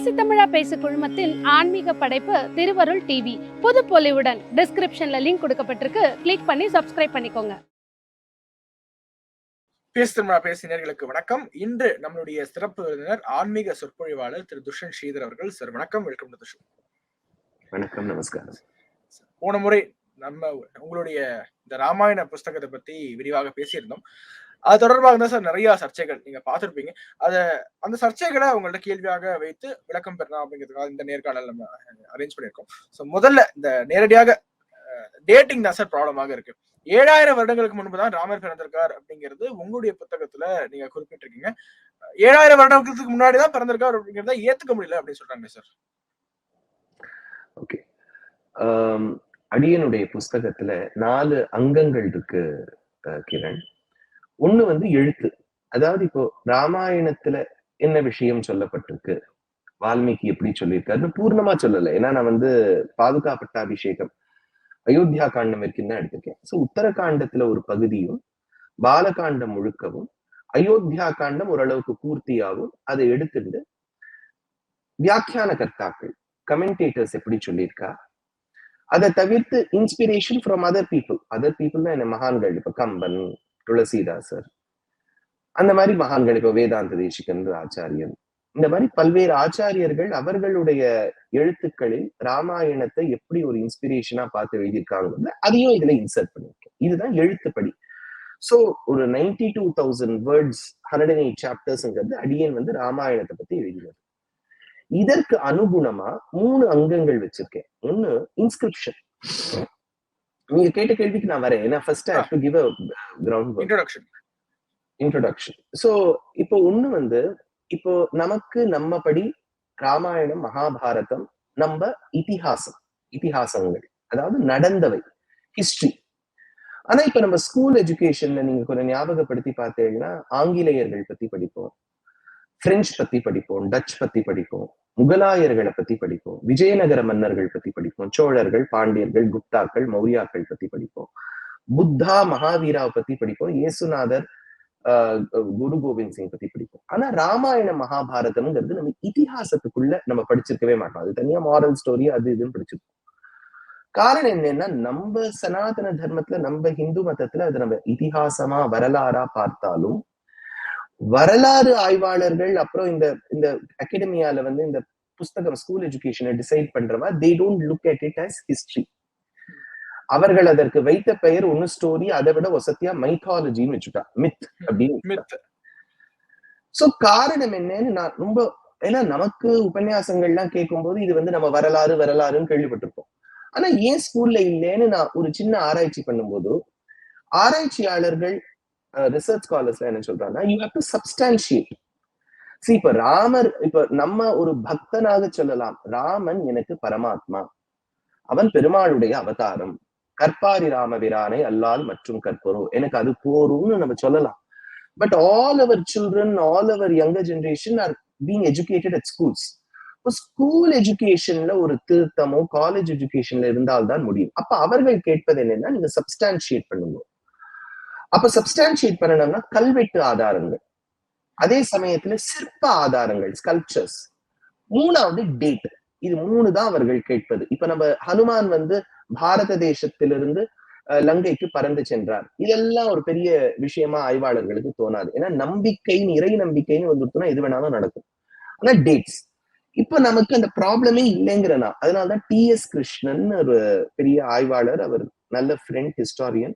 பேசி தமிழா பேசு குழுமத்தின் ஆன்மீக படைப்பு திருவருள் டிவி. புது பொலிவுடன் டிஸ்கிரிப்ஷன்ல லிங்க் கொடுக்கப்பட்டிருக்கு. கிளிக் பண்ணி சப்ஸ்கிரைப் பண்ணிக்கோங்க. பேசி தமிழா பேசினர்களுக்கு வணக்கம். இன்று நம்மளுடைய சிறப்பு விருந்தினர் ஆன்மீக சொற்பொழிவாளர் திரு துஷ்யந்த் ஸ்ரீதர் அவர்கள். சார் வணக்கம், வெல்கம் டு தி ஷோ. வணக்கம், நமஸ்காரம். போன முறை நம்ம உங்களுடைய இந்த ராமாயண புஸ்தகத்தை பத்தி விரிவாக பேசியிருந்தோம். அது தொடர்பாக தான் சார் நிறைய சர்ச்சைகள் நீங்க பார்த்திருப்பீங்க. அந்த சர்ச்சைகளை உங்கள்ட்ட கேள்வியாக வைத்து விளக்கம் பெறலாம் அப்படிங்கிறதுக்காக இந்த நேர்காணல் நம்ம அரேஞ்ச் பண்ணியிருக்கோம். ஸோ முதல்ல இந்த நேரடியாக டேட்டிங் தான் சார் ப்ராப்ளமாக இருக்கு. 7000 வருடங்களுக்கு முன்புதான் ராமர் பிறந்திருக்கார் அப்படிங்கிறது உங்களுடைய புத்தகத்துல நீங்க குறிப்பிட்டிருக்கீங்க. 7000 வருடங்களுக்கு முன்னாடிதான் பிறந்திருக்கார் அப்படிங்கிறத ஏத்துக்க முடியல அப்படின்னு சொல்றாங்க சார். ஓகே, அடியனுடைய புஸ்தகத்துல 4 அங்கங்கள் இருக்கு கிரண். ஒண்ணு வந்து எழுத்து. அதாவது இப்போ ராமாயணத்துல என்ன விஷயம் சொல்லப்பட்டிருக்கு, வால்மீகி எப்படி சொல்லியிருக்காருன்னு பூர்ணமா சொல்லல. ஏன்னா நான் வந்து பாதுகாப்பட்டாபிஷேகம் அயோத்தியா காண்டம் வரைக்கும் தான் எடுத்திருக்கேன். சோ உத்தரகாண்டத்துல ஒரு பகுதியும் பாலகாண்டம் முழுக்கவும் அயோத்தியா காண்டம் ஓரளவுக்கு பூர்த்தியாகும் அதை எடுத்துட்டு வியாக்கியான கர்த்தாக்கள் கமெண்டேட்டர்ஸ் எப்படி சொல்லியிருக்கா, அதை தவிர்த்து இன்ஸ்பிரேஷன் ஃப்ரம் அதர் பீப்புள் தான் என்ன மகான்கள், இப்ப கம்பன், துளசிதாசர், அந்த மாதிரி மகான்கள், இப்ப வேதாந்த தேசிகன், ஆச்சாரியன், இந்த மாதிரி பல்வேறு ஆச்சாரியர்கள் அவர்களுடைய எழுத்துக்களில் ராமாயணத்தை எப்படி ஒரு இன்ஸ்பிரேஷனா பார்த்து எழுதியிருக்காங்க அதையும் இதுல இன்சர்ட் பண்ணிருக்கேன். இதுதான் எழுத்துப்படி. சோ ஒரு 92,000 வேர்ட்ஸ், 108 சாப்டர்ஸ்ங்கிறது அடியன் வந்து ராமாயணத்தை பத்தி எழுதினது. இதற்கு அனுகுணமா 3 அங்கங்கள் வச்சிருக்கேன். ஒண்ணு இன்ஸ்கிரிப்ஷன். நீங்க கேட்ட கேள்விக்கு நான் வரேன். ஏன்னா first I have to give a groundwork introduction. So இப்போ ஒண்ணு வந்து, இப்போ நமக்கு நம்மபடி ராமாயணம், மகாபாரதம் நம்ம இதிகாசங்கள், அதாவது நடந்தவை, ஹிஸ்டரி. ஆனா இப்ப நம்ம ஸ்கூல் எஜுகேஷன்ல நீங்க கொஞ்சம் ஞாபகப்படுத்தி பார்த்தீங்கன்னா ஆங்கிலேயர்கள் பத்தி படிப்போம், பிரெஞ்சு பத்தி படிப்போம், டச் பத்தி படிப்போம், முகலாயர்களை பத்தி படிப்போம், விஜயநகர மன்னர்கள் பத்தி படிப்போம், சோழர்கள், பாண்டியர்கள், குப்தாக்கள், மௌரியாக்கள் பத்தி படிப்போம், புத்தா மகாவீராவை பத்தி படிப்போம், இயேசுநாதர், குரு கோவிந்த் சிங் பத்தி படிப்போம். ஆனா ராமாயண மகாபாரதம்ங்கிறது நம்ம இதிகாசத்துக்குள்ள நம்ம படிச்சிருக்கவே மாட்டோம். அது தனியா மாரல் ஸ்டோரி அது இதுன்னு படிச்சிருக்கோம். காரணம் என்னன்னா, நம்ம சனாதன தர்மத்துல, நம்ம ஹிந்து மதத்துல அது நம்ம இதிகாசமா வரலாறா பார்த்தாலும், வரலாறு ஆய்வாளர்கள் அப்புறம் இந்த இந்த அகாடமியால வந்து இந்த புஸ்தகம் ஸ்கூல் எஜுகேஷனை டிசைட் பண்றவா they don't look at it as history. அவர்கள் அதற்கு வைத்த பெயர் ஒண்ணு ஸ்டோரி, அதை விட வசதியா மைத்தாலஜின்னு வச்சுட்டா, மித் அப்படின்னு. சோ காரணம் என்னன்னு நான் ரொம்ப, ஏன்னா நமக்கு உபன்யாசங்கள்லாம் கேட்கும் போது இது வந்து நம்ம வரலாறுன்னு கேள்விப்பட்டிருப்போம். ஆனா ஏன் ஸ்கூல்ல இல்லைன்னு நான் ஒரு சின்ன ஆராய்ச்சி பண்ணும்போது, ஆராய்ச்சியாளர்கள், ரிசர்ச் ஸ்காலர்ஸ்ல என்ன சொல்றாங்கன்னா, யூ ஹேவ் டு சப்ஸ்டான்ஷியேட். இப்ப ராமர், இப்ப நம்ம ஒரு பக்தனாக சொல்லலாம், ராமன் எனக்கு பரமாத்மா, அவன் பெருமாளுடைய அவதாரம், கற்பாரி ராமபிரானை அல்லால் மற்றும் கற்பரோ, எனக்கு அது போரும்னு நம்ம சொல்லலாம். But all our children, all our younger generation are being educated at schools. School எஜுகேஷன்ல ஒரு திருத்தமோ காலேஜ் எஜுகேஷன்ல இருந்தால்தான் முடியும். அப்ப அவர்கள் கேட்பது என்னன்னா, நீங்க சப்ஸ்டான்ஷியேட் பண்ணுங்க. அப்ப சப்ஸ்டான்ஷியேட் பண்ணணும்னா கல்வெட்டு ஆதாரங்கள், அதே சமயத்துல சிற்ப ஆதாரங்கள், ஸ்கல்ப்சர்ஸ், மூணாவது டேட். இது 3 தான் அவர்கள் கேட்பது. இப்ப நம்ம ஹனுமான் வந்து பாரத தேசத்திலிருந்து லங்கைக்கு பறந்து சென்றார், இதெல்லாம் ஒரு பெரிய விஷயமா ஆய்வாளர்களுக்கு தோணாது. ஏன்னா நம்பிக்கைன்னு, இறை நம்பிக்கைன்னு வந்துட்டுனா எது வேணாலும் நடக்கும். ஆனா டேட்ஸ், இப்ப நமக்கு அந்த ப்ராப்ளமே இல்லைங்கிறனா. அதனாலதான் TS கிருஷ்ணன் ஒரு பெரிய ஆய்வாளர், அவர் நல்ல ஃப்ரெண்ட், ஹிஸ்டாரியன்.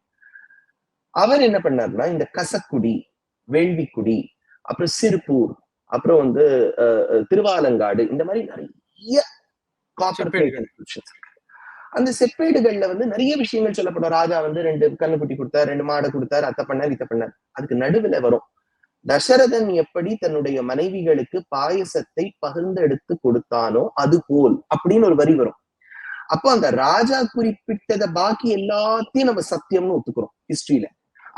அவர் என்ன பண்ணாருன்னா, இந்த கசக்குடி, வேள்விக்குடி, அப்புறம் சிறுபூர், அப்புறம் வந்து திருவாலங்காடு, இந்த மாதிரி நிறைய காப்பர் பிளேட் இன்ஸ்கிரிப்ஷன்ஸ் இருக்கு. அந்த செப்பேடுகள்ல வந்து நிறைய விஷயங்கள் சொல்லப்படும். ராஜா வந்து 2 கண்ணுக்குட்டி கொடுத்தார், 2 மாடை கொடுத்தார், அத்தை பண்ணார், இதை பண்ணார். அதுக்கு நடுவுல வரும், தசரதன் எப்படி தன்னுடைய மனைவிகளுக்கு பாயசத்தை பகிர்ந்தெடுத்து கொடுத்தானோ அது போல் அப்படின்னு ஒரு வரி வரும். அப்போ அந்த ராஜா குறிப்பிட்டத பாக்கி எல்லாத்தையும் நம்ம சத்தியம்னு ஒத்துக்கிறோம் ஹிஸ்டரியில.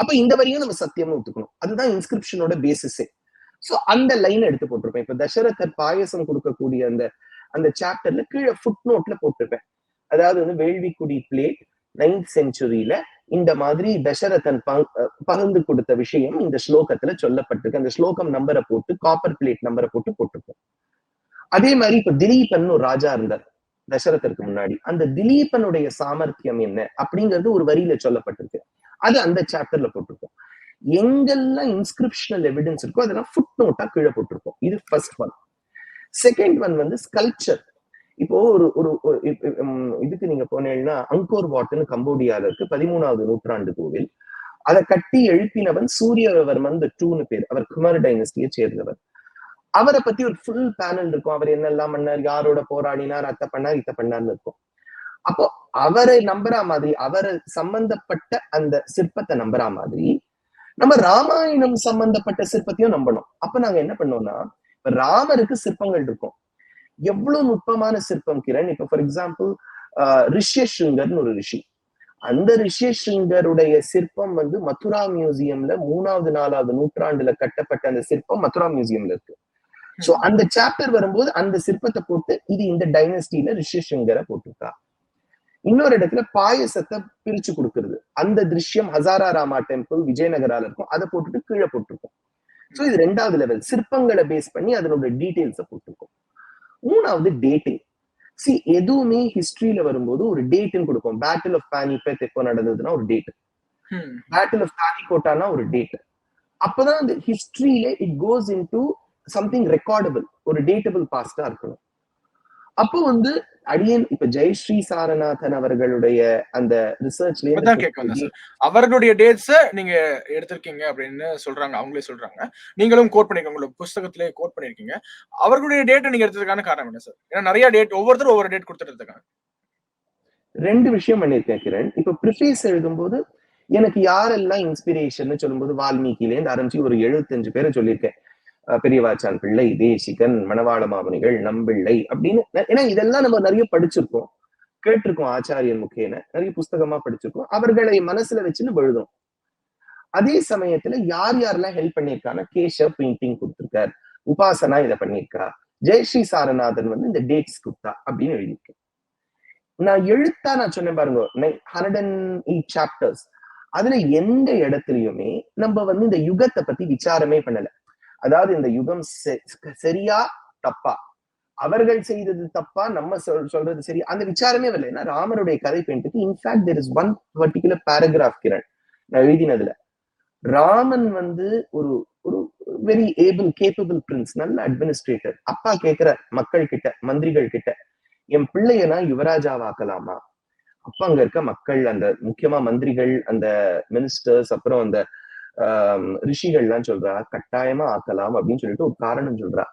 அப்ப இந்த வரியும் நம்ம சத்தியம்னு ஒத்துக்கணும். அதுதான் இன்ஸ்கிரிப்ஷனோட பேசிஸே. சோ அந்த லைன் எடுத்து போட்டிருப்பேன். இப்ப தசரதர் பாயசம் கொடுக்கக்கூடிய அந்த சாப்டர்ல கீழே ஃபுட் நோட்ல போட்டிருப்பேன். அதாவது வந்து வேள்விக்குடி பிளேட் 9th செஞ்சுரியில இந்த மாதிரி தசரதன் பகிர்ந்து கொடுத்த விஷயம் இந்த ஸ்லோகத்துல சொல்லப்பட்டிருக்கு. அந்த ஸ்லோகம் நம்பரை போட்டு, காப்பர் பிளேட் நம்பரை போட்டு போட்டிருப்போம். அதே மாதிரி இப்ப திலீபன் ஒரு ராஜா இருந்தார் தசரதற்கு முன்னாடி. அந்த திலீபனுடைய சாமர்த்தியம் என்ன அப்படிங்கிறது ஒரு வரியில சொல்லப்பட்டிருக்கு. அது அந்த சாப்டர்ல போட்டிருக்கோம். எங்கெல்லாம் இன்ஸ்கிரிப்ஷனல் எவிடன்ஸ் இருக்கோ அதெல்லாம் ஃபுட் நோட்டா கீழே போட்டிருக்கோம். இது ஃபர்ஸ்ட் ஒன். செகண்ட் ஒன் வந்து ஸ்கல்ப்சர். இப்போ ஒரு இதுக்கு நீங்க போனீங்கன்னா அங்கோர் வாட்னு கம்போடியால இருக்கு, 13வது நூற்றாண்டு கோவில். அதை கட்டி எழுப்பினவன் சூரியவர்மன் டூன்னு பேர். அவர் குமார டைனஸ்டியை சேர்ந்தவர். அவரை பத்தி ஒரு ஃபுல் பேனல் இருக்கும். அவர் என்னெல்லாம் பண்ணார், யாரோட போராடினார், அத்தை பண்ணார், இத்த பண்ணார்னு இருக்கும். அப்போ அவரை நம்புறா மாதிரி, அவரை சம்பந்தப்பட்ட அந்த சிற்பத்தை நம்புறா மாதிரி நம்ம ராமாயணம் சம்பந்தப்பட்ட சிற்பத்தையும் நம்பணும். அப்ப நாங்க என்ன பண்ணோம்னா, இப்ப ராமருக்கு சிற்பங்கள் இருக்கும். எவ்வளவு நுட்பமான சிற்பம் கிரண். இப்ப ஃபார் எக்ஸாம்பிள் ரிஷ்யசிங்கர்னு ஒரு ரிஷி. அந்த ரிஷ்யசிங்கருடைய சிற்பம் வந்து மதுரா மியூசியம்ல 3வது 4வது நூற்றாண்டுல கட்டப்பட்ட அந்த சிற்பம் மதுரா மியூசியம்ல இருக்கு. சோ அந்த சாப்டர் வரும்போது அந்த சிற்பத்தை போட்டு இது இந்த டைனஸ்டில ரிஷ்யசிங்கரை போட்டிருக்கா. இன்னொரு இடத்துல பாயசத்தை பிரிச்சு கொடுக்கறது, அந்த திருஷ்யம் ஹசாரா ராமா டெம்பிள் விஜயநகரால இருக்கும், அதை போட்டுட்டு கீழே போட்டிருக்கோம். சோ இது 2வது லெவல். சிற்பங்களை பேஸ் பண்ணி அதனோட டீடைல்ஸை போட்டிருக்கோம். 3வது டேட்டிங். எதுவுமே ஹிஸ்டரியில வரும்போது ஒரு டேட்னு கொடுப்போம். பேட்டில் ஆஃப் பானிபட் எப்போ நடந்ததுன்னா ஒரு டேட், பேட்டில் ஆஃப் தானிகோட்டானா ஒரு டேட். அப்பதான் அந்த ஹிஸ்டரியில it goes into something recordable, ஒரு டேட்டபிள் பாஸ்டா இருக்கணும். அப்போ வந்து அடியன் இப்ப ஜெயஸ்ரீ சாரநாதன் அவர்களுடைய அந்த ரிசர்ச்ல அவர்களுடைய டேட்ஸ் நீங்க எடுத்திருக்கீங்க அப்படின்னு சொல்றாங்க, அவங்களே சொல்றாங்க. நீங்களும் கோட் பண்ணிருக்கீங்க, உங்களோட புஸ்தகத்திலே கோட் பண்ணிருக்கீங்க. அவர்களுடைய டேட்டை நீங்க எடுத்ததுக்கான காரணம் என்ன சார்? ஏன்னா நிறைய டேட், ஒவ்வொருத்தரும் ஒவ்வொரு டேட் கொடுத்துருக்காங்க. 2 விஷயம் பண்ணிருக்கேன் கிரண். இப்ப ப்ரிஃபேஸ் எழுதும்போது எனக்கு யாரெல்லாம் இன்ஸ்பிரேஷன் சொல்லும்போது வால்மீகிலேருந்து ஆரம்பிச்சு ஒரு 75 பேரை சொல்லியிருக்கேன். பெரியவாச்சான் பிள்ளை, தேசிகன், மணவாள மாமுனிகள், நம்பிள்ளை அப்படின்னு. ஏன்னா இதெல்லாம் நம்ம நிறைய படிச்சிருக்கோம், கேட்டிருக்கோம், ஆச்சாரியன் முக்கியன நிறைய புஸ்தகமா படிச்சிருக்கோம். அவர்களை மனசுல வச்சுன்னு எழுதும். அதே சமயத்துல யார் யாரெல்லாம் ஹெல்ப் பண்ணியிருக்காங்க, கேஷவ் பெயிண்டிங் கொடுத்திருக்கார், உபாசனா இதை பண்ணியிருக்கா, ஜெயஸ்ரீ சாரநாதன் வந்து இந்த டேட்ஸ் கொடுத்தா அப்படின்னு எழுதியிருக்கேன். நான் எழுத்தா நான் சொன்னேன் பாருங்க, 108 சாப்டர்ஸ். அதுல எந்த இடத்துலயுமே நம்ம வந்து இந்த யுகத்தை பத்தி விசாரமே பண்ணல. அதாவது இந்த யுகம் சரியா தப்பா, அவர்கள் செய்தது தப்பா, நம்ம சொல்றது சரி, அந்த விசாரமே வரல. ஏன்னா ராமருடைய கதை பெயிண்ட்டுக்கு in fact there is one particular paragraph Kiran நான் எழுதினதுல. ராமன் வந்து ஒரு ஒரு வெரி ஏபிள் கேப்பபிள் பிரின்ஸ், நல்ல அட்மினிஸ்ட்ரேட்டர். அப்பா கேட்கிற மக்கள் கிட்ட, மந்திரிகள் கிட்ட, என் பிள்ளையனா யுவராஜாவாக்கலாமா? அப்ப அங்க இருக்க மக்கள், அந்த முக்கியமா மந்திரிகள், அந்த மினிஸ்டர்ஸ், அப்புறம் அந்த ரிஷிகள்லாம் சொல்றா கட்டாயமா ஆக்கலாம் அப்படின்னு சொல்லிட்டு ஒரு காரணம் சொல்றா.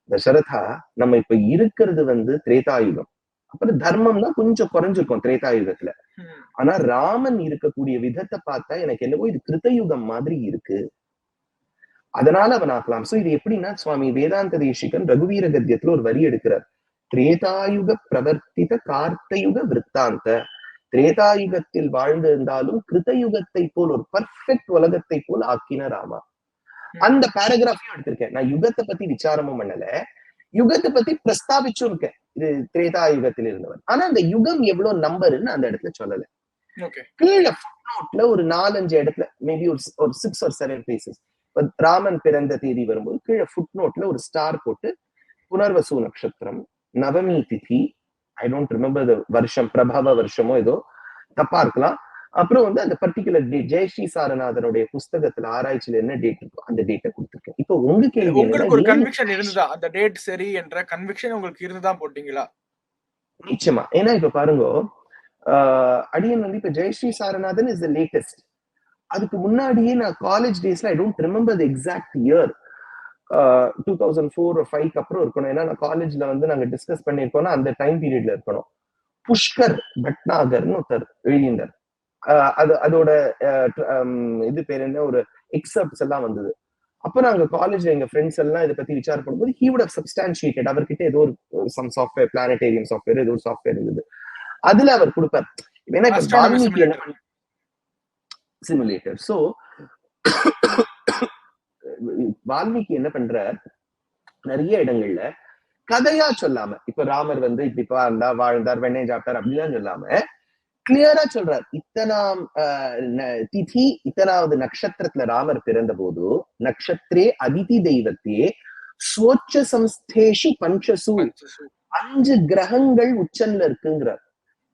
தசரதா, நம்ம இப்ப இருக்கிறது வந்து திரேதாயுகம். அப்புறம் தர்மம்னா கொஞ்சம் குறைஞ்சிருக்கும் திரேதாயுகத்துல. ஆனா ராமன் இருக்கக்கூடிய விதத்தை பார்த்தா எனக்கு என்னவோ இது கிருத்தயுகம் மாதிரி இருக்கு, அதனால அவன் ஆக்கலாம். சோ இது எப்படின்னா, சுவாமி வேதாந்த தேசிகன் ரகுவீர கத்தியத்துல ஒரு வரி எடுக்கிறார். திரேதாயுக பிரவர்த்தித கார்த்தயுக விற்த்தாந்த. திரேதாயுகத்தில் வாழ்ந்திருந்தாலும் கிருத்தயுகத்தை போல் ஒரு பர்ஃபெக்ட் உலகத்தை போல் ஆக்கின ராமா. அந்த பேராகிராஃபையும் எடுத்திருக்கேன். நான் யுகத்தை பத்தி விசாரமும் பண்ணல, யுகத்தை பத்தி பிரஸ்தாபிச்சும் இருக்கேன். இது திரேதாயுகத்தில் இருந்தவர். ஆனா அந்த யுகம் எவ்வளவு நம்பர்ன்னு அந்த இடத்துல சொல்லல. கீழே ஃபுட்நோட்ல ஒரு 4-5 இடத்துல, மேபி ஒரு 6 or 7 places ராமன் பிறந்த தேதி வரும்போது கீழே ஃபுட்நோட்ல ஒரு ஸ்டார் போட்டு புனர்வசு நட்சத்திரம், நவமி திதி, ஐ டோன்ட் ரிமெம்பர் த வருஷம், பிரபாவ வருஷமோ ஏதோ, தப்பா இருக்கலாம். அப்புறம் வந்து அந்த பர்டிகுலர் டேட் ஜெயஸ்ரீ சாரநாதனுடைய புஸ்தகத்துல ஆராய்ச்சியில என்ன டேட் இருக்கோ அந்த டேட்டை கொடுத்துருக்கேன். இப்போ உங்க கேள்வி, உங்களுக்கு ஒரு கன்விக்ஷன் இருந்ததா? அந்த டேட் சரி என்ற கன்விக்ஷன் உங்களுக்கு இருந்துதான் போட்டீங்களா? நிச்சயமா. ஏன்னா இப்ப பாருங்க, அடியன் வந்து இப்ப Jayashree Saranathan is the latest. அதுக்கு முன்னாடியே நான் காலேஜ் டேஸ்ல I don't remember the exact year, 2004 or 5 அப்புறம் இருக்கணும். ஏன்னா நான் காலேஜ்ல வந்து நாங்க டிஸ்கஸ் பண்ணிருக்கோம்னா அந்த டைம் பீரியட்ல இருக்கணும். புஷ்கர் பட்நாகர்னு ஒருத்தர் எழுதினார். அதோட இது பேர் என்ன, ஒரு எக்ஸப்ட்ஸ் எல்லாம் வந்தது. அப்ப நாங்க காலேஜ்ல எங்க ஃப்ரெண்ட்ஸ் எல்லாம் இதை பத்தி விசாரம் பண்ணும்போது he would have substantiated. அவர்கிட்ட ஏதோ ஒரு சம் சாஃப்ட்வேர், பிளானட்டேரியம் சாஃப்ட்வேர், ஏதோ ஒரு சாஃப்ட்வேர் இருந்தது. அதுல அவர் கொடுப்பார். ஏன்னா இப்ப வால்மீகி சிமுலேட்டர். சோ வால்மீகி என்ன பண்றார், நிறைய இடங்கள்ல கதையா சொல்லாம, இப்ப ராமர் வந்து இப்படி வாழ்ந்தார், வெண்ணெய் சாப்பிட்டார் அப்படிலாம் சொல்லாம கிளியரா சொல்றார். இத்தனாம் திதி, இத்தனாவது நட்சத்திரத்துல ராமர் பிறந்த போது, நட்சத்திரே அதிதி தெய்வத்தையே ஸ்வோச்ச சம்ஸ்தேஷு பஞ்சசு, 5 கிரகங்கள் உச்சன்ல இருக்குங்கிறார்.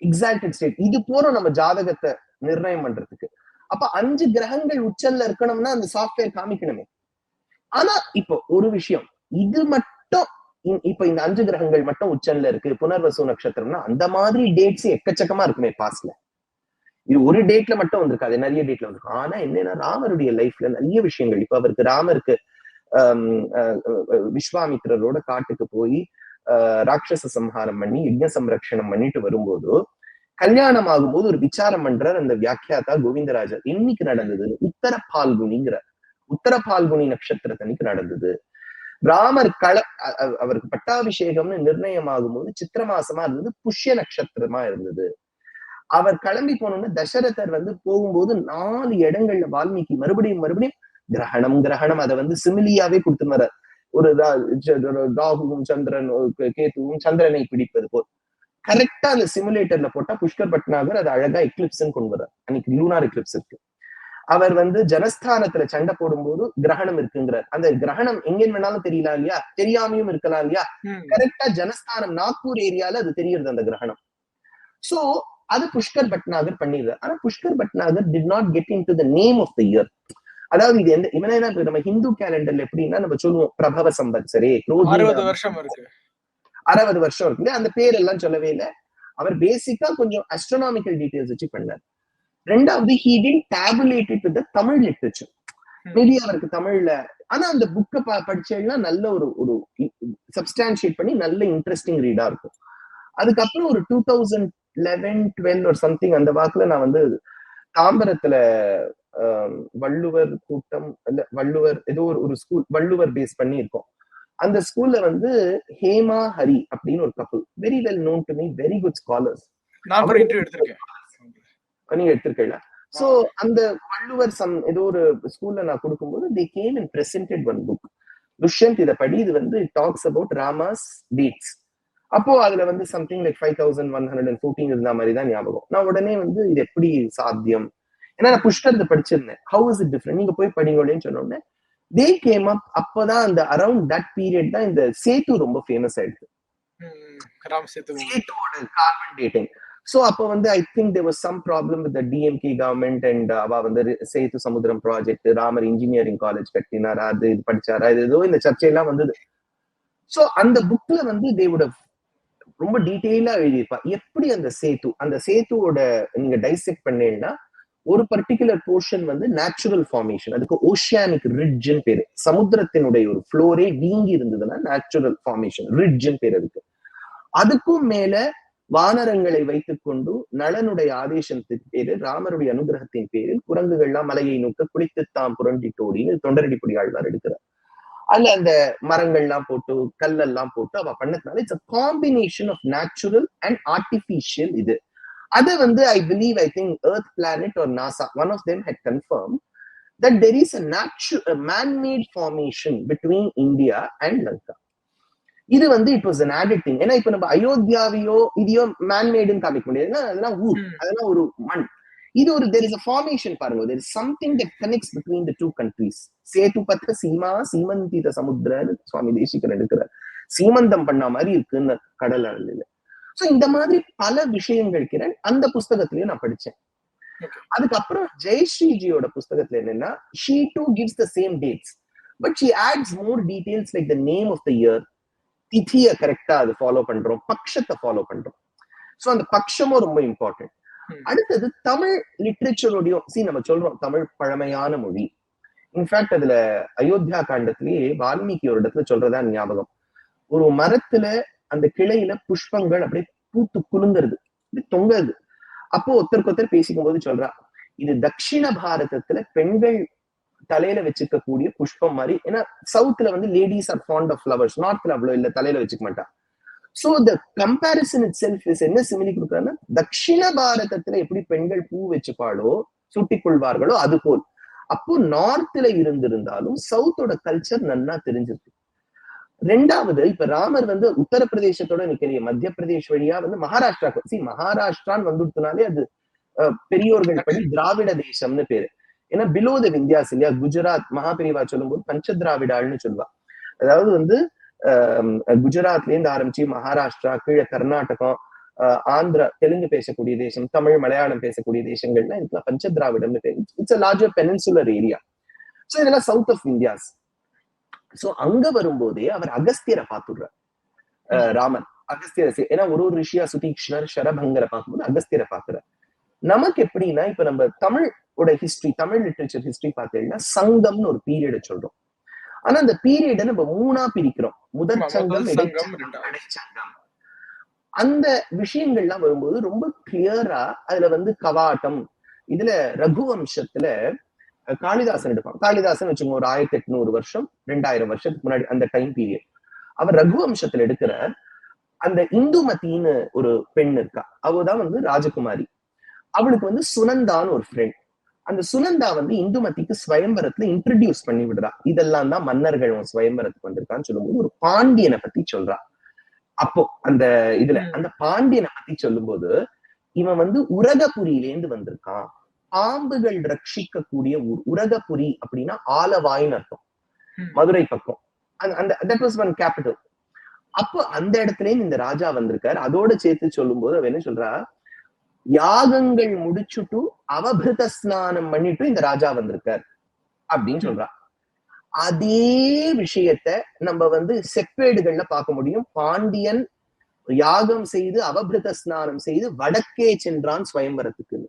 Exalted state. இது போறோம் நம்ம ஜாதகத்தை நிர்ணயம் பண்றதுக்கு. அப்ப 5 கிரகங்கள் உச்சன்ல இருக்கணும்னா அந்த சாஃப்ட்வேர் காமிக்கணுமே. ஆனா இப்போ ஒரு விஷயம், இது மட்டும் இப்ப இந்த 5 கிரகங்கள் மட்டும் உச்சன்ல இருக்கு, புனர்வசு நட்சத்திரம்னா அந்த மாதிரி டேட்ஸ் எக்கச்சக்கமா இருக்குமே பாஸ்ட்ல. இது ஒரு டேட்ல மட்டும் வந்திருக்காது, நிறைய டேட்ல வந்திருக்கும். ஆனா என்னன்னா ராமருடைய லைஃப்ல நிறைய விஷயங்கள், இப்ப ராமருக்கு விஸ்வாமித்திரரோட காட்டுக்கு போய் ராட்சச சம்ஹாரம் பண்ணி யஜ்ஞ சம்ரக்ஷணம் பண்ணிட்டு வரும்போது, கல்யாணம் ஆகும்போது ஒரு விசாரம் பண்றார் அந்த வியாக்கியாதா கோவிந்தராஜர். என்னைக்கு நடந்தது? உத்தர பால்குனிங்கிற உத்தர பால்குனி நட்சத்திரத்தன்னைக்கு நடந்தது. ராமர் அவருக்கு பட்டாபிஷேகம்னு நிர்ணயம் ஆகும்போது சித்திர மாசமா இருந்தது, புஷ்ய நட்சத்திரமா இருந்தது. அவர் கிளம்பி போனோம்னா தசரதர் போகும்போது 4 இடங்கள்ல வால்மீகி மறுபடியும் கிரகணம் அதை சிமிலியாவே கொடுத்துன்னு ஒரு ராகுவும் சந்திரன் கேத்துவும் சந்திரனை பிடிப்பது போல் கரெக்டா அந்த சிமுலேட்டர்ல போட்டா புஷ்கர் பட்நாகர் அது அழகா எக்லிப்ஸ் கொண்டு வர்றார். அன்னைக்கு லூனார் எக்லிப்ஸ் இருக்கு. அவர் ஜனஸ்தானத்துல சண்டை போடும்போது கிரகணம் இருக்குங்கிறார். அந்த கிரகணம் எங்க வேணாலும் தெரியலாம் இல்லையா, தெரியாமையும் இருக்கலாம் இல்லையா. கரெக்டா ஜனஸ்தானம் நாக்பூர் ஏரியால அது தெரியுது அந்த கிரகணம். சோ அது புஷ்கர் பட்நாகர் பண்ணிடுறார். ஆனா Pushkar Bhatnagar did not get into the name of the year. அதாவது இது இவனா நம்ம ஹிந்து கேலண்டர்ல எப்படின்னா நம்ம சொல்லுவோம் பிரபவ சம்பத்சரே 60 வருஷம் இருக்கு, 60 வருஷம் இருக்கு. அந்த பேர் சொல்லவே இல்லை. அவர் பேசிக்கா கொஞ்சம் அஸ்ட்ரோனாமிக்கல் டீடைல்ஸ் வச்சு பண்ணார். ரெண்டாவது he didn't tabulate it with the Tamil literature. Maybe அவருக்கு தமிழ்ல, ஆனா அந்த புக்கை படிச்சேன்னா நல்ல ஒரு சப்ஸ்டான்ஷியேட் பண்ணி நல்ல இன்ட்ரெஸ்டிங் ரீடா இருக்கும். அதுக்கப்புறம் ஒரு 2011-12 ஒரு சம்திங் அந்த வாக்குல நான் தாம்பரத்துல வள்ளுவர் கூட்டம் இல்ல வள்ளுவர் ஏதோ ஒரு ஸ்கூல் வள்ளுவர் பேஸ் பண்ணி இருக்கோம். அந்த ஸ்கூல்ல ஹேமா ஹரி அப்படின்னு ஒரு கப்பல், very well known to me, very good scholars. நீங்க எடுத்திருக்கீங்களா? சோ அந்த வள்ளுவர் ஏதோ ஒரு ஸ்கூல்ல நான் கொடுக்கும்போது they came and presented one book. Dushyant இத படி, இது it talks about Rama's dates. அப்போ அதுல something like 5114 இருந்த மாதிரி தான் ஞாபகம். நான் உடனே இது எப்படி சாத்தியம், ஏன்னா நான் Pushkar படிச்சிருந்தேன். how is it different, நீங்க போய் படிங்கன்னு சொன்னோடனே they came up. அப்பதான் அந்த அரௌண்ட் தட் பீரியட் தான் இந்த சேது ரொம்ப ஃபேமஸ் ஆயிடுச்சு, சேத்துவோட கார்பன் டேட்டிங். So அப்ப I think there was some problem with the DMK government and அவ சேது சமுத்திரம் ப்ராஜெக்ட், ராமர் இன்ஜினியரிங் காலேஜ் கட்டினார், அது இது படிச்சாரா, இது ஏதோ இந்த சர்ச்சையெல்லாம் வந்தது. சோ அந்த புக்ல they would have ரொம்ப டீட்டெயிலா எழுதியிருப்பா எப்படி அந்த சேத்துவோட நீங்க டைசெக்ட் பண்ணீங்கன்னா ஒரு பர்டிகுலர் போர்ஷன் நேச்சுரல் ஃபார்மேஷன், அதுக்கு ஓஷியானிக் ரிட்ஜ்னு பேரு. சமுத்திரத்தினுடைய ஒரு ஃப்ளோரே வீங்கி இருந்ததுன்னா நேச்சுரல் ஃபார்மேஷன் ரிட்ஜ்னு பேர் அதுக்கு. அதுக்கும் மேல வானரங்களை வைத்துக் கொண்டு நளனுடைய ஆதேசத்தின் பேரு, ராமருடைய அனுகிரகத்தின் பேரில் குரங்குகள்லாம் மலையை நோக்க குளித்துத்தான் புரண்டிட்டோடின்னு தொண்டரடிப்பொடி ஆழ்வார் எடுக்கிறார். அதுல அந்த மரங்கள்லாம் போட்டு கல்லெல்லாம் போட்டு அவ பண்ணதுனால it's a combination of natural and artificial. இது அது I believe, I think Earth Planet or NASA, one of them had confirmed that there is a man-made formation between India and Lanka. இது it was an added thing. ஏன்னா இப்ப நம்ம அயோத்தியாவையோ இதையோ man-made காமிக்க முடியாது, அதெல்லாம் ஊர், அதெல்லாம் ஒரு மண். இது there is a formation பாருங்க, there is something that connects between the two countries. சேதுபத்ர Seema சீமந்தித சமுத்திரன்னு சுவாமி தேசிகர் எடுக்கிறார். சீமந்தம் பண்ண மாதிரி இருக்குன்னு கடல் அழல. சோ இந்த மாதிரி பல விஷயங்கள் கிரண் அந்த புஸ்தகத்திலயும் நான் படிச்சேன். அதுக்கப்புறம் ஜெயஸ்ரீஜியோட புஸ்தகத்துல என்னன்னா she too gives the same dates but she adds more details like the name of the year, திதியை கரெக்டா அது ஃபாலோ பண்றோம், பக்ஷத்தை ஃபாலோ பண்றோம். சோ அந்த பக்ஷமும் ரொம்ப இம்பார்ட்டன்ட். அடுத்தது தமிழ் லிட்ரேச்சரோடையும் நம்ம சொல்றோம் தமிழ் பழமையான மொழி. இன்ஃபேக்ட் அதுல அயோத்தியா காண்டத்திலேயே வால்மீகி ஒரு இடத்துல சொல்றதா ஞாபகம், ஒரு மரத்துல அந்த கிளையில புஷ்பங்கள் அப்படியே பூத்து குலுங்கிறது, தொங்குறது. அப்போ ஒருத்தருக்கு பேசிக்கும் போது சொல்றா, இது தட்சிண பாரதத்துல பெண்கள் தலையில வச்சுக்க கூடிய புஷ்பம் மாதிரி. ஏன்னா சவுத்ல ladies are fond of flowers, நார்த்ல அவ்வளவு இல்ல, தலையில வச்சுக்க மாட்டா. So the comparison itself is என்ன சிமிலி கொடுக்குறாங்கன்னா, தட்சிண பாரதத்துல எப்படி பெண்கள் பூ வச்சுப்பாளோ சூட்டிக் கொள்வார்களோ அது போல். அப்போ நார்த்ல இருந்திருந்தாலும் சவுத்தோட கல்ச்சர் நன்னா தெரிஞ்சிருக்கு. ரெண்டாவது இப்ப ராமர் உத்தரப்பிரதேசத்தோட நிக்கலையே, மத்திய பிரதேஷ் வழியா மகாராஷ்டிரா, மகாராஷ்டிரான்னு வந்துட்டுனாலே அது பெரியோர்கள் படி திராவிட தேசம்னு பேரு. ஏன்னா பிலோ த விந்தியாஸ் இல்லையா, குஜராத் மகாபிரிவா சொல்லும் போது பஞ்ச திராவிடாள்னு சொல்லுவா. அதாவது வந்து குஜராத்ல இருந்து ஆரம்பிச்சு மகாராஷ்டிரா, கீழே கர்நாடகம், ஆந்திரா, தெலுங்கு பேசக்கூடிய தேசம், தமிழ், மலையாளம் பேசக்கூடிய தேசங்கள்லாம் இதுல பஞ்சதிராவிடம்னு பேரு. It's a larger peninsular area. So இதெல்லாம் சவுத் ஆஃப் இந்தியாஸ். சோ அங்க வரும்போதே அவர் அகஸ்தியரை பார்த்துடுறார். ராமன் அகஸ்தியரை, ஏன்னா ஒரு ரிஷியா சுதீக்ஷ்ணர், ஷரபங்கரை பார்க்கும்போது அகஸ்தியரை பார்க்கிறார். நமக்கு எப்படின்னா இப்ப நம்ம தமிழோட ஹிஸ்டரி, தமிழ் லிட்ரேச்சர் ஹிஸ்டரி பார்த்தீங்கன்னா சங்கம்னு ஒரு பீரியட சொல்றோம். ஆனா அந்த பீரியட நம்ம 3ஆ பிரிக்கிறோம். முதற் சங்கம், இடைச்சங்கம். அந்த விஷயங்கள்லாம் வரும்போது ரொம்ப கிளியரா அதுல வந்து கவாட்டம், இதுல ரகுவம்சத்துல காளிதாசன் எடுப்பான். காளிதாசன் வச்சுக்கோங்க, ஒரு 1800 வருஷம் 2000 வருஷத்துக்கு முன்னாடி அந்த டைம் பீரியட். அவர் ரகுவம்சத்துல எடுக்கிற அந்த இந்துமதின்னு ஒரு பெண் இருக்கா, அவதான் வந்து ராஜகுமாரி. அவளுக்கு வந்து சுனந்தான்னு ஒரு ஃப்ரெண்ட். அந்த சுனந்தா வந்து இந்துமதிக்கு ஸ்வயம்பரத்துல இன்ட்ரடியூஸ் பண்ணி விடுறா. இதெல்லாம் தான் மன்னர்கள் ஸ்வயம்பரத்துக்கு வந்திருக்கான்னு சொல்லும்போது ஒரு பாண்டியனை பத்தி சொல்றா. அப்போ அந்த இதுல அந்த பாண்டியனை பத்தி சொல்லும்போது இவன் வந்து உரகபுரியிலேந்து வந்திருக்கான். பாம்புகள் ரட்சிக்கக்கூடிய ஊர் உரகபுரி அப்படின்னா ஆலவாய்ன்னு அர்த்தம், மதுரை பக்கம். அந்த that was one capital. அப்போ அந்த இடத்துல இந்த ராஜா வந்திருக்காரு. அதோட சேர்த்து சொல்லும்போது அவ என்ன சொல்றா, யாகங்கள் முடிச்சுட்டு அவபிருத ஸ்நானம் பண்ணிட்டு இந்த ராஜா வந்திருக்கார் அப்படின்னு சொல்றா. அதே விஷயத்த நம்ம வந்து செப்பேடுகள்ல பார்க்க முடியும். பாண்டியன் யாகம் செய்து அவபிருத ஸ்நானம் செய்து வடக்கே சென்றான் ஸ்வயம்பரத்துக்கு.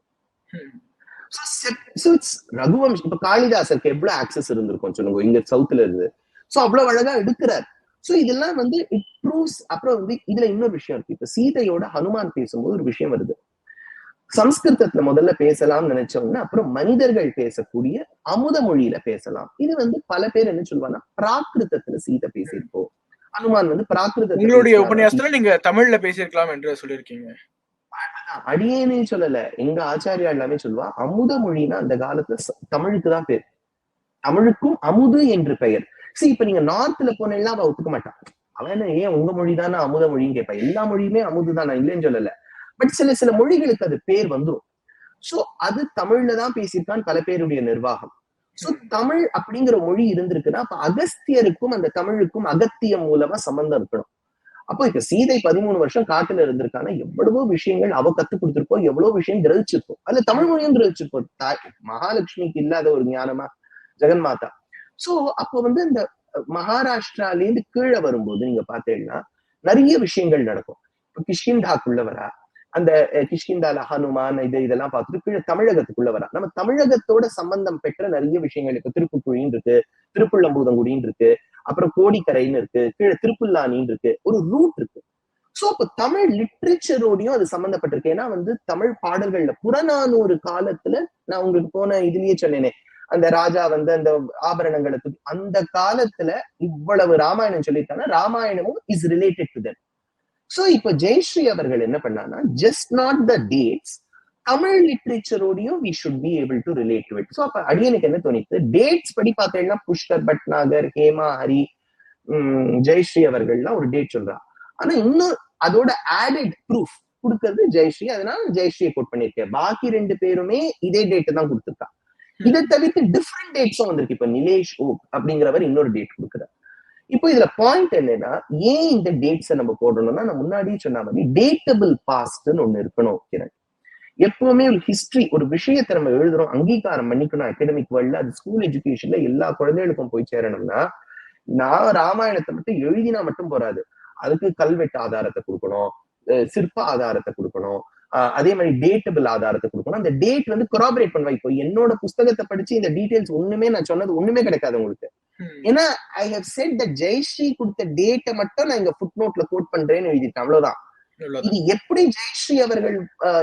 ரகுவம்சம். இப்ப காளிதாசருக்கு எவ்வளவு ஆக்சஸ் இருந்திருக்கும் சொல்லுங்க, இங்க சவுத்துல இருந்து. சோ அவ்வளவு அழகா எடுக்கிறார். சோ இதெல்லாம் வந்து இட் ப்ரூவ்ஸ். அப்புறம் வந்து இதுல இன்னொரு விஷயம் இருக்கு. இப்ப சீதையோட ஹனுமான் பேசும்போது ஒரு விஷயம் வருது. சம்ஸ்கிருதத்துல முதல்ல பேசலாம்னு நினைச்சோம்னா அப்புறம் மனிதர்கள் பேசக்கூடிய அமுத மொழியில பேசலாம். இது வந்து பல பேர் என்ன சொல்லுவாங்கன்னா பிராகிருதத்துல சீதை பேசியிருப்போம், ஹனுமான் வந்து பிராகிருதத்துல. உங்களுடைய உபன்யாசத்துல நீங்க தமிழ்ல பேசியிருக்கலாம் என்று சொல்லியிருக்கீங்க. அடியேனே சொல்லல, எங்க ஆச்சாரியா எல்லாமே சொல்லுவா அமுத மொழினா அந்த காலத்துல தமிழுக்கு தான் பேர். தமிழுக்கும் அமுது என்று பெயர். சரி, இப்ப நீங்க நார்த்ல போனீங்கன்னா அவ ஒத்துக்க மாட்டான். அவன் ஏன் உங்க மொழி தானே அமுத மொழின்னு கேட்பா. எல்லா மொழியுமே அமுது தான், நான் இல்லைன்னு சொல்லல. பட் சில மொழிகளுக்கு அது பேர் வந்துடும். சோ அது தமிழ்ல தான் பேசியிருக்கான்னு பல பேருடைய நிர்வாகம். சோ தமிழ் அப்படிங்கிற மொழி இருந்திருக்குன்னா அப்ப அகஸ்தியருக்கும் அந்த தமிழுக்கும் அகத்தியம் மூலமா சம்பந்தம் இருக்கணும். அப்போ இப்ப சீதை 13 வருஷம் காட்டுல இருந்திருக்கானா எவ்வளவோ விஷயங்கள் அவ கத்து கொடுத்திருப்போம், எவ்வளவு விஷயம் கிரகிச்சிருப்போம். அதுல தமிழ் மொழியும் கிரகிச்சிருப்போம். மகாலட்சுமிக்கு இல்லாத ஒரு ஞானமா ஜெகன்மாதா. சோ அப்போ வந்து இந்த மகாராஷ்டிரால இருந்து கீழே வரும்போது நீங்க பாத்தீங்கன்னா நிறைய விஷயங்கள் நடக்கும். இப்ப கிஷ்கிந்தாக்குள்ள வரா, அந்த கிஷ்கிந்தால ஹனுமான் இதெல்லாம் பார்த்துட்டு கீழே தமிழகத்துக்குள்ள வரா. நம்ம தமிழகத்தோட சம்பந்தம் பெற்ற நிறைய விஷயங்கள் இருக்கு. திருப்புக்குழின்னு இருக்கு, திருப்புள்ளம்பூதங்குடின்னு இருக்கு, அப்புறம் கோடிக்கரைன்னு இருக்கு, கீழே திருப்புல்லானின்னு இருக்கு, ஒரு ரூட் இருக்கு. சோ அப்ப தமிழ் லிட்ரேச்சரோடையும் அது சம்பந்தப்பட்டிருக்கு. ஏன்னா வந்து தமிழ் பாடல்கள்ல புறநானூறு காலத்துல நான் உங்களுக்கு போன இதுலயே சொன்னேனே, அந்த ராஜா வந்து அந்த ஆபரணங்களை அந்த காலத்துல இவ்வளவு ராமாயணம் சொல்லியிருக்காங்கன்னா ராமாயணமும் is related to that. So இப்ப ஜெயஸ்ரீ அவர்கள் என்ன பண்ணாங்கன்னா just not the dates, Tamil லிட்ரேச்சரோடையும் we should be able to relate to it. So அப்ப அடியனுக்கு என்ன தோணித்து, டேட்ஸ் படி பார்த்தீங்கன்னா புஷ்கர் பட்நாகர், ஹேமா ஹரி, ஜெயஸ்ரீ அவர்கள்லாம் ஒரு டேட் சொல்றா. ஆனா இன்னும் அதோட ஆடட் ப்ரூஃப் கொடுக்கறது ஜெயஸ்ரீ. அதனால ஜெயஸ்ரீயை கோட் பண்ணிருக்கேன். பாக்கி 2 பேருமே இதே டேட் தான் கொடுத்துருக்கா. இதை தவிர்த்து டிஃப்ரெண்ட் டேட்ஸும் வந்திருக்கு. இப்ப நிலேஷ் ஓக் அப்படிங்கிறவர் இன்னொரு டேட் கொடுக்குறாரு. இப்போ இதுல பாயிண்ட் என்னன்னா, ஏன் இந்த டேட்ஸை நம்ம போடணும்னா, நான் முன்னாடியே சொன்ன மாதிரி டேட்டபிள் பாஸ்ட்னு ஒண்ணு இருக்கணும். கிரண், எப்பவுமே ஒரு ஹிஸ்டரி, ஒரு விஷயத்தை நம்ம எழுதுறோம், அங்கீகாரம் பண்ணிக்கணும் அகாடமிக் வேர்ல்ட்ல, அது ஸ்கூல் எஜுகேஷன்ல எல்லா குழந்தைகளுக்கும் போய் சேரணும்னா, நான் ராமாயணத்தை மட்டும் எழுதினா மட்டும் போறாது, அதுக்கு கல்வெட்டு ஆதாரத்தை கொடுக்கணும், சிற்ப ஆதாரத்தை கொடுக்கணும், அதே மாதிரி டேட்டபிள் ஆதாரத்தை கொடுக்கணும். அந்த டேட் வந்து கொராபரேட் பண்ணுவா. இப்போ என்னோட புஸ்தகத்தை படிச்சு இந்த டீடைல்ஸ் ஒண்ணுமே நான் சொன்னது ஒண்ணுமே கிடைக்காது உங்களுக்கு. ஏன்னா I have set that Jayashree கொடுத்த டேட்டை மட்டும் நான் இங்க ஃபுட் நோட்ல கோட் பண்றேன்னு எழுதிட்டேன், அவ்வளவுதான். இது எப்படி ஜெயஸ்ரீ அவர்கள்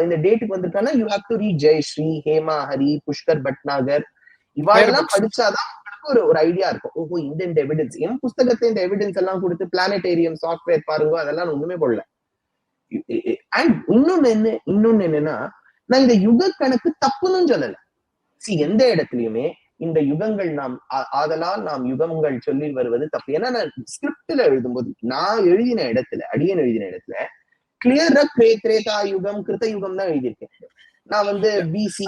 இந்த டேட்டுக்கு வந்திருக்காங்கன்னா, you have to read Jayashree, Hema Hari, Pushkar Bhatnagar, இவாளெல்லாம் படிச்சாதான் ஒரு ஐடியா இருக்கும். ஓஹோ, இந்த எவிடன்ஸ், என் புஸ்தகத்தை இந்த எவிடன்ஸ் எல்லாம் கொடுத்து பிளானட்டேரியம் சாஃப்ட்வேர் பாருங்க அதெல்லாம் ஒண்ணுமே போடல. அண்ட் இன்னொன்னு என்னன்னா, நான் இந்த யுக கணக்கு தப்புன்னு சொல்லல. எந்த இடத்துலயுமே இந்த யுகங்கள் நாம் ஆதலால் நாம் யுகங்கள் சொல்லி வருவது தப்பு. ஏன்னா நான் ஸ்கிரிப்ட்ல எழுதும்போது நான் எழுதின இடத்துல, அடியன் எழுதின இடத்துல கிளியரா திரேதா யுகம் கிருத்த யுகம் தான் எழுதியிருக்கேன். நான் வந்து பிசி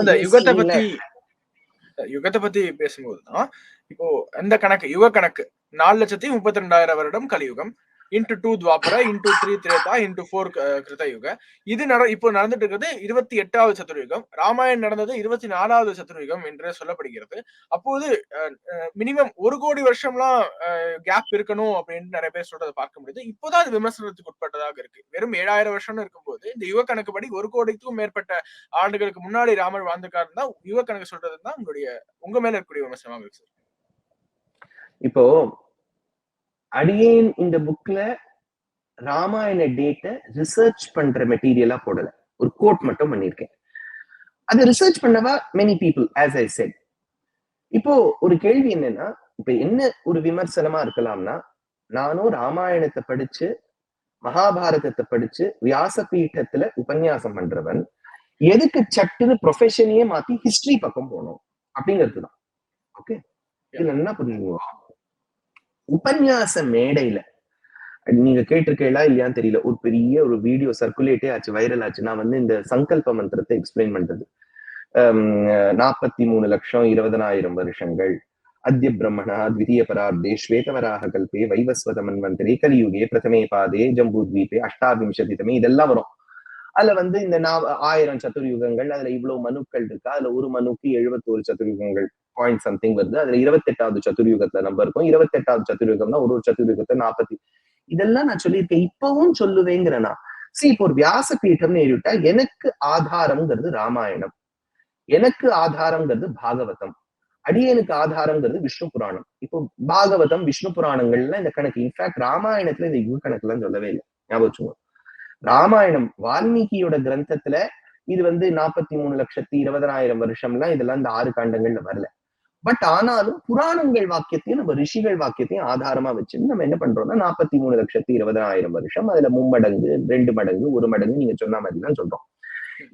யுகத்தை பத்தி பேசும்போதுதான் இப்போ அந்த கணக்கு யுக கணக்கு 4,32,000 வருடம் கலியுகம், இன்டு 2 துவாபர, இன்டு 3 திரேதா, இன்டு 4 கிருதயுக. இது இப்போ நடந்துட்டு இருக்கிறது 28வது சதுர்யுகம். ராமாயணம் நடந்தது 24வது சதுர்யுகம் என்று சொல்லப்படுகிறது. அப்போது மினிமம் 1 கோடி வருஷம்லாம் கேப் இருக்கணும் அப்படின்னு நிறைய பேர் சொல்றதை பார்க்க முடியுது. இப்போதான் அது விமர்சனத்துக்கு உட்பட்டதாக இருக்கு. வெறும் 7,000 வருஷம்னு இருக்கும்போது இந்த யுக கணக்குப்படி 1 கோடிக்கும் மேற்பட்ட ஆண்டுகளுக்கு முன்னாடி ராமர் வாழ்ந்துக்காருன்னு தான் யுக கணக்கு சொல்றதுதான் உங்க மேல இருக்கக்கூடிய விமர்சனமாக இருக்கு சார். இப்போ அடியேன் இந்த புக்ல ராமாயண டேட்டை ரிசர்ச் பண்ற மெட்டீரியலா போடல, ஒரு கோட் மட்டும் பண்ணிருக்கேன். அது ரிசர்ச் பண்ணவா many people, as I set. இப்போ ஒரு கேள்வி என்னன்னா, இப்ப என்ன ஒரு விமர்சனமா இருக்கலாம்னா, நானும் ராமாயணத்தை படிச்சு மகாபாரதத்தை படிச்சு வியாசபீட்டத்துல உபன்யாசம் பண்றவன் எதுக்கு சட்டுன்னு ப்ரொஃபஷனையே மாத்தி ஹிஸ்டரி பக்கம் போகணும் அப்படிங்கிறதுதான். ஓகே, இதுல என்ன புரியுங்க, உபன்யாச மேடையில நீங்க கேட்டிருக்கீங்களா இல்லையான்னு தெரியல, ஒரு பெரிய ஒரு வீடியோ சர்க்குலேட்டே ஆச்சு, வைரல் ஆச்சு. நான் வந்து இந்த சங்கல்ப மந்திரத்தை எக்ஸ்பிளைன் பண்றது. 43,20,000 வருஷங்கள், அத்ய பிரம்மணா த்விதீய பரார்த்தே ஸ்வேதவராக கல்பே வைவஸ்வத மன்வந்தரே கலியுகே பிரதமே பாதே ஜம்பூத்வீபே அஷ்டாவிம்சதிதமே, இதெல்லாம் வரும். அதுல வந்து இந்த 1000 சதுர்யுகங்கள், அதுல இவ்வளவு மனுக்கள் இருக்கா, அதுல ஒரு மனுக்கு 71 சதுர்யுகங்கள் பாயிண்ட் சம்திங் வருது. அதுல 28வது சதுர்யுகத்துல நம்ம இருக்கும். 28வது சதுர்யுகம்னா ஒரு சதுர்யுகத்தை 40, இதெல்லாம் நான் சொல்லியிருக்கேன், இப்பவும் சொல்லுவேங்கிறனா. இப்போ ஒரு வியாசபீட்டம்னு ஏறிவிட்டா எனக்கு ஆதாரம்ங்கிறது ராமாயணம், எனக்கு ஆதாரம்ங்கிறது பாகவதம், அடியனுக்கு ஆதாரம்ங்கிறது விஷ்ணு புராணம். இப்போ பாகவதம் விஷ்ணு புராணங்கள்ல இந்த கணக்கு, இன்ஃபேக்ட் ராமாயணத்துல இந்த யுக கணக்குலாம் சொல்லவே இல்லை, ஞாபகம். ராமாயணம் வால்மீகியோட கிரந்தத்துல இது வந்து 43,20,000 வருஷம்லாம் இதெல்லாம் இந்த 6 காண்டங்கள்ல வரல. பட் ஆனாலும் புராணங்கள் வாக்கியத்தையும் நம்ம ரிஷிகள் வாக்கியத்தையும் ஆதாரமா வச்சு நம்ம என்ன பண்றோம்னா 43,20,000 வருஷம், அதுல 3 மடங்கு 2 மடங்கு 1 மடங்கு நீங்க சொன்ன மாதிரி தான் சொல்றோம்.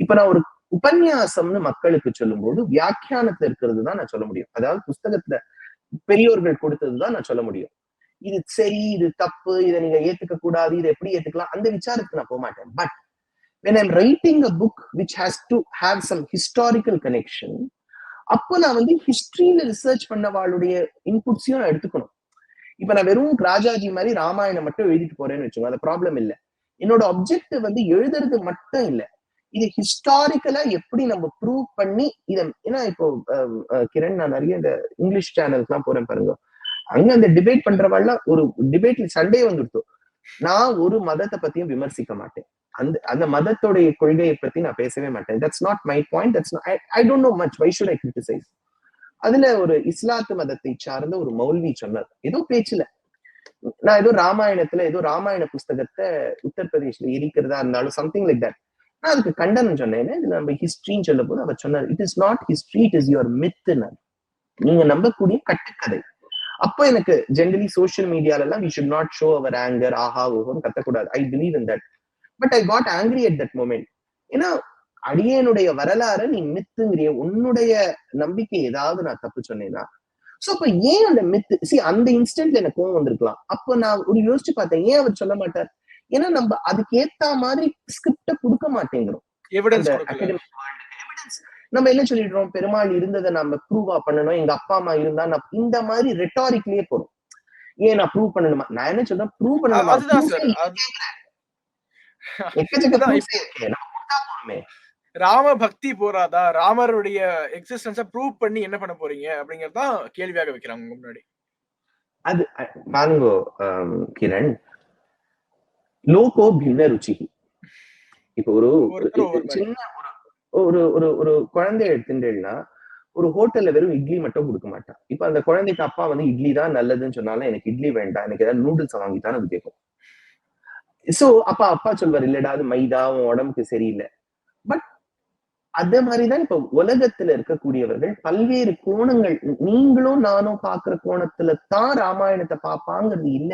இப்ப நான் ஒரு உபன்யாசம்னு மக்களுக்கு சொல்லும் போது வியாக்கியானத்துல இருக்கிறது தான் நான் சொல்ல முடியும், அதாவது புஸ்தகத்துல பெரியோர்கள் கொடுத்ததுதான் நான் சொல்ல முடியும். இது சரி, இது தப்பு, இதை நீங்க ஏத்துக்க கூடாது, இதை எப்படி ஏத்துக்கலாம், அந்த விசாரத்துக்கு நான் போக மாட்டேன். But when I'm writing a book which has to have some historical connection, அப்போ நான் வந்து ஹிஸ்டரியில ரிசர்ச் பண்ணவாளுடைய இன்புட்ஸையும் நான் எடுத்துக்கணும். இப்ப நான் வெறும் ராஜாஜி மாதிரி ராமாயணம் மட்டும் எழுதிட்டு போறேன்னு வச்சுக்கோங்க, அது ப்ராப்ளம் இல்லை. என்னோட ஆப்ஜெக்டிவ் வந்து எழுதுறது மட்டும் இல்லை, இது ஹிஸ்டாரிக்கலா எப்படி நம்ம ப்ரூவ் பண்ணி இதை. ஏன்னா இப்போ கிரண், நான் நிறைய இந்த இங்கிலீஷ் சேனல்ஸ் எல்லாம் போறேன் பாருங்க, அங்க அந்த டிபேட் பண்றவாள்லாம் ஒரு டிபேட்ல சண்டே வந்துடுத்து. நான் ஒரு மதத்தை பத்தியும் விமர்சிக்க மாட்டேன், அந்த மதத்தோடைய கொள்கையை பத்தி நான் பேசவே மாட்டேன். That's not my point, that's I don't know much, why should I criticise. அதுல ஒரு இஸ்லாத்து மதத்தை சார்ந்த ஒரு மௌல்வி சொன்னார் ஏதோ பேச்சுல, நான் ஏதோ ராமாயணத்துல ஏதோ ராமாயண புஸ்தகத்தை உத்தரப்பிரதேஷ்ல எரிக்கிறதா இருந்தாலும் சம்திங் லைக் தட், நான் அதுக்கு கண்டனம் சொன்னேன். இதுல நம்ம ஹிஸ்டரின்னு சொல்லும் போது அவர் சொன்னார், it is not history, it is your myth, நீங்க நம்பக்கூடிய கட்டுக்கதை. அப்போ எனக்கு ஜெனரலி சோசியல் மீடியால எல்லாம் we should not show our anger, ஆஹா ஓஹோன்னு கத்தக்கூடாது. I believe in that, but I got angry at that moment. ஏன்னா அடியனுடைய வரலாறு நீ மித்துங்கிறிய, உன்னுடைய நம்பிக்கை ஏதாவது நான் தப்பு சொன்னேன்னா, சோ அப்ப ஏன் அந்த மித்து, அந்த இன்ஸ்டன்ட்ல எனக்கு கோவம் வந்திருக்கலாம். அப்போ நான் ஒரு யோசிச்சு பார்த்தேன், ஏன் அவர் சொல்ல மாட்டார், ஏன்னா நம்ம அதுக்கு ஏத்த மாதிரி ஸ்கிரிப்ட கொடுக்க மாட்டேங்கிறோம். நம்ம என்ன சொல்லிடுறோம், பெருமாள் இருந்ததை நம்ம ப்ரூவா பண்ணணும், எங்க அப்பா அம்மா இருந்தா நான் இந்த மாதிரி ரெட்டாரிக்லயே போறோம். ஏன் நான் ப்ரூவ் பண்ணணுமா, நான் என்ன சொல்றேன் ப்ரூவ் பண்ணணுமா, ராம பக்தி போறாதா, ராமருடைய எக்ஸிஸ்டன்ஸ ப்ரூவ் பண்ணி என்ன பண்ண போறீங்க அப்படிங்கறதான் கேள்வியாக வைக்கிறாங்க முன்னாடி. அது பாருங்க கிரண், லோகோ பின்ன ருச்சி. இப்ப ஒரு சின்ன ஒரு ஒரு ஒரு குழந்தைய எடுத்துட்டேன்னா ஒரு ஹோட்டல்ல வெறும் இட்லி மட்டும் கொடுக்க மாட்டான். இப்ப அந்த குழந்தைக்கு அப்பா வந்து இட்லி தான் நல்லதுன்னு சொன்னாலும் எனக்கு இட்லி வேண்டாம், எனக்கு ஏதாவது நூடுல்ஸ் வாங்கிட்டான்னு அது கேட்கும். சோ அப்பா சொல்வார், இல்லடா அது மைதா, உன் உடம்புக்கு சரியில்லை. பட் அதே மாதிரிதான் இப்ப உலகத்துல இருக்கக்கூடியவர்கள் பல்வேறு கோணங்கள், நீங்களும் நானும் பாக்குற கோணத்துல தான் ராமாயணத்தை பாப்பாங்கிறது இல்ல.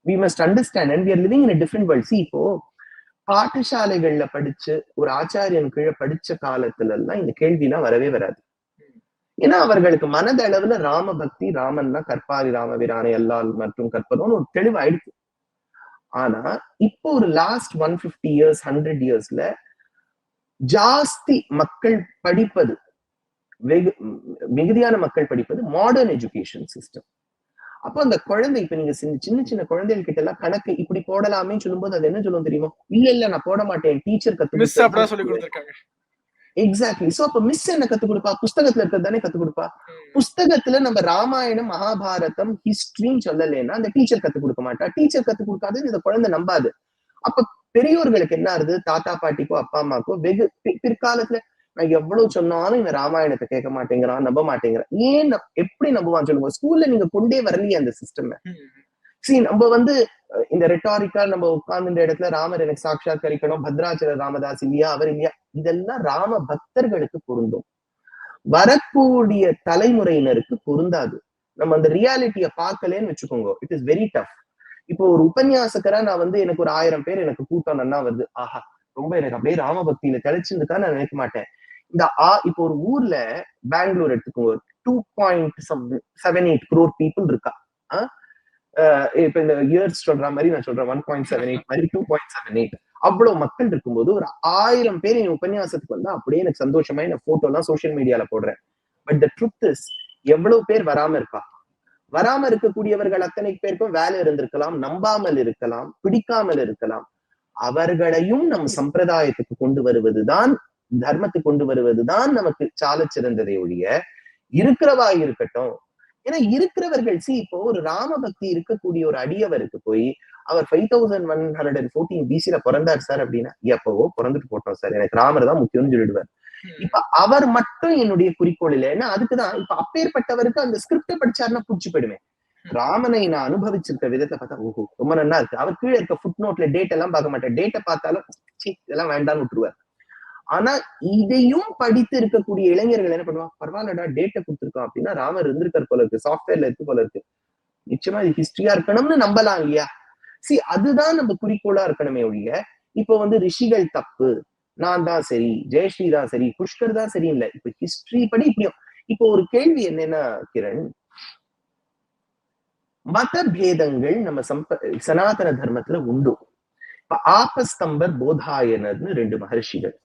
we must understand and we are living in a different world. See, இப்போ பாடசாலைகள்ல படிச்சு ஒரு ஆச்சாரியன் கீழே படிச்ச காலத்துல எல்லாம் இந்த கேள்விலாம் வரவே வராது. ஏன்னா அவர்களுக்கு மனதளவுல ராம பக்தி, ராமன்னா கற்பாரி ராமபிரானை அல்லால் மற்றும் கற்பதோன்னு ஒரு தெளிவாயிடுச்சு. ஆனா இப்போ ஒரு லாஸ்ட் 150 years 100 yearsல ஜாஸ்தி மக்கள் படிப்பது, மிகுதியான மக்கள் படிப்பது மாடர்ன் எஜுகேஷன் சிஸ்டம். அப்போ அந்த குழந்தை, இப்ப நீங்க சின்ன சின்ன குழந்தைகள் கிட்ட எல்லாம் கணக்கு இப்படி போடலாமேன்னு சொல்லும்போது அது என்ன சொல்லும் தெரியுமா? இல்ல நான் போட மாட்டேன், டீச்சர் மிஸ் அப்படிதான் சொல்லி கத்து. கொடுத்திருக்காங்க. எக்ஸாக்ட்லி. சோ அப்ப மிஸ் என்ன கத்து கொடுப்பா? புஸ்தகத்துல இருக்கிறது தானே கத்து கொடுப்பா. புஸ்தகத்துல நம்ம ராமாயணம் மகாபாரதம் ஹிஸ்டரின்னு சொல்லலைன்னா அந்த டீச்சர் கத்து கொடுக்க மாட்டா. டீச்சர் கத்து கொடுக்காது, இந்த குழந்தை நம்பாது. அப்ப பெரியோர்களுக்கு என்ன ஆகுது? தாத்தா பாட்டிக்கோ அப்பா அம்மாக்கோ வெகு பிற்காலத்துல நான் எவ்வளவு சொன்னாலும் இந்த ராமாயணத்தை கேட்க மாட்டேங்கிறான், நம்ப மாட்டேங்கிறான். ஏன் எப்படி நம்புவான்னு சொல்லுங்க. ஸ்கூல்ல நீங்க கொண்டே வரலையே அந்த சிஸ்டம். நம்ம வந்து இந்த ரெட்டாரிக்கா நம்ம உட்கார்ந்து இந்த இடத்துல ராமர் எனக்கு சாட்சாத்கரிக்கணும், பத்ராச்சல ராமதாஸ் இல்லையா, அவர் இல்லையா, இதெல்லாம் ராம பக்தர்களுக்கு பொருந்தும். வரக்கூடிய தலைமுறையினருக்கு பொருந்தாது. நம்ம அந்த ரியாலிட்டிய பார்க்கலன்னு வச்சுக்கோங்க, இட் இஸ் வெரி டஃப். இப்போ ஒரு உபன்யாசகரா நான் வந்து எனக்கு ஒரு 1000 பேர் எனக்கு கூட்டம் நன்னா வருது, ஆஹா ரொம்ப எனக்கு அப்படியே ராம பக்தியில தெளிச்சுருக்கா நான் நினைக்க மாட்டேன். இந்த இப்போ ஒரு ஊர்ல பெங்களூர் எடுத்துக்கோங்க, 2.78 crore people இருக்கா. இப்ப இந்த இயர்ஸ் சொல்ற மாதிரி நான் சொல்றேன், 1.78 மாதிரி 2.78 அவ்வளவு மக்கள் இருக்கும்போது ஒரு 1000 பேர் என் உபன்யாசத்துக்கு வந்தா அப்படியே எனக்கு சந்தோஷமா நான் போட்டோ எல்லாம் சோசியல் மீடியால போடுறேன். பட் த ட்ரூத் இஸ், எவ்வளவு பேர் வராம இருக்கா? வராம இருக்கக்கூடியவர்கள் அத்தனை பேருக்கும் வேலை இருந்திருக்கலாம், நம்பாமல் இருக்கலாம், பிடிக்காமல் இருக்கலாம். அவர்களையும் நம் சம்பிரதாயத்துக்கு கொண்டு வருவதுதான், தர்மத்துக்கு கொண்டு வருவதுதான் நமக்கு சால சிறந்ததை ஒழிய இருக்கிறவா இருக்கட்டும். ஏன்னா இருக்கிறவர்கள் இப்போ ஒரு ராம பக்தி இருக்கக்கூடிய ஒரு அடியவருக்கு போய் அவர் 5114 BC பிறந்தார் சார் அப்படின்னா, எப்பவோ பிறந்துட்டு போட்டோம் சார், எனக்கு ராமர் தான் முக்கியம்னு சொல்லிடுவார். இப்ப அவர் மட்டும் என்னுடைய குறிக்கோள் இல்லை. ஏன்னா அதுக்குதான் இப்ப அப்பேற்பட்டவருக்கு அந்த ஸ்கிரிப்ட படிச்சாருன்னா புடிச்சு போயிடுவேன். ராமனை நான் அனுபவிச்சிருக்க விதத்தை பார்த்தா ஓஹோ ரொம்ப நல்லா இருக்கு. அவர் கீழே இருக்க ஃபுட் நோட்ல டேட் எல்லாம் பார்க்க மாட்டேன், டேட்டை பார்த்தாலும் இதெல்லாம் வேண்டாம்னு விட்டுருவார். ஆனா இதையும் படித்து இருக்கக்கூடிய இளைஞர்கள் என்ன பண்ணுவாங்க, பரவாயில்லடா டேட்டை கொடுத்துருக்கோம் அப்படின்னா ராமர் இருந்திருக்கார் போல இருக்கு, சாஃப்ட்வேர்ல இருக்கு போல இருக்கு, நிச்சயமா இது ஹிஸ்டரியா இருக்கணும்னு நம்பலாம் இல்லையா. அதுதான் நம்ம குறிக்கோளா இருக்கணுமே ஒழிய இப்போ வந்து ரிஷிகள் தப்பு, நான் தான் சரி, ஜெயஸ்ரீ தான் சரி, புஷ்கர் தான் சரி இல்லை. இப்ப ஹிஸ்டரி படி இப்படியும். இப்போ ஒரு கேள்வி என்னன்னா கிரண், மத பேதங்கள் நம்ம சனாதன தர்மத்துல உண்டு. இப்ப ஆபஸ்தம்பர் போதாயனர்னு 2 மகர்ஷிகள்.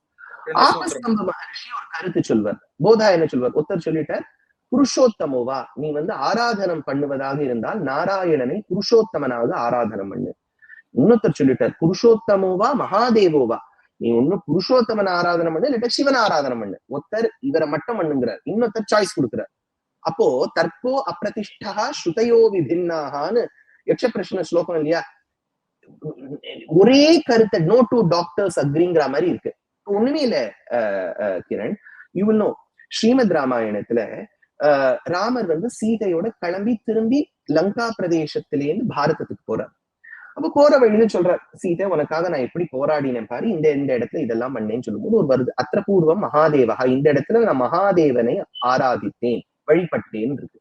ஆபஸ்தம்ப மகர்ஷி ஒரு கருத்து சொல்வார், போதாயன சொல்வார். ஒருத்தர் சொல்லிட்டார், புருஷோத்தமோவா, நீ வந்து ஆராதனம் பண்ணுவதாக இருந்தால் நாராயணனை புருஷோத்தமனாக ஆராதனம் பண்ணு. இன்னொருத்தர் சொல்லிட்டார், புருஷோத்தமோவா மகாதேவோவா, நீ ஒண்ணு புருஷோத்தமன் ஆராதனம் பண்ணு இல்ல சிவன் ஆராதனம் பண்ணு. ஒருத்தர் இவரை மட்டும் பண்ணுங்கிறார், இன்னொருத்தர் சாய்ஸ் கொடுக்கிறார். அப்போ தர்க்கோ அப்பிரதிஷ்டா ஸ்ருதயோ விபின்னாகான்னு யக்ஷ பிரஷ்ன ஸ்லோகம் இல்லையா, ஒரே கருத்தை நோ டூ டாக்டர்ஸ் அக்ரிங்கிற மாதிரி இருக்கு. ஒண்ணுமே இல்ல Kiran, you will know, Srimad ராமாயணத்துல ராமர் வந்து சீதையோட கிளம்பி திரும்பி லங்கா பிரதேசத்திலேருந்து பாரதத்துக்கு போறார். அப்ப போற வழியில சொல்றார், சீதை உனக்காக நான் எப்படி போராடினேன் பாரு, இந்த இடத்துல இதெல்லாம் பண்ணேன்னு சொல்லும்போது ஒரு வருது, அத்திரபூர்வம் மகாதேவா, இந்த இடத்துல நான் மகாதேவனை ஆராதித்தேன் வழிபட்டேன் இருக்கு.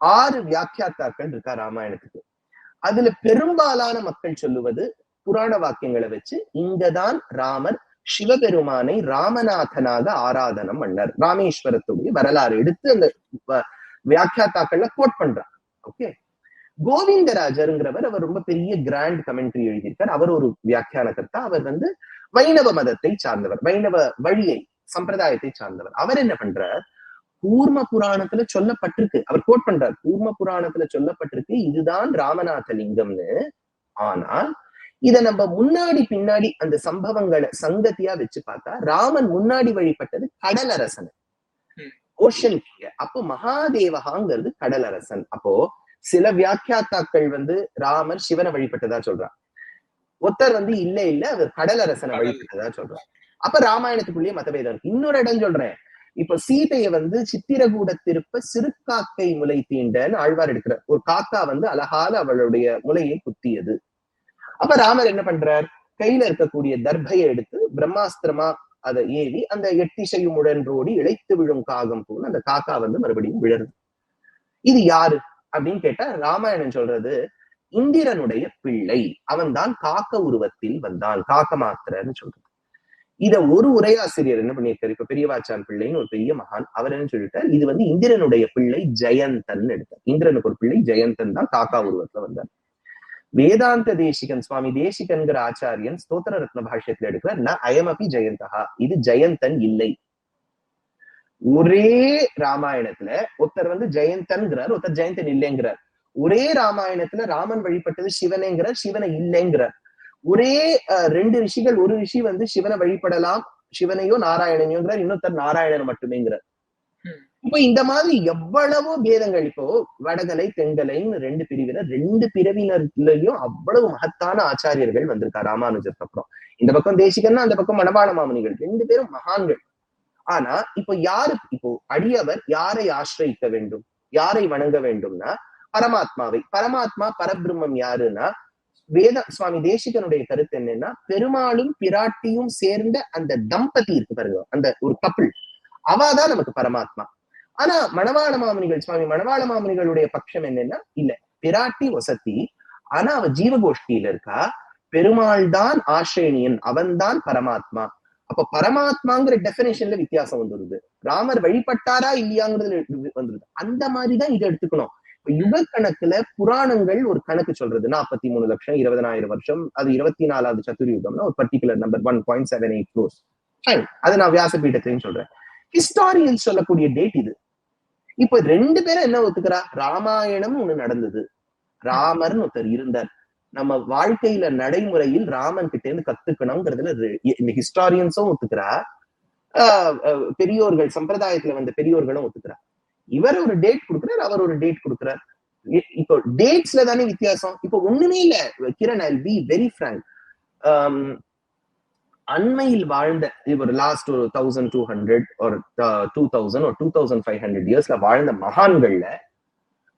6 வியாக்கியாத்தாக்கள் இருக்கா ராமாயணத்துக்கு. அதுல பெரும்பாலான மக்கள் சொல்லுவது புராண வாக்கியங்களை வச்சு, இங்கதான் ராமர் சிவபெருமானை ராமநாதனாக ஆராதனம் பண்ணார். ராமேஸ்வரத்துடைய வரலாறு எடுத்து அந்த வியாக்கியாத்தாக்கள்ல கோட் பண்றார். ஓகே, கோவிந்தராஜருங்கிறவர், அவர் ரொம்ப பெரிய கிராண்ட் கமெண்ட்ரி எழுதியிருக்கார். அவர் ஒரு வியாக்கியான கர்த்தா. அவர் வந்து வைணவ மதத்தை சார்ந்தவர், வைணவ வழியை சம்பிரதாயத்தை சார்ந்தவர். அவர் என்ன பண்றார், கூர்ம புராணத்துல சொல்லப்பட்டிருக்கு, அவர் கோட் பண்றார், கூர்ம புராணத்துல சொல்லப்பட்டிருக்கு இதுதான் ராமநாத லிங்கம்னு. ஆனால் இத நம்ம முன்னாடி பின்னாடி அந்த சம்பவங்களை சங்கத்தியா வச்சு பார்த்தா, ராமன் முன்னாடி வழிபட்டது கடலரசன், ஓஷன். அப்போ மகாதேவகாங்கிறது கடலரசன். அப்போ சில வியாக்கியாத்தாக்கள் வந்து ராமர் சிவனை வழிபட்டதா சொல்றார், ஒருத்தர் வந்து இல்ல அவர் கடலரசனை வழிபட்டதா சொல்றார். அப்ப ராமாயணத்துக்குள்ளேயே மதபேதம் இருக்கு. இன்னொரு இடம் சொல்றேன், இப்ப சீதையை வந்து சித்திரகூட திருப்ப சிறுகாக்கை முளை தீண்டன்னு ஆழ்வார் எடுக்கிறார். ஒரு காக்கா வந்து அழகால அவளுடைய முளையை குத்தியது. அப்ப ராமர் என்ன பண்றார், கையில இருக்கக்கூடிய தர்பையை எடுத்து பிரம்மாஸ்திரமா அதை ஏவி அந்த எட்டிசையும் உடன்றோடி இழைத்து விழும் காகம் போல அந்த காக்கா வந்து மறுபடியும் விழருது. இது யாரு அப்படின்னு கேட்டா, ராமாயணம் சொல்றது இந்திரனுடைய பிள்ளை, அவன் தான் காக்க உருவத்தில் வந்தான், காக்க மாத்திரன்னு சொல்றது. இத ஒரு உரையாசிரியர் என்ன பண்ணியிருக்காரு, இப்ப பெரியவாச்சான் பிள்ளைன்னு ஒரு பெரிய மகான், அவர் என்ன சொல்லிட்டார், இது வந்து இந்திரனுடைய பிள்ளை ஜெயந்தன் எடுத்தார். இந்திரனுக்கு ஒரு பிள்ளை ஜெயந்தன் தான் காக்கா உருவத்துல வந்தார். வேதாந்த தேசிகன், சுவாமி தேசிகன்கிற ஆச்சாரியன் ஸ்தோத்திர ரத்ன பாஷ்யத்துல எடுக்கிறார், ந அயமபி ஜெயந்தகா, இது ஜெயந்தன் இல்லை. ஒரே ராமாயணத்துல ஒருத்தர் வந்து ஜெயந்தன்கிறார், ஒருத்தர் ஜெயந்தன் இல்லைங்கிறார். ஒரே ராமாயணத்துல ராமன் வழிபட்டது சிவனேங்கிற, சிவனை இல்லைங்கிறார். ஒரே 2 ரிஷிகள், ஒரு ரிஷி வந்து சிவனை வழிபடலாம், சிவனையோ நாராயணனையோங்கிறார், இன்னொருத்தர் நாராயணன் மட்டுமேங்கிறார். இப்ப இந்த மாதிரி எவ்வளவோ பேதங்கள், இப்போ வடகலை தென்கலைன்னு 2 பிரிவினர், 2 பிரிவினர்லயும் அவ்வளவு மகத்தான ஆச்சாரியர்கள் வந்திருக்கா ராமானுஜருக்கு அப்புறம். இந்த பக்கம் தேசிகன்னா, அந்த பக்கம் மணவாள மாமுனிகள், 2 பேரும் மகான்கள். ஆனா இப்போ யாரு, இப்போ அடியவர் யாரை ஆசிரியிக்க வேண்டும், யாரை வணங்க வேண்டும்னா பரமாத்மாவை. பரமாத்மா பரபிரம்மம் யாருன்னா, வேத சுவாமி தேசிகனுடைய கருத்து என்னன்னா, பெருமாளும் பிராட்டியும் சேர்ந்த அந்த தம்பதி இருக்கு பாருங்க, அந்த ஒரு கப்பிள், அவாதான் நமக்கு பரமாத்மா. ஆனா மணவாள மாமுனிகள், சுவாமி மணவாள மாமுனிகளுடைய பட்சம் என்னன்னா, இல்ல பிராட்டி வசதி, ஆனா அவ ஜீவகோஷ்டியில இருக்கா, பெருமாள் தான் ஆசிரியனியன், அவன் தான் பரமாத்மா. அப்ப பரமாத்மாங்கிற டெபினேஷன்ல வித்தியாசம் வந்துருது, ராமர் வழிபட்டாரா இல்லையாங்கிறது வந்துருது. அந்த மாதிரிதான் இதை எடுத்துக்கணும். இப்ப யுக கணக்குல புராணங்கள் ஒரு கணக்கு சொல்றது 43 லட்சம் 20,000 வருஷம், அது 24வது சதுர்யுகம்னா ஒரு பர்டிகுலர் நம்பர் 1.78 crores. அது நான் வியாசபீடத்தையும் சொல்றேன். ஹிஸ்டாரியன்ஸ் சொல்லக்கூடிய டேட் இது. இப்ப 2 பேரும் என்ன ஒத்துக்கிறா, ராமாயணம் ஒண்ணு நடந்தது, ராமர்னு ஒருத்தர் இருந்தார், நம்ம வாழ்க்கையில நடைமுறையில் ராமன் கிட்ட இருந்து கத்துக்கணும்ங்கிறதுல இந்த ஹிஸ்டாரியன்ஸும் ஒத்துக்கிறா, பெரியோர்கள் சம்பிரதாயத்துல வந்த பெரியோர்களும் ஒத்துக்கிறா. இவர் ஒரு டேட் கொடுக்கிறார், அவர் ஒரு டேட் கொடுக்கிறார். இப்போ டேட்ஸ்ல தானே வித்தியாசம். இப்போ ஒண்ணுமே இல்ல Kiran, I be very Frank. அண்மையில் வாழ்ந்த இவர் லாஸ்ட் ஒரு 1200 ஒரு 2000 ஒரு 2500 இயர்ஸ்ல வாழ்ந்த மகான்கள்ல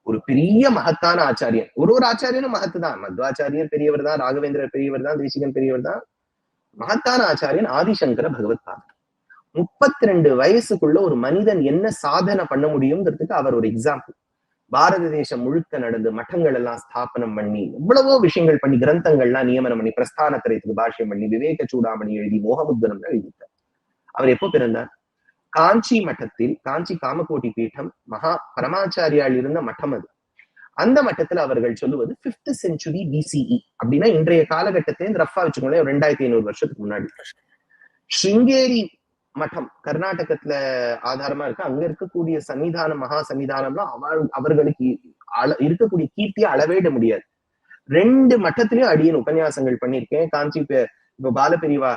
ஒரு பெரிய மகத்தான ஆச்சாரியன், ஒரு ஆச்சாரியனும் மகத்து தான். மத்வாச்சாரியர் பெரியவர் தான், ராகவேந்திரர் பெரியவர் தான், தேசிகன் பெரியவர் தான். மகத்தான ஆச்சாரியன் ஆதிசங்கர பகவத் பாதர். 32 வயசுக்குள்ள ஒரு மனிதன் என்ன சாதனை பண்ண முடியுங்கிறதுக்கு அவர் ஒரு எக்ஸாம்பிள். பாரத தேசம் முழுக்க நடந்து மட்டங்கள் எல்லாம் ஸ்தாபனம் பண்ணி, எவ்வளவோ விஷயங்கள் பண்ணி, கிரந்தங்கள்லாம் நியமனம் பண்ணி, பிரஸ்தானத்திரத்துக்கு பாஷ்யம் பண்ணி, விவேக சூடாமணி எழுதி, மோகமுத்தனம் எழுதிட்டார். அவர் எப்போ பிறந்தார்? காஞ்சி மட்டத்தில், காஞ்சி காமகோட்டி பீடம் மகா பரமாச்சாரியால் இருந்த மட்டம் அது. அந்த மட்டத்துல அவர்கள் சொல்லுவது 5th century BCE அப்படின்னா இன்றைய காலகட்டத்திலேருந்து ரஃபா வச்சுக்கோங்களேன், 2500 வருஷத்துக்கு முன்னாடி. ஸ்ருங்கேரி மட்டம் கர்நாடகத்துல ஆதாரமா இருக்கு. அங்க இருக்கக்கூடிய சன்னிதானம், மகா சன்னிதானம்லாம் அவர்களுக்கு இருக்கக்கூடிய கீர்த்தியை அளவேட முடியாது. 2 மட்டத்திலயும் அடியன் உபன்யாசங்கள் பண்ணியிருக்கேன். காஞ்சி இப்ப பாலபெரிவா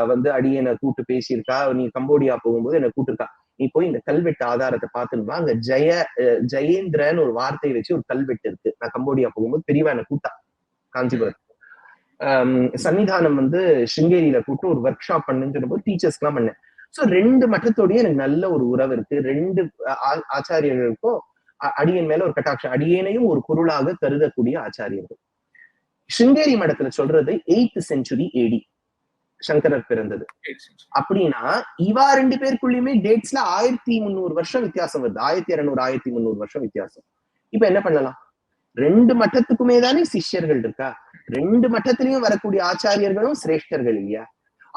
வந்து அடியனை கூட்டு பேசியிருக்கா, நீ கம்போடியா போகும்போது என்னை கூட்டிருக்கா, நீ போய் இந்த கல்வெட்டு ஆதாரத்தை பார்த்துன்னு அங்க ஜெயேந்திரன்னு ஒரு வார்த்தையை வச்சு ஒரு கல்வெட்டு இருக்கு. நான் கம்போடியா போகும்போது பெரியவா என்னை கூட்டா காஞ்சிபுரம். சன்னிதானம் வந்து ஸ்ருங்கேரியில கூட்டு ஒரு ஒர்க் ஷாப் பண்ணுன்னு சொல்லும்போது டீச்சர்ஸ் எல்லாம் பண்ணேன். சோ 2 மட்டத்தோடய எனக்கு நல்ல ஒரு உறவு இருக்கு. 2 ஆச்சாரியர்களுக்கும் அடியன் மேல ஒரு கட்டாட்சம், அடியேனையும் ஒரு பொருளாக கருதக்கூடிய ஆச்சாரியர்கள். ஸ்ருங்கேரி மடத்துல சொல்றது 8th century AD சங்கரர் பிறந்தது. அப்படின்னா இவா 2 பேருக்குள்ளயுமே டேட்ஸ்ல 1300 வருஷம் வித்தியாசம் வருது. 1200 1300 வருஷம் வித்தியாசம். இப்ப என்ன பண்ணலாம்? 2 மட்டத்துக்குமே தானே சிஷ்யர்கள் இருக்கா, 2 மட்டத்திலையும் வரக்கூடிய ஆச்சாரியர்களும் சிரேஷ்டர்கள் இல்லையா?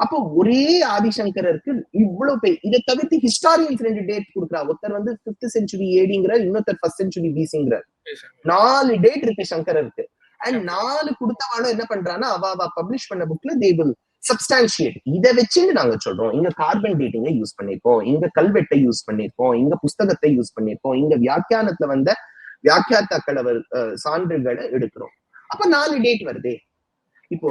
அப்போ ஒரே ஆதிசங்கருக்கு இவ்வளவு பேர். இதை தவிர்த்து ஹிஸ்டாரியன்ஸ் 2 டேட் கொடுக்குறா. ஒருத்தர் வந்து 5th century ADங்கிறார், இன்னொருத்தர் 1st century BCங்கிறார். 4 டேட் இருக்கு சங்கரருக்கு. அண்ட் 4 கொடுத்தவாலும் என்ன பண்றான்னா, அவ பப்ளிஷ் பண்ண புக்ல they will substantiate. இதை வச்சு நாங்க சொல்றோம், இங்க கார்பன் டேட்டிங்கை யூஸ் பண்ணிருக்கோம், இங்க கல்வெட்டை யூஸ் பண்ணிருக்கோம், இங்க புஸ்தகத்தை யூஸ் பண்ணிருக்கோம், இங்க வியாக்கியானத்துல வந்த வியாக்கியாத்தாக்கள் அவர் சான்றுகளை எடுக்கிறோம். அப்ப 4 டேட் வருதே. இப்போ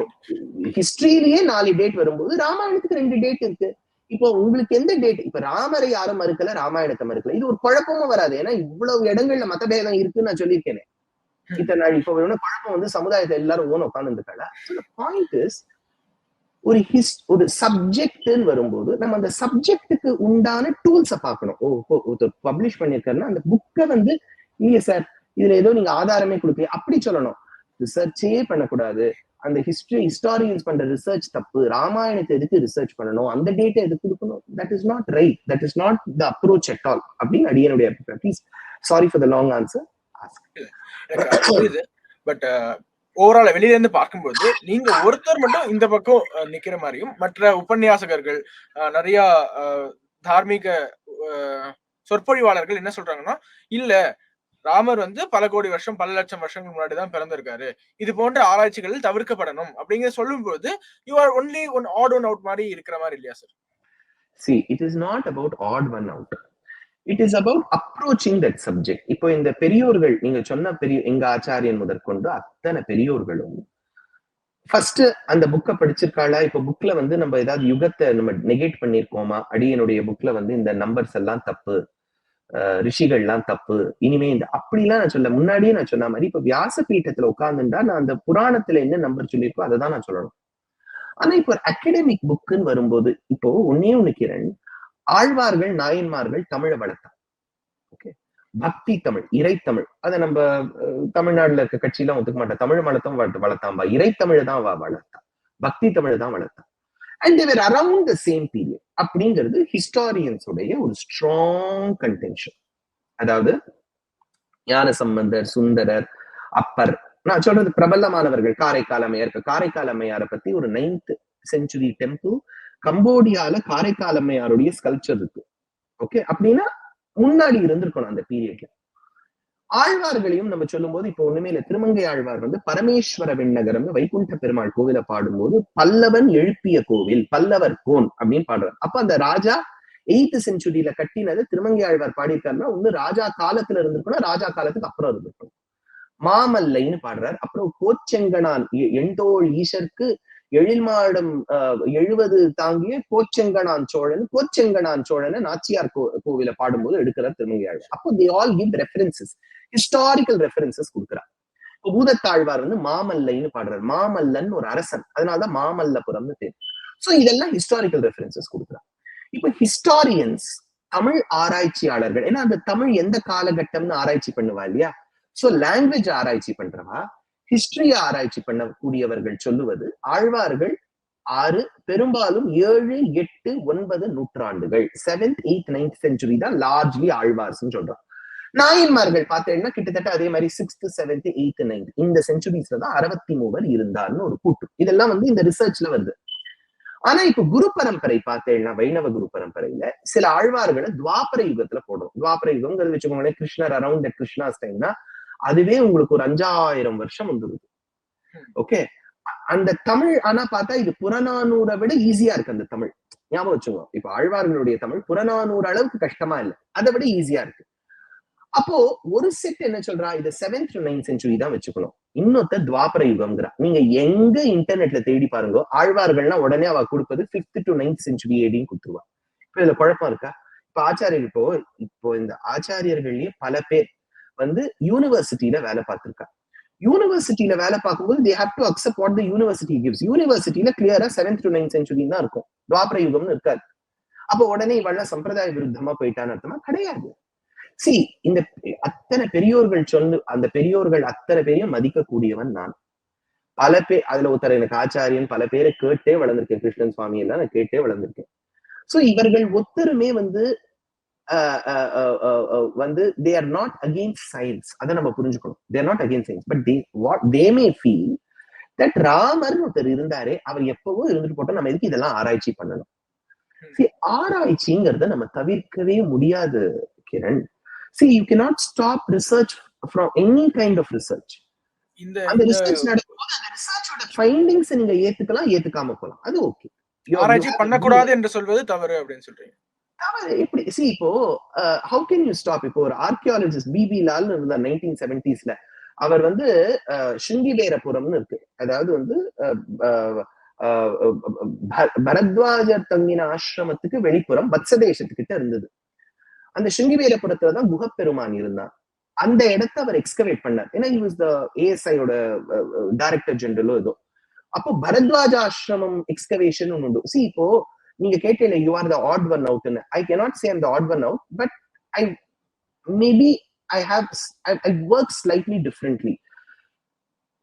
ஹிஸ்டரியிலேயே 4 டேட் வரும்போது ராமாயணத்துக்கு 2 டேட் இருக்கு. இப்போ உங்களுக்கு எந்த டேட்? இப்ப ராமரை யாரும் மறுக்கல, ராமாயணத்தை மறுக்கல, இது ஒரு குழப்பமும் வராது. ஏன்னா இவ்வளவு இடங்கள்ல மதபேதம் இருக்குன்னு நான் சொல்லியிருக்கேனே இத்தனை நாள். இப்போ குழப்பம் வந்து சமுதாயத்தை எல்லாரும் ஓன உட்கார்ந்து இருக்காங்க. பாயிண்ட் இஸ், ஒரு சப்ஜெக்ட்னு வரும்போது நம்ம அந்த சப்ஜெக்டுக்கு உண்டான டூல்ஸை பார்க்கணும். பப்ளிஷ் பண்ணிருக்காருன்னா அந்த புக்கை வந்து இல்லையே சார் இதுல ஏதோ நீங்க ஆதாரமே கொடுக்கல அப்படி சொல்லணும். ரிசர்ச்சே பண்ணக்கூடாது. அந்த ஹிஸ்டாரியன்ஸ் பண்ற ரிசர்ச் தப்பு. ராமாயணத்தை எதுக்கு ரிசர்ச் பண்ணணும், அந்த டேட்டை எதுக்கு கொடுக்கணும்? That is not right, that is not the approach at all அப்படின்னு அடியனுடைய அபிப்பிராயம். Please, sorry for the long answer. But overall வெளியில இருந்து பார்க்கும்போது நீங்க ஒருத்தர் மட்டும் இந்த பக்கம் நிக்கிற மாதிரியும், மற்ற உபன்யாசகர்கள் நிறைய தார்மீக சொற்பொழிவாளர்கள் என்ன சொல்றாங்கன்னா, இல்ல ராமர் வந்து பல கோடி வருஷம் பல லட்சம் வருஷங்கள் முன்னாடிதான் பிறந்திருக்காரு, இது போன்ற ஆராய்ச்சிகள் தவிர்க்கப்படணும் அப்படிங்கிற சொல்லும்போது you are only one odd one out மாதிரி இருக்கிற மாதிரி இல்லையா sir? See, it is not about odd one out. It is about approaching that subject. இப்போ இந்த பெரியோர்கள், நீங்க சொன்ன எங்க ஆச்சாரியன் முதற்கொண்டு அத்தனை பெரியோர்களும் ஃபர்ஸ்ட் அந்த புக்கை படிச்சிருக்காளா? இப்ப புக்ல வந்து நம்ம ஏதாவது யுகத்தை நம்ம நெகேட் பண்ணிருக்கோமா? அடியனுடைய புக்ல வந்து இந்த நம்பர்ஸ் எல்லாம் தப்பு, ரிஷிகள்லாம் தப்பு, இனிமே இந்த அப்படிலாம் நான் சொல்ல, முன்னாடியே நான் சொன்ன மாதிரி இப்ப வியாச பீட்டத்துல உட்கார்ந்துட்டா நான் அந்த புராணத்துல என்ன நம்பர் சொல்லியிருக்கோ அதை தான் நான் சொல்லணும். ஆனா இப்போ ஒரு அகடமிக் புக்குன்னு வரும்போது இப்போ ஒன்னே ஒண்ணு கிரண், ஆழ்வார்கள் நாயன்மார்கள் தமிழை வளர்த்தா. ஓகே, பக்தி தமிழ், இறைத்தமிழ், அதை நம்ம தமிழ்நாடுல இருக்க கட்சியெல்லாம் ஒத்துக்க மாட்டா. தமிழ் மலத்தம் வளர்த்தாம்பா, இறைத்தமிழ் தான் வளர்த்தா, பக்தி தமிழ் தான் வளர்த்தா. And there around the same period அப்படிங்கிறது ஹிஸ்டாரியன்ஸ் உடைய ஒரு ஸ்ட்ராங் கன்டென்ஷன். அதாவது ஞான சம்பந்தர், சுந்தரர், அப்பர், நான் சொல்றது பிரபலமானவர்கள். காரைக்கால் அம்மையார், காரைக்கால் அம்மையாரை பத்தி ஒரு 9th century டெம்பிள் கம்போடியால காரைக்கால் அம்மையாருடைய ஸ்கல்ப்சர் இருக்கு. ஓகே, அப்படின்னா முன்னாடி இருந்திருக்கணும் அந்த பீரியட்ல. ஆழ்வார்களையும் நம்ம சொல்லும் போது இப்போ ஒண்ணுமே இல்ல, திருமங்கை ஆழ்வார் வந்து பரமேஸ்வர விண்ணகரம் வைகுண்ட பெருமாள் கோவில பாடும்போது பல்லவன் எழுப்பிய கோவில், பல்லவர் கோன் அப்படின்னு பாடுறார். அப்ப அந்த ராஜா 8th century கட்டினது திருமங்கை ஆழ்வார் பாடியிருக்காருன்னா ஒண்ணு ராஜா காலத்துல இருந்திருக்கணும், ராஜா காலத்துக்கு அப்புறம் இருந்திருக்கணும். மாமல்லைன்னு பாடுறார். அப்புறம் கோச்செங்கனான் எண்டோள் ஈசருக்கு எழில்மாடம் 70 தாங்கிய கோச்செங்கனான் சோழன் நாச்சியார் கோவில பாடும்போது எடுக்கிறார் திருமங்கை ஆழ்வார். அப்போ they all give references, historical references கொடுக்கிறார். இப்போ பூதத்தாழ்வார் வந்து மாமல்லைன்னு பாடுறார். மாமல்லன் ஒரு அரசன், அதனாலதான் மாமல்லபுரம்னு பேர். சோ இதெல்லாம் ஹிஸ்டாரிக்கல் ரெஃபரன்சஸ் கொடுக்கிறார். இப்போ ஹிஸ்டாரியன்ஸ், தமிழ் ஆராய்ச்சியாளர்கள், ஏன்னா அந்த தமிழ் எந்த காலகட்டம்னு ஆராய்ச்சி பண்ணுவா இல்லையா? சோ லாங்குவேஜ் ஆராய்ச்சி பண்றவா, ஹிஸ்டரிய ஆராய்ச்சி பண்ணக்கூடியவர்கள் சொல்லுவது ஆழ்வார்கள் 6, பெரும்பாலும் 7, 8, 9 நூற்றாண்டுகள், 7th, 8th, 9th century தான் லார்ஜ்லி ஆழ்வார்ஸ் சொல்றான். நாயன்மார்கள் பார்த்தீங்கன்னா கிட்டத்தட்ட அதே மாதிரி 6th, 7th, 8th, 9th இந்த செஞ்சுரிஸ்ல தான் 63 இருந்தார்னு ஒரு கூட்டு. இதெல்லாம் வந்து இந்த ரிசர்ச்ல வருது. ஆனா இப்ப குரு பரம்பரை பார்த்தேன்னா வைணவ குரு பரம்பரையில சில ஆழ்வார்களை துவாபர யுகத்துல போடும். துவாபர யுகம்ங்கிறது வச்சுக்கோங்களேன், கிருஷ்ணர் அரௌண்ட் கிருஷ்ணாஸ் டைம்னா அதுவே உங்களுக்கு ஒரு 5000 வருஷம் வந்துருது. ஓகே, அந்த தமிழ் ஆனா பார்த்தா இது புறநானூரை விட ஈஸியா இருக்கு. அந்த தமிழ் ஞாபகம் வச்சுக்கோ, இப்ப ஆழ்வார்களுடைய தமிழ் புறநானூறு அளவுக்கு கஷ்டமா இல்லை, அதை விட ஈஸியா இருக்கு. அப்போ ஒரு செட் என்ன சொல்றா, இது 7th to 9th century தான் வச்சுக்கணும். இன்னொருத்த துவாபர யுகம்ங்கிறா. நீங்க எங்க இன்டர்நெட்ல தேடி பாருங்க, ஆழ்வார்கள்னா உடனே அவ கொடுப்பது 5th to 9th century ADன்னு கொடுத்துருவா. இப்ப இதுல குழப்பம் இருக்கா? இப்ப ஆச்சாரியர் இப்போ இந்த ஆச்சாரியர்கள்லயே பல பேர் வந்து யூனிவர்சிட்டியில வேலை பார்த்திருக்கா. யூனிவர்சிட்டியில வேலை பார்க்கும்போது they have to accept what the university gives. யூனிவர்சிட்டியில கிளியரா 7th to 9th century தான் இருக்கும், துவாபர யுகம்னு இருக்காது. அப்போ உடனே இவெல்லாம் சம்பிரதாய விருத்தமா போயிட்டான்னு அர்த்தமா கிடையாது. இந்த அத்தனை பெரியோர்கள் அந்த பெரியோர்கள் அத்தனை பேரையும் மதிக்கக்கூடியவன் நான். பல பேர் அதுல ஒருத்தர் எனக்கு ஆச்சாரியன், பல பேரை கேட்டே வளர்ந்திருக்கேன். கிருஷ்ணன் சுவாமி எல்லாம் நான் கேட்டே வளர்ந்திருக்கேன். சோ இவர்கள் ஒத்தருமே வந்து they are not against science. அதை நம்ம புரிஞ்சுக்கணும். they are not against science, but they may feel that Ramar ஒருத்தர் இருந்தாரே, அவர் எப்பவோ இருந்துட்டு போட்டோம், நம்ம எதுக்கு இதெல்லாம் ஆராய்ச்சி பண்ணணும்? ஆராய்ச்சிங்கிறத நம்ம தவிர்க்கவே முடியாது Kiran. you cannot stop research from any kind of research. அந்த ரிசர்ச் நடக்கும்போது அந்த ரிசர்ச்சோட ஃபைண்டிங்ஸ் நீங்க ஏத்துக்கலாம், ஏத்துக்காம போலாம், அது ஓகே. ஆராய்ச்சி பண்ணக்கூடாது என்று சொல்வது தவறு அப்படின்னு சொல்றீங்க. எப்படி இப்போ how can you stop? இப்போ ஒரு ஆர்கியாலஜிஸ்ட் பிபி லால் இருந்தார் 1970s. அவர் வந்து ஸ்ருங்கிபேரபுரம்னு இருக்கு, அதாவது வந்து பரத்வாஜர் தங்கின ஆசிரமத்துக்கு வெளிப்புறம் வத்சதேசத்துக்கிட்ட இருந்தது. அந்த ஸ்ருங்கிபேரபுரத்துலதான் குகப்பெருமான் இருந்தார். அந்த இடத்தை அவர் எக்ஸ்கவேட் பண்ணார். ஏன்னா he was the ASI-யோட டைரக்டர் ஜெனரலோ ஏதோ. அப்போ பரத்வாஜ ஆசிரமம் எக்ஸ்கவேஷன் உண்டு. இப்போ நீங்க கேட்டீங்க you are the odd one out. I cannot say I'm the odd one out, but I work slightly differently.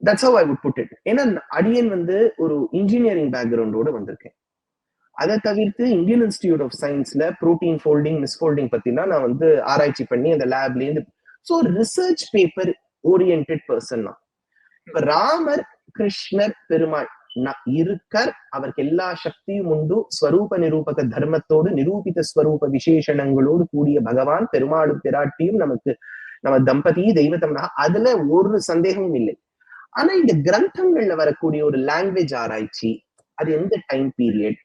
That's how I would put it. ஏன்னா அடியன் வந்து ஒரு இன்ஜினியரிங் பேக்ரவுண்டோட வந்திருக்கேன். அதை தவிர்த்து இந்தியன் இன்ஸ்டிடியூட் ஆஃப் சயின்ஸ்ல புரோட்டீன் ஃபோல்டிங், மிஸ்ஃபோல்டிங் பத்தினா நான் வந்து ஆராய்ச்சி பண்ணி அந்த லேப்ல இருந்து ரிசர்ச் பேப்பர் ஓரியன்டட் பர்சன் தான். இப்ப ராமர், கிருஷ்ணர், பெருமாள் இருக்கார், அவருக்கு எல்லா சக்தியும் உண்டு, ஸ்வரூப நிரூபக தர்மத்தோடு நிரூபித ஸ்வரூப விசேஷணங்களோடு கூடிய பகவான் பெருமாளும் பிராட்டியும் நம்ம தம்பதி தெய்வத்தம்னா அதுல ஒரு சந்தேகமும் இல்லை. ஆனா இந்த கிரந்தங்கள்ல வரக்கூடிய ஒரு லாங்குவேஜ் ஆராய்ச்சி, அது எந்த டைம் பீரியட்,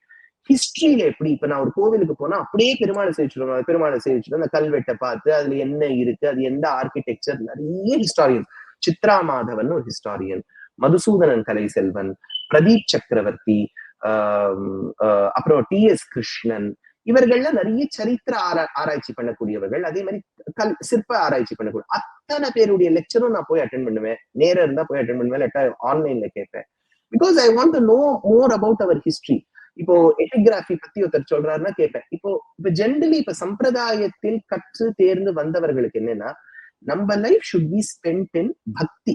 ஹிஸ்டரியில எப்படி இப்ப நான் ஒரு கோவிலுக்கு போனா அப்படியே பெருமாளை சேவிச்சிடும் அந்த கல்வெட்டை பார்த்து அதுல என்ன இருக்கு, அது எந்த ஆர்கிடெக்சர், நிறைய ஹிஸ்டாரியன். சித்ரா மாதவன் ஒரு ஹிஸ்டாரியன், மதுசூதனன் கலை செல்வன், பிரதீப் சக்கரவர்த்தி, அப்புறம் டி.எஸ். கிருஷ்ணன், இவர்கள்லாம் நிறைய சரித்திர ஆராய்ச்சி பண்ணக்கூடியவர்கள். அதே மாதிரி சிற்ப ஆராய்ச்சி பண்ணக்கூடிய அத்தனை பேருடைய லெக்சரும் நான் போய் அட்டென்ட் பண்ணுவேன். நேரம் இருந்தா போய் அட்டென்ட் பண்ணுவேன், இல்லாட்டா ஆன்லைன்ல கேட்பேன். Because I want to know more about our history. இப்போ எபிகிராபி பத்தி ஒருத்தர் சொல்றாருன்னா கேட்பேன். இப்போ ஜென்ரலி இப்ப சம்பிரதாயத்தில் கற்று தேர்ந்து வந்தவர்களுக்கு என்னன்னா, நம்ம லைஃப் ஷுட் பி ஸ்பென்ட் இன் பக்தி.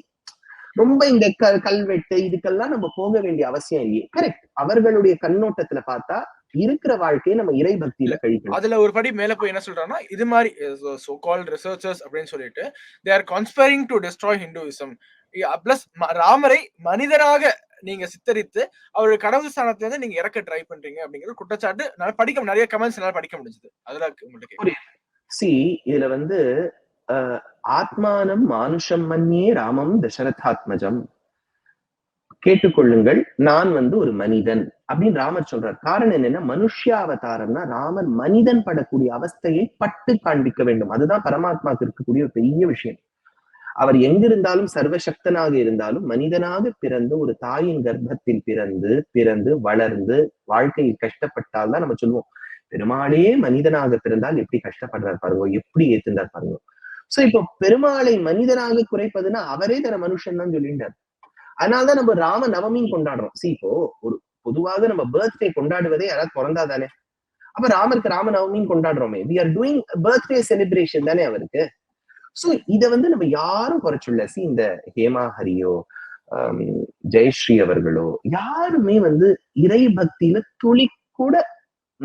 ரொம்ப இந்த கல்வெட்டு இதுக்கெல்லாம் நம்ம போக வேண்டிய அவசியம் இல்லையே. கரெக்ட், அவர்களுடைய கண்ணோட்டத்துல பார்த்தா இருக்கிற வாழ்க்கையை நம்ம இறை பக்தியில கழிக்கணும். அதுல ஒரு படி மேல போய் என்ன சொல்றாங்கன்னா, இது மாதிரி சோ கால்ட் ரிசர்ச்சர்ஸ் அப்படின்னு சொல்லிட்டு they are conspiring to destroy Hinduism. Plus ராமரை மனிதராக நீங்க சித்தரித்து அவருடைய கடவுள் ஸ்தானத்துல இருந்து நீங்க இறக்க ட்ரை பண்றீங்க அப்படிங்கிற குற்றச்சாட்டு படிக்க நிறைய கமெண்ட்ஸ் என்னால படிக்க முடிஞ்சது. அதுல உங்களுக்கு இதுல ஆத்மானம் மானுஷம் மன்யே ராமம் தசரதாத்மஜம், கேட்டுக்கொள்ளுங்கள் நான் ஒரு மனிதன் அப்படின்னு ராமர் சொல்றார். காரணம் என்னன்னா, மனுஷ்யாவதாரம்னா ராமர் மனிதன் படக்கூடிய அவஸ்தையை பட்டு காண்பிக்க வேண்டும். அதுதான் பரமாத்மாவுக்கு இருக்கக்கூடிய ஒரு பெரிய விஷயம். அவர் எங்கிருந்தாலும் சர்வசக்தனாக இருந்தாலும் மனிதனாக பிறந்து ஒரு தாயின் கர்ப்பத்தில் பிறந்து வளர்ந்து வாழ்க்கையில் கஷ்டப்பட்டால் தான் நம்ம சொல்லுவோம், பெருமாளே மனிதனாக பிறந்தால் எப்படி கஷ்டப்படுறார் பாருங்க, எப்படி ஏத்துந்தார் பாருங்க. சோ இப்போ பெருமாளை மனிதனாக குறைப்பதுன்னா அவரே தர மனுஷன் தான் சொல்லிட்டார். அதனாலதான் நம்ம ராம நவமின்னு கொண்டாடுறோம். இப்போ ஒரு பொதுவாக நம்ம பர்த்டே கொண்டாடுவதே யாராவது பிறந்தாதானே, அப்ப ராமருக்கு Rama நவமின்னு கொண்டாடுறோமே. we are doing birthday celebration தானே அவருக்கு. சோ இத நம்ம யாரும் குறைச்சுள்ள. இந்த ஹேமா ஹரியோ ஜெயஸ்ரீ அவர்களோ யாருமே இறை பக்தியில துளி கூட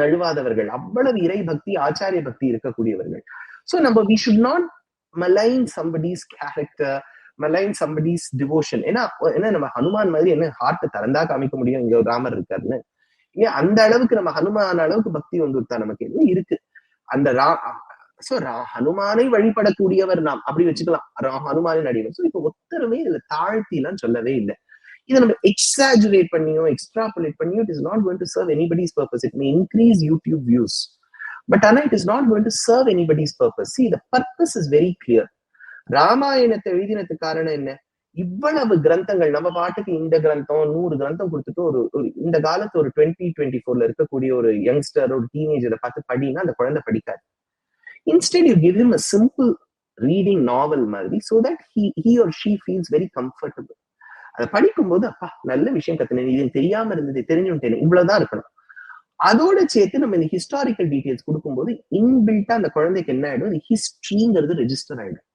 நழுவாதவர்கள். அவ்வளவு இறை பக்தி ஆச்சாரிய பக்தி இருக்கக்கூடியவர்கள். சோ நம்ம we should not malign somebody's character, malign somebody's devotion. ஏன்னா நம்ம ஹனுமான் மாதிரி என்ன ஹார்ட் திறந்தா காமிக்க முடியும் இங்க ஒரு ராமர் இருக்காருன்னு? ஏன் அந்த அளவுக்கு நம்ம ஹனுமான அளவுக்கு பக்தி வந்துட்டா நமக்கு என்ன இருக்கு? அந்த ஹனுமானை வழிபடக்கூடியவர் நாம் அப்படி வச்சுக்கலாம், ஹனுமானின் அடிவர். சோ இப்ப ஒத்தருமே இதுல தாழ்த்தி எல்லாம் சொல்லவே இல்லை. இதை நம்ம எக்ஸாஜுரேட் பண்ணியோ எக்ஸ்ட்ராபுலேட் பண்ணியோ it is not going to serve anybody's purpose. It may increase YouTube views, but it is not going to serve anybody's purpose. See, the purpose is very clear. ராமாயணத்தை எழுதினதுக்கு காரணம் என்ன? இவ்வளவு கிரந்தங்கள் நம்ம பாட்டுக்கு இந்த கிரந்தம் 100 கிரந்தம் கொடுத்துட்டு ஒரு இந்த காலத்து ஒரு 2024 இருக்கக்கூடிய ஒரு யங்ஸ்டர் ஒரு டீனேஜரை பார்த்து படினா அந்த குழந்தை படிக்காது. Instead you give him a simple reading novel மாதிரி, so that he or she feels very comfortable. அதை படிக்கும்போது அப்பா நல்ல விஷயம் கத்துனேன், இது தெரியாம இருந்தது தெரிஞ்சுட்டேன், இவ்வளவுதான் இருக்கணும். அதோட சேர்த்து நம்ம இந்த ஹிஸ்டாரிக்கல் டீடைல்ஸ் கொடுக்கும்போது இன்பில்ட்டா அந்த குழந்தைக்கு என்ன ஆயிடும், ஹிஸ்டரிங்கிறது ரெஜிஸ்டர் ஆயிடும்.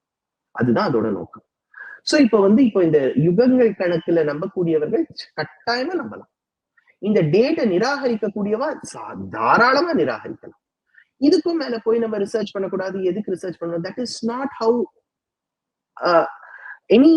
அதுதான் அதோட நோக்கம். சோ இப்போ இந்த யுகங்கள் கணக்குல நம்பக்கூடியவர்கள் கட்டாயமா நம்பலாம். இந்த டேட்டை நிராகரிக்கக்கூடியவா தாராளமா நிராகரிக்கலாம். இதுக்கும் மேல போய் நம்ம ரிசர்ச் பண்ணக்கூடாது. எதுக்கு ரிசர்ச் பண்ணணும்? That is not how any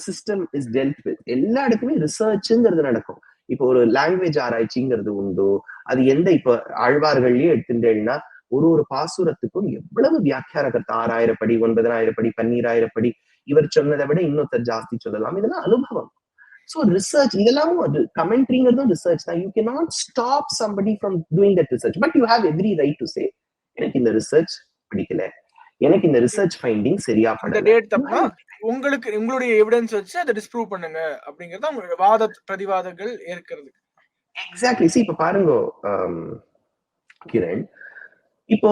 system is dealt with. எல்லா இடத்துலயும் ரிசர்ச்ங்கிறது நடக்கும். இப்போ ஒரு லாங்குவேஜ் ஆராய்ச்சிங்கிறது உண்டு. அது எந்த இப்ப ஆழ்வார்கள்லயே எடுத்துட்டேன்னா ஒரு பாசுரத்துக்கும் எவ்வளவு வியாக்கியானகர்த்தா 6000 படி 9000 படி 12000 படி இவர் சொன்னதை விட இன்னொருத்தர் ஜாஸ்தி சொல்லலாம். இதெல்லாம் அனுபவம். So research இதெல்லாம் அது கமெண்ட்ரிங்கிறதும் ரிசர்ச் தான். You cannot stop somebody from doing that research, but you have every right to say எனக்கு இந்த ரிசர்ச் பிடிக்கல, எனக்கு இந்த ரிசர்ச் ஃபைண்டிங் சரியா படல, உங்களுக்கு உங்களுடைய எவிடன்ஸ் வச்சு அதை டிஸ்ப்ரூவ் பண்ணுங்க அப்படிங்கறது உங்களுடைய வாத பிரதிவாதங்கள் ஏற்கிறது. எக்ஸாக்ட்லி. see இப்ப பாருங்க கிரண், இப்போ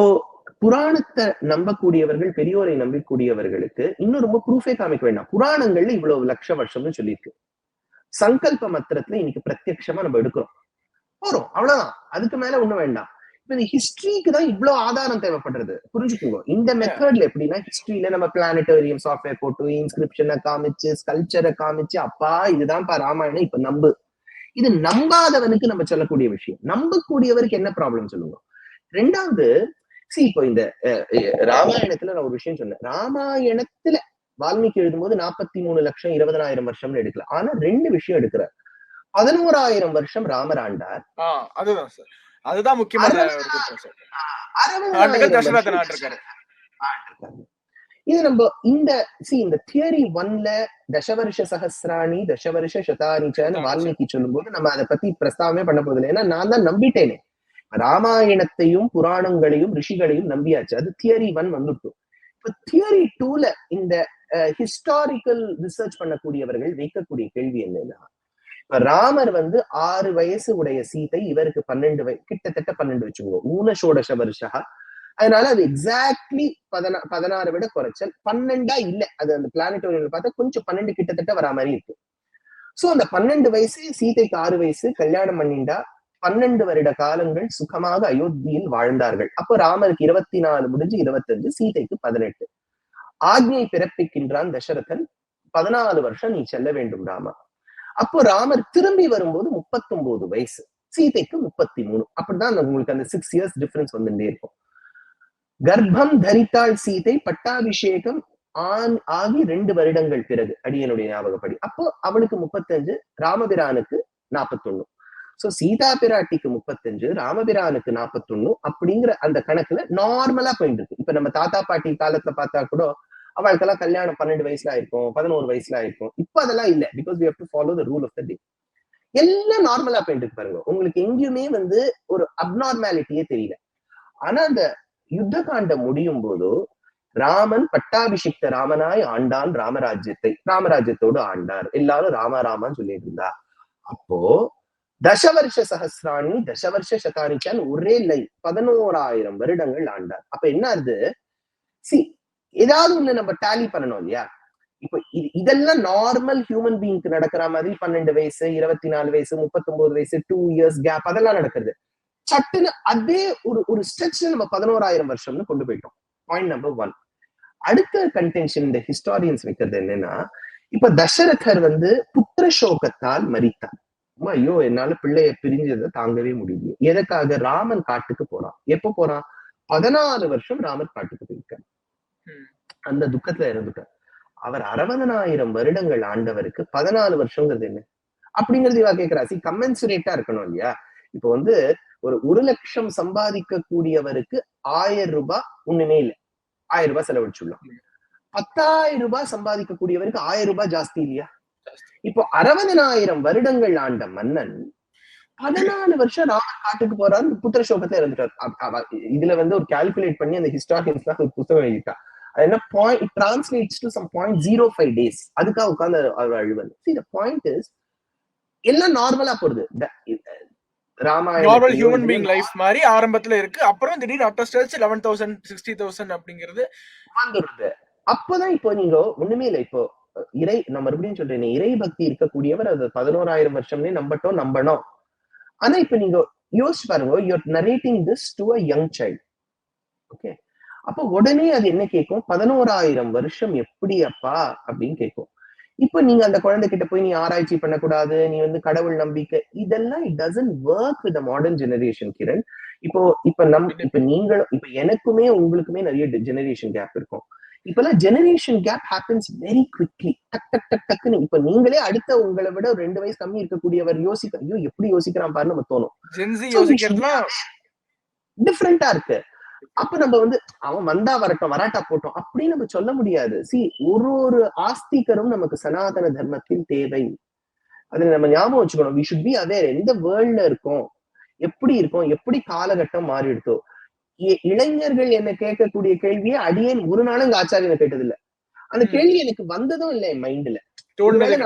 புராணத்தை நம்பக்கூடியவர்கள் பெரியோரை நம்பக்கூடியவர்களுக்கு இன்னும் ரொம்ப ப்ரூஃபே காமிக்க வேண்டாம். புராணங்கள்ல இவ்வளவு லட்ச வருஷம்னு சொல்லியிருக்கு. சங்கல்ப மத்திரத்துல இன்னைக்கு பிரத்யட்சமா நம்ம எடுக்கிறோம் போறோம், அவ்வளவுதான். அதுக்கு மேல ஒண்ணும் வேண்டாம். இப்ப இந்த ஹிஸ்டரிக்கு தான் இவ்வளவு ஆதாரம் தேவைப்படுறது. புரிஞ்சுக்கோங்க. இந்த மெத்தட்ல எப்படின்னா ஹிஸ்டரியில நம்ம பிளானட்டோரியம் சாஃப்ட்வேர் போட்டு இன்ஸ்கிரிப்ஷனை காமிச்சு ஸ்கல்ப்சரை காமிச்சு அப்பா இதுதான்ப்பா ராமாயணம் இப்ப நம்பு. இது நம்பாதவனுக்கு நம்ம சொல்லக்கூடிய விஷயம். நம்பக்கூடியவருக்கு என்ன ப்ராப்ளம் சொல்லுங்க. ரெண்டாவது, இப்போ இந்த ராமாயணத்துல நான் ஒரு விஷயம் சொன்னேன். ராமாயணத்துல வால்மீகி எழுதும்போது 43,20,000 வருஷம்னு எடுக்கல. ஆனா 2 விஷயம் எடுக்கிறார். 11,000 வருஷம் ராமர் ஆண்டார். அதுதான் சார், அதுதான் முக்கியமான. இது நம்ம இந்த தியரி 1ல தசவருஷ சஹஸ்ராணி தசவருஷ சதானிச்சன்னு வால்மீகி சொல்லும் போது நம்ம அதை பத்தி பிரஸ்தாவமே பண்ண போதில்லை. ஏன்னா நான் தான் நம்பிட்டேனே, ராமாயணத்தையும் புராணங்களையும் ரிஷிகளையும் நம்பியாச்சு. அது தியரி 1 வந்துட்டு. இப்ப தியரி 2ல இந்த ஹிஸ்டாரிக்கல் ரிசர்ச் பண்ணக்கூடியவர்கள் வைக்கக்கூடிய கேள்வி என்னன்னா, இப்ப ராமர் 6 வயசு உடைய சீதை, இவருக்கு 12 வயசு, கிட்டத்தட்ட 12 வச்சுக்கோங்க, ஊனஷோடச வருஷா. அதனால அது எக்ஸாக்ட்லி 16 விட குறைச்சல், 12 இல்ல, அது அந்த பிளானட்டோரியல் பார்த்தா கொஞ்சம் 12 கிட்டத்தட்ட வரா மாதிரி இருக்கு. சோ அந்த 12 வயசு சீதைக்கு 6 வயசு கல்யாணம் பண்ணிண்டா 12 வருட காலங்கள் சுகமாக அயோத்தியில் வாழ்ந்தார்கள். அப்போ ராமருக்கு 24 முடிஞ்சு 25, சீதைக்கு 18. ஆக்ஞை பிறப்பிக்கின்றான் தசரதன், 14 வருஷம் நீ செல்ல வேண்டும் ராமா. அப்போ ராமர் திரும்பி வரும்போது 39 வயசு, சீதைக்கு 33. அப்படிதான் உங்களுக்கு அந்த 6 இயர்ஸ் டிஃபரன்ஸ் வந்துட்டே இருக்கும். கர்ப்பம் தரித்தாள் சீதை, பட்டாபிஷேகம் ஆகி 2 வருடங்கள் பிறகு, அடியனுடைய ஞாபகப்படி, அப்போ அவளுக்கு 35, ராமபிரானுக்கு 41. சோ சீதா பிராட்டிக்கு 35, ராமபிரானுக்கு 41 அப்படிங்கிற அந்த கணக்குல நார்மலா போயிட்டு இருக்கு. இப்ப நம்ம தாத்தா பாட்டி காலத்துல பார்த்தா கூட அவளுக்கெல்லாம் கல்யாணம் 12 வயசுல ஆயிருக்கும், 11 வயசுல ஆயிருக்கும். இப்ப அதெல்லாம் இல்ல, because we have to follow the rule of the day. எல்லாம் நார்மலா போயிட்டு இருக்கு பாருங்க. உங்களுக்கு எங்கேயுமே ஒரு அப்நார்மாலிட்டியே தெரியல. ஆனா அந்த யுத்த காண்டம் முடியும் போது ராமன் பட்டாபிஷிக்த ராமனாய் ஆண்டான் ராமராஜ்யத்தோடு ஆண்டார். எல்லாரும் ராமான்னு சொல்லிட்டு இருந்தா. அப்போ தசவர்ஷ சஹஸ்ராணி தசவர்ஷ சதானிச்சான் ஒரே லைன் 11,000 வருடங்கள் ஆண்டார். அப்ப என்ன ஆகுது, ஏதாவது ஒண்ணு நம்ம டேலி பண்ணணும் இல்லையா? இப்ப இதெல்லாம் நார்மல் ஹியூமன் பீயிங்க்கு நடக்கிற மாதிரி 12 வயசு 24 வயசு 39 வயசு 2 இயர்ஸ் கேப் அதெல்லாம் நடக்குது. சட்டுன்னு அதே ஒரு ஸ்ட்ரெச்ல நம்ம 11,000 வருஷம்னு கொண்டு போயிட்டோம். Point number 1. அடுத்த கன்டென்ஷன் இந்த ஹிஸ்டாரியன்ஸ் வைக்கிறது என்னன்னா, இப்ப தசரதர் புத்திர சோகத்தால் மரித்தார். ஐயோ என்னால பிள்ளைய பிரிஞ்சதை தாங்கவே முடியல. எதற்காக? ராமன் காட்டுக்கு போறான். எப்ப போறான்? 14 வருஷம் ராமர் காட்டுக்கு போயிருக்கார். அந்த துக்கத்துல இறந்துட்டார். அவர் 60,000 வருடங்கள் ஆண்டவருக்கு 14 வருஷங்கிறது என்ன அப்படிங்கிறது இவா கேட்கிறா. கமென்சுரேட்டா இருக்கணும் இல்லையா? இப்போ ஒரு 1 லட்சம் சம்பாதிக்க கூடியவருக்கு 1000 ரூபாய் ஒண்ணுமே இல்லை, 1000 ரூபாய் செலவழிச்சுடலாம். 10,000 ரூபாய் சம்பாதிக்க கூடியவருக்கு 1000 ரூபாய் ஜாஸ்தி இல்லையா? இப்போ 60,000 வருடங்கள் ஆண்ட மன்னன் 14 வருஷம் ராமர் காட்டுக்கு போறாரு, புத்திர சோகத்துல இறந்துட்டார். இதுல ஒரு கால்குலேட் பண்ணி அந்த ஹிஸ்டாரியன்ஸ் ஒரு புத்தகம் எழுதிட்டா. அது என்ன point, it translates to some 0.05 days. அதுக்காக உட்கார்ந்து அவர் அழுவது. the point is எல்லாம் நார்மலா போறது. நார்மல் ஹியூமன் பீயிங் லைஃப் மாதிரி ஆரம்பத்துல இருக்கு. அப்புறம் திடீர்னு அட்ட ஸ்டேஜ் 11,000 60,000 அப்படிங்கிறது வந்துருது. அப்பதான் இப்போ நீங்க ஒண்ணுமே இல்லை. இப்போ நான் மறுபடியும் சொல்றேன், இறை பக்தி இருக்கக்கூடியவர் அது 11,000 வருஷம்னே நம்பணும். ஆனா இப்ப நீங்க யோசிச்சு பாருங்க, you're narrating this to a young child. Okay, அப்ப உடனே அது என்ன கேட்கும்? 11,000 வருஷம் எப்படி அப்பா அப்படின்னு கேட்கும். இப்ப நீங்க அந்த குழந்தைகிட்ட போய் நீ ஆராய்ச்சி பண்ணக்கூடாது, நீ கடவுள் நம்பிக்கை, இதெல்லாம் it doesn't work with the modern generation, Kiran. இப்ப நீங்களும் இப்ப எனக்குமே உங்களுக்குமே நிறைய ஜெனரேஷன் கேப் இருக்கும். இப்பெல்லாம் generation gap happens very quickly. டக்குன்னு இப்ப நீங்களே அடுத்த உங்களை விட 2 வயசு கம்மி இருக்கக்கூடியவர் ஐயோ எப்படி யோசிக்கிறான் பாருன்னு நம்ம தோணும். டிஃப்ரெண்டா இருக்கு. அப்ப நம்ம அவன் வந்தா வரட்டும், வராட்டா போட்டோம் அப்படின்னு நம்ம சொல்ல முடியாது. ஒரு ஆஸ்திகரும் நமக்கு சனாதன தர்மத்தில் தேவை. அதுல நம்ம ஞாபகம் வச்சுக்கணும். we should be aware எந்த வேர்ல்ட்ல இருக்கோம், எப்படி இருக்கோம், எப்படி காலகட்டம் மாறிடுதோ. இளைஞர்கள் என்ன கேட்கக்கூடிய கேள்வியை அடியேன் ஒரு நாளும் எங்க ஆச்சாரியனை கேட்டது இல்ல. அந்த கேள்வி எனக்கு வந்ததும் இல்லை என் மைண்ட்ல.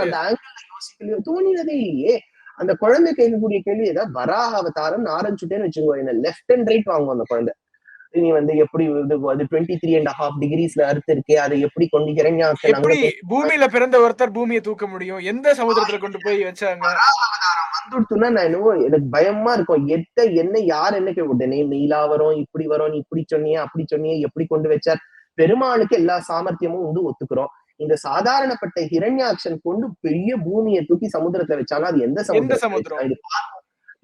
அந்த ஆங்கிள் யோசிக்கலையோ தோணினதே இல்லையே. அந்த குழந்தை கேட்கக்கூடிய கேள்வி ஏதாவது வராக அவதாரம் ஆரம்பிச்சுட்டேன்னு வச்சுக்கோ, என்ன லெஃப்ட் அண்ட் ரைட் வாங்குவோம் அந்த குழந்தை. நீ எப்படி 23.5 degreesல அர்த்தம் இருக்கே, அதை எப்படி கொண்டு பூமியில பிறந்த ஒருத்தர் பூமியை தூக்க முடியும்? எந்த சமுதிரத்துல கொண்டு போய் வச்சாங்க? வந்துடுத்துனா நான் என்னவோ எனக்கு பயமா இருக்கும். என்ன யார் என்ன உடனே நீலா வரும், இப்படி வரும், நீ இப்படி சொன்னியே அப்படி சொன்னியே, எப்படி கொண்டு வச்சார்? பெருமாளுக்கு எல்லா சாமர்த்தியமும் ஒத்துக்கிறோம். இந்த சாதாரணப்பட்ட ஹிரண்யாக்ஷன் கொண்டு பெரிய பூமியை தூக்கி சமுத்திரத்துல வச்சாலும் அது எந்த சமுத்திரம்?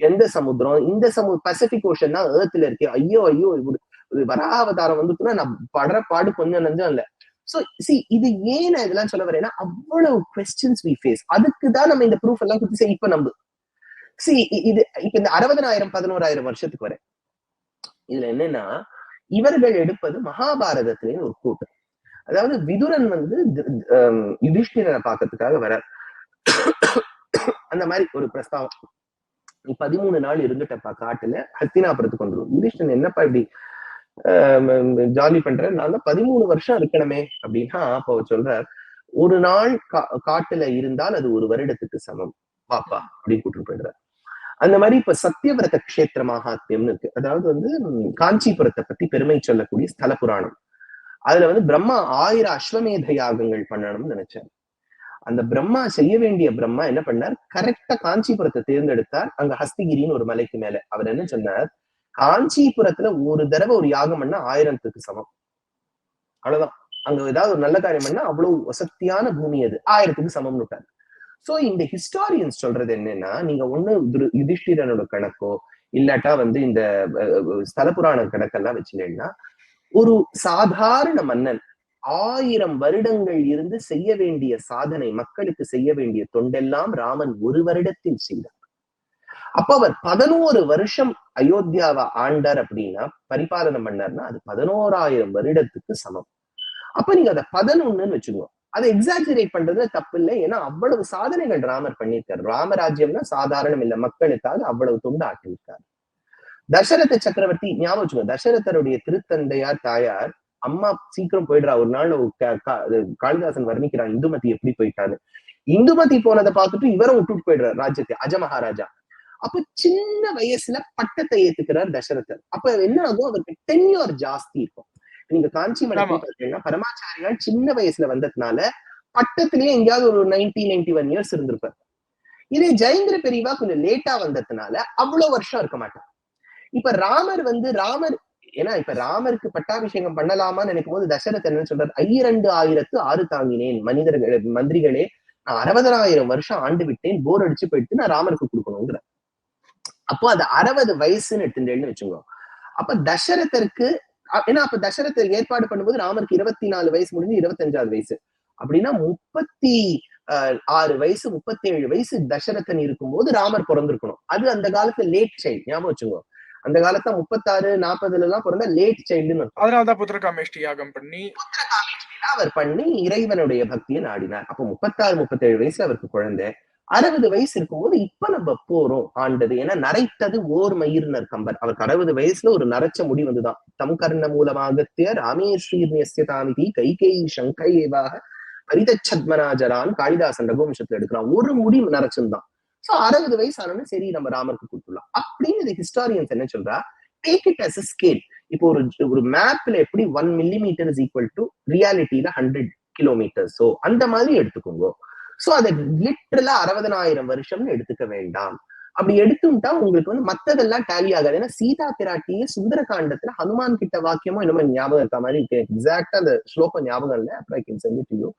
எந்த சமுத்திரம்? இந்த பசிபிக் ஓஷன் தான் ஏர்த்ல இருக்கு. ஐயோ வராவதாரம் வந்துட்டுனா நான் படுற பாடு கொஞ்சம் நஞ்சம் இல்ல. சோ இது ஏன் நான் இதெல்லாம் சொல்ல வரேன்னா, அவ்வளவு கொஸ்டின்ஸ் we face. அதுக்குதான் நம்ம இந்த ப்ரூஃப் எல்லாம் கொடுத்து இப்ப நம்பு. இது இப்ப இந்த 60,000 11,000 வருஷத்துக்கு வர இதுல என்னன்னா, இவர்கள் எடுப்பது மகாபாரதத்திலேயே ஒரு கூட்டம். அதாவது விதுரன் வந்து யுதிஷ்டிரனை பார்க்கறதுக்காக வர அந்த மாதிரி ஒரு பிரஸ்தாவம். நீ 13 நாள் இருந்துட்டப்பா காட்டுல, ஹஸ்தினாபுரத்துக்கு வந்துடும். யுதிஷ்டிரன் என்னப்பா இப்படி ஜாலி பண்ற, நான் தான் 13 வருஷம் இருக்கணுமே அப்படின்னா, அப்ப அவர் சொல்றார், ஒரு நாள் காட்டுல இருந்தால் அது ஒரு வருடத்துக்கு சமம், பாப்பா அப்படின்னு கூட்டு போயிடுறார். அந்த மாதிரி இப்ப சத்தியவிரத கஷேத்திர மகாத்மியம்னு இருக்கு. அதாவது வந்து காஞ்சிபுரத்தை பத்தி பெருமை சொல்லக்கூடிய ஸ்தல புராணம். அதுல வந்து பிரம்மா 1000 அஸ்வமேத யாகங்கள் பண்ணணும்னு நினைச்சார். அந்த பிரம்மா செய்ய வேண்டிய பிரம்மா என்ன பண்ணார், கரெக்டா காஞ்சிபுரத்தை தேர்ந்தெடுத்தார். அங்க ஹஸ்திகிரின்னு ஒரு மலைக்கு மேல. அவர் என்ன சொன்னார், காஞ்சிபுரத்துல ஒரு தடவை ஒரு யாகம் பண்ணா 1000த்துக்கு சமம், அவ்வளவுதான். அங்க ஏதாவது ஒரு நல்ல காரியம் பண்ணா அவ்வளவு வசத்தியான பூமி அது, 1000த்துக்கு சமம்னு விட்டார். சோ இந்த ஹிஸ்டாரியன்ஸ் சொல்றது என்னன்னா, நீங்க ஒண்ணு யுதிஷ்டிரனோட கணக்கோ இல்லாட்டா வந்து இந்த ஸ்தல புராண கணக்கெல்லாம் வச்சுட்டேன்னா, ஒரு சாதாரண மன்னன் 1000 வருடங்கள் இருந்து செய்ய வேண்டிய சாதனை, மக்களுக்கு செய்ய வேண்டிய தொண்டெல்லாம் ராமன் ஒரு வருடத்தில் செய்தார். அப்ப அவர் 11 வருஷம் அயோத்தியாவை ஆண்டார் அப்படின்னா, பரிபாலனம் பண்ணார்னா அது 11,000 வருடத்துக்கு சமம். அப்ப நீங்க அதை 11ன்னு வச்சுக்கோங்க. அதை எக்ஸாஜரேட் பண்றது தப்பு இல்லை. ஏன்னா அவ்வளவு சாதனைகள் ராமர் பண்ணியிருக்காரு. ராமராஜ்யம்னா சாதாரணம் இல்ல, மக்களுக்காக அவ்வளவு தொண்டு ஆட்டியிருக்காரு. தசரத சக்கரவர்த்தி ஞாபகம் வச்சுக்கோங்க, தசரதருடைய திருத்தந்தையார் தாயார் அம்மா சீக்கிரம் போயிடுறா. ஒரு நாள் காளிதாசன் வர்ணிக்கிறான் இந்துமதி எப்படி போயிட்டாரு. இந்துமதி போனதை பார்த்துட்டு இவரும் விட்டுட்டு போயிடுறாரு ராஜ்யத்தை, அஜ மகாராஜா. அப்ப சின்ன வயசுல பட்டத்தை ஏத்துக்கிறார் தசரதர். அப்ப என்ன ஆகும், அவருக்கு டென்யூர் ஜாஸ்தி இருக்கும். நீங்க காஞ்சி மடத்துல பாத்தீங்கன்னா பரமாச்சாரியால் சின்ன வயசுல வந்ததுனால பட்டத்திலேயே எங்கேயாவது ஒரு 91 இயர்ஸ் இருந்திருப்பார். இதே ஜெயந்திர பெரியவா கொஞ்சம் லேட்டா வந்ததுனால அவ்வளவு வருஷம் இருக்க மாட்டார். இப்ப ராமர் ஏன்னா இப்ப ராமருக்கு பட்டாபிஷேகம் பண்ணலாமான்னு நினைக்கும் போது தசரதர் என்ன சொல்றாரு, 12,006 தாங்கினேன் மந்திரிகளே, நான் 60,000 வருஷம் ஆண்டு விட்டேன், போர் அடிச்சு போயிட்டு நான் ராமருக்கு கொடுக்கணுங்கிற. அப்போ அது 60 வயசுன்னு எடுத்துட்டேன்னு வச்சுக்கோ. அப்ப தசரதருக்கு, ஏன்னா அப்ப தசரதர் ஏற்பாடு பண்ணும்போது ராமருக்கு 24 வயசு முடிஞ்சு 25வது வயசு அப்படின்னா 36 வயசு 37 வயசு தசரதன் இருக்கும்போது ராமர் பிறந்திருக்கணும். அது அந்த காலத்துல லேட் சைல்டு, ஞாபகம் வச்சுக்கோ. அந்த காலத்துல 36-40 எல்லாம் பிறந்த லேட் சைல்டுன்னு. அதனாலதான் புத்திரகாமேஷ்டி யாகம் பண்ணி அவர் பண்ணி இறைவனுடைய பக்தியை நாடினார். அப்போ 36-37 வயசு அவருக்கு குழந்தை. 60 வயசு இருக்கும்போது இப்ப நம்ம போறோம் ஆண்டது. ஏன்னா நரைத்தது ஓர் மயிர்னர் கம்பர். அவருக்கு 60 வயசுல ஒரு நரைச்ச முடி வந்துதான். தம் கர்ண மூலமாகத்திய ராமேஸ்வீர்ணியஸ்யதாமிதி கைகேயி சங்கையேவாக பரிதச்சத்மனாஜரான்னு காளிதாசன் ரகுவம்சத்துல எடுக்கிறான். ஒரு முடி நரைச்சுதான். சோ 60 வயசு ஆனோன்னு சரி நம்ம ராமருக்கு கொடுத்துடலாம் அப்படின்னு ஹிஸ்டாரியன்ஸ் என்ன சொல்றா, take it as a scale. இப்போ ஒரு மேப்ல எப்படி 1 millimeter is equal to ரியாலிட்டியில 100 kilometers, so அந்த மாதிரி எடுத்துக்கோங்க. சோ அதை லிட்டரலா 60,000 வருஷம்னு எடுத்துக்க வேண்டாம். அப்படி எடுத்துட்டா உங்களுக்கு வந்து மத்ததெல்லாம் டேலி ஆகாது. ஏன்னா சீதா பிராட்டியே சுந்தரகாண்டத்துல ஹனுமான் கிட்ட வாக்கியமோ என்னமோ ஞாபகம் இருக்க மாதிரி இருக்கு. எக்ஸாக்டா அந்த ஸ்லோகம் ஞாபகம் இல்லை. அப்புறம்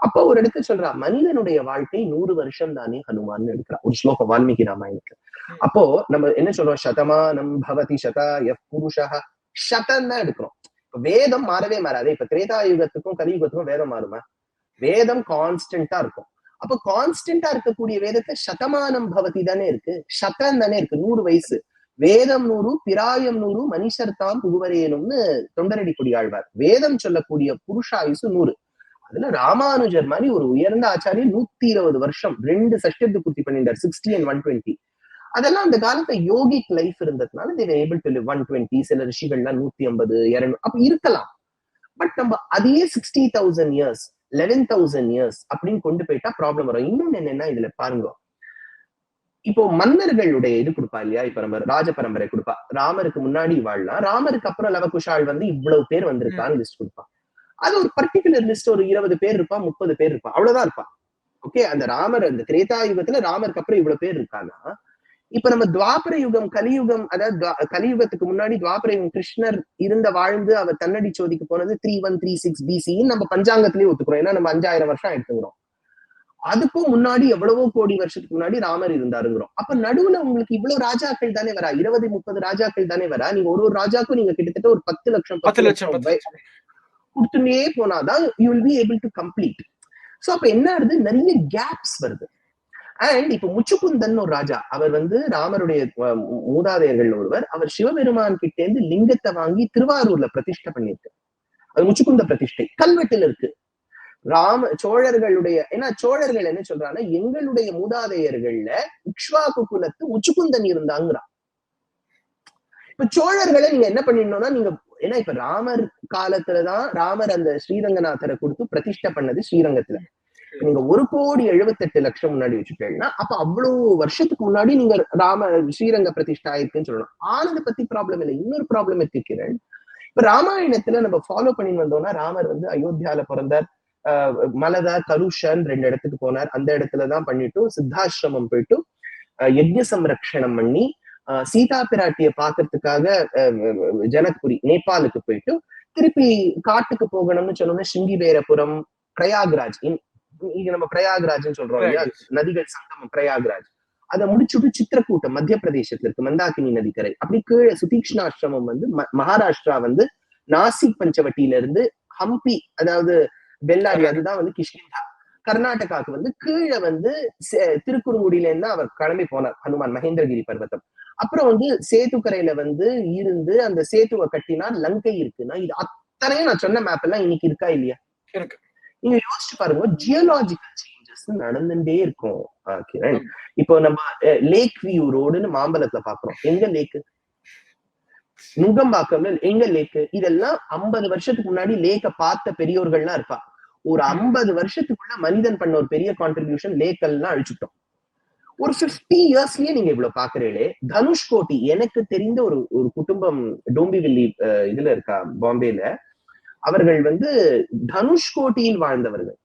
அப்போ ஒரு இடத்துல சொல்றா, மனிதனுடைய வாழ்க்கை 100 வருஷம் தானே ஹனுமான்னு எடுக்கிறா. ஒரு ஸ்லோகம் வால்மீகி ராமாயணத்துல. அப்போ நம்ம என்ன சொல்றோம், சதமானம் பவதி சதாய புருஷா, சதம் தான் எடுக்கிறோம். இப்ப வேதம் மாறவே மாறாது. இப்ப திரேதாயுகத்துக்கும் கலியுகத்துக்கும் வேதம் மாறுமா? வேதம் கான்ஸ்டன்டா இருக்கும். அப்ப கான்ஸ்டன்டா இருக்கக்கூடிய வேதத்தை சதமானம் பவதி தானே இருக்கு, சதம் தானே இருக்கு, 100 வயசு. வேதம் 100 பிராயம் 100 மனுஷர் தாம் புகுவரேனும்னு தொண்டரடி கொடி ஆழ்வார். வேதம் சொல்லக்கூடிய புருஷாயுசு 100. அதுல ராமானுஜர் மாதிரி ஒரு உயர்ந்த ஆச்சாரியர் 120 வருஷம் 2 சஷ்டத்து பூர்த்தி பண்ணிட்டார், 60 and 120. அதெல்லாம் அந்த காலத்துல யோகிக் லைஃப் இருந்ததுனால they were able to live 120. சில ரிஷிகள்லாம் 150, 200 அப்ப இருக்கலாம். பட் நம்ம அதே 60,000 years 11,000 years அப்படின்னு கொண்டு போயிட்டா ப்ராப்ளம் வரும். இன்னொன்னு என்னன்னா, இதுல பாருங்க, இப்போ மன்னர்களுடைய இது கொடுப்பா இல்லையா, இப்ப நம்ம ராஜ பரம்பரை கொடுப்பா. ராமருக்கு முன்னாடி வாழலாம், ராமருக்கு அப்புறம் லவகுஷால் வந்து இவ்வளவு பேர் வந்திருக்கான்னு லிஸ்ட் கொடுப்பா. அது ஒரு பர்டிகுலர் லிஸ்ட், ஒரு 20 பேர் இருப்பா, 30 பேர் இருப்பா, அவ்வளவுதான் இருப்பா. ஓகே, அந்த ராமர் அந்த திரேதா யுகத்துல ராமருக்கு அப்புறம் இவ்வளவு பேர் இருக்கானா, இப்ப நம்ம துவாபர யுகம் கலியுகம், அதாவது கலியுகத்துக்கு முன்னாடி துவாபர யுகம் கிருஷ்ணர் வாழ்ந்து அவர் தன்னடி சோதிக்கு போனது 3136 BC நம்ம பஞ்சாங்கத்திலேயே ஒத்துக்கிறோம். ஏன்னா நம்ம 5000 வருஷம் எடுத்துக்கிறோம். அதுக்கும் முன்னாடி எவ்வளவோ கோடி வருஷத்துக்கு முன்னாடி ராமர் இருந்தாருங்கிறோம். அப்ப நடுவுல உங்களுக்கு இவ்வளவு ராஜாக்கள் தானே வரா, 20-30 ராஜாக்கள் தானே வரா. நீங்க ஒரு ராஜாக்கும் நீங்க கிட்டத்தட்ட ஒரு 10 லட்சம் கொடுத்துட்டே போனாதான் you will be able to complete. So அப்ப என்ன ஆகுது, நிறைய கேப்ஸ் வருது. அண்ட் இப்ப முச்சுக்குந்தன் ஒரு ராஜா, அவர் ராமருடைய மூதாதையர்கள் ஒருவர். அவர் சிவபெருமான் கிட்ட இருந்து லிங்கத்தை வாங்கி திருவாரூர்ல பிரதிஷ்டை பண்ணிருக்கு. முச்சுக்குந்த பிரதிஷ்டை கல்வெட்டுல இருக்கு. சோழர்களுடைய, ஏன்னா சோழர்கள் என்ன சொல்றாங்கன்னா, எங்களுடைய மூதாதையர்கள்ல இக்ஷ்வாகு குலத்து முச்சுக்குந்தன் இருந்தாங்கிறான். இப்ப சோழர்களை நீங்க என்ன பண்ணிடணும்னா, நீங்க ஏன்னா இப்ப ராமர் காலத்துலதான் ராமர் அந்த ஸ்ரீரங்கநாதரை கொடுத்து பிரதிஷ்டை பண்ணது ஸ்ரீரங்கத்துல. நீங்க 1,78,00,000 முன்னாடி வச்சுட்டீங்கன்னா, அப்ப அவ்வளவு வருஷத்துக்கு முன்னாடி நீங்க ஸ்ரீரங்க பிரதிஷ்டா ஆயிருக்குன்னு சொல்லணும். ஆனதை பத்தி ப்ராப்ளம் இல்லை. இன்னொரு ப்ராப்ளம் எத்திக்கிறேன். இப்ப ராமாயணத்துல நம்ம ஃபாலோ பண்ணி வந்தோம்னா, ராமர் வந்து அயோத்தியால பிறந்தார், மலதா கருஷன் 2 இடத்துக்கு போனார். அந்த இடத்துலதான் பண்ணிட்டு சித்தாசிரமம் போயிட்டு யஜ்ஞ சம்ரக்ஷணம் பண்ணி சீதா பிராட்டிய பாக்குறதுக்காக ஜனக்புரி நேபாளுக்கு போயிட்டு திருப்பி காட்டுக்கு போகணும்னு சொன்னோம்னா சிங்கிபேரபுரம், பிரயாக்ராஜ், இங்க நம்ம பிரயாக்ராஜ்னு சொல்றோம் இல்லையா, நதிகள் சங்கமம் பிரயாக்ராஜ். அதை முடிச்சுட்டு சித்திரக்கூட்டம் மத்திய பிரதேசத்துல இருக்கு, மந்தாகினி நதிக்கரை. அப்படி கீழே சுதீக்ஷ்ணாசிரமம் வந்து மகாராஷ்டிரா வந்து நாசிக் பஞ்சவட்டியில இருந்து ஹம்பி, அதாவது பெல்லாரி, அதுதான் வந்து கிஷ்கிந்தா. கர்நாடகாவுக்கு வந்து கீழே வந்து திருக்குறுங்குடியில இருந்து அவர் கிளம்பி போனார், ஹனுமான் மகேந்திரகிரி பர்வதம். அப்புறம் வந்து சேதுக்கரையில வந்து இருந்து அந்த சேத்துவை கட்டினார். லங்கை இருக்குன்னா இது அத்தனையும் நான் சொன்ன மேப் எல்லாம் இன்னைக்கு இருக்கா இல்லையா? இருக்கு. நீங்க யோசிச்சு பாருங்க, ஜியோலாஜிக்கல் சேஞ்சஸ் நடந்துட்டே இருக்கும் கிரண். இப்போ நம்ம லேக் வியூ ரோடுன்னு மாம்பலத்துல பாக்குறோம். எங்க லேக்கு? நுங்கம்பாக்கம்ல எங்க லேக்கு? இதெல்லாம் 50 வருஷத்துக்கு முன்னாடி லேக்க பார்த்த பெரியோர்கள்லாம் இருப்பா. ஒரு 50 வருஷத்துக்குள்ள மனிதன் பண்ண ஒரு பெரிய கான்ட்ரிபியூஷன் லேக்கெல்லாம் அழிச்சுட்டோம். ஒரு 50 இயர்ஸ்லயே நீங்க இவ்வளவு பாக்குறீங்களே. தனுஷ்கோடி, எனக்கு தெரிந்த ஒரு குடும்பம் டோம்பிவில்லி இதுல இருக்கா, பாம்பேல. அவர்கள் வந்து தனுஷ்கோட்டியில் வாழ்ந்தவர்கள்.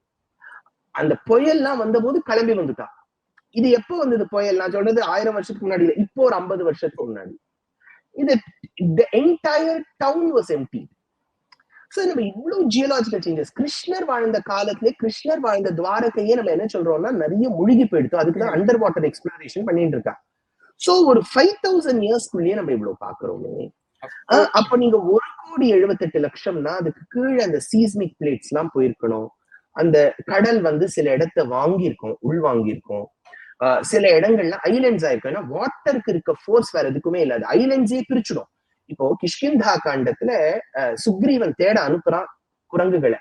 அந்த புயல்லாம் வந்த போது கிளம்பி வந்துட்டா. இது எப்போ வந்தது புயல்? நான் சொல்றது 1000 வருஷத்துக்கு முன்னாடி, இப்போ ஒரு 50 வருஷத்துக்கு முன்னாடி. இது the entire town was empty. So நம்ம இவ்வளவு ஜியோலாஜிக்கல் சேஞ்சஸ். கிருஷ்ணர் வாழ்ந்த காலத்திலே, கிருஷ்ணர் வாழ்ந்த துவாரகையே நம்ம என்ன சொல்றோம்னா நிறைய முழுகி போயிடுத்தோம். அதுக்குதான் அண்டர் வாட்டர் எக்ஸ்ப்ளோரேஷன் பண்ணிட்டு இருக்கா. சோ ஒரு 5000 இயர்ஸ்க்குள்ளேயே நம்ம இவ்வளவு பாக்குறோமே. அப்ப நீங்க 1,78,00,000னா அதுக்கு கீழே அந்த சீஸ்மிக் பிளேட்ஸ் எல்லாம் போயிருக்கணும். அந்த கடல் வந்து சில இடத்தை வாங்கியிருக்கோம், உள் வாங்கியிருக்கோம். சில இடங்கள்ல ஐலண்ட்ஸ் ஆயிருக்கும். ஏன்னா வாட்டருக்கு இருக்க ஃபோர்ஸ் வேற எதுக்குமே இல்லை. அது ஐலண்ட்ஸே பிரிச்சிடும். இப்போ கிஷ்கிந்தா காண்டத்துல சுக்ரீவன் தேட அனுப்புறான் குரங்குகளை,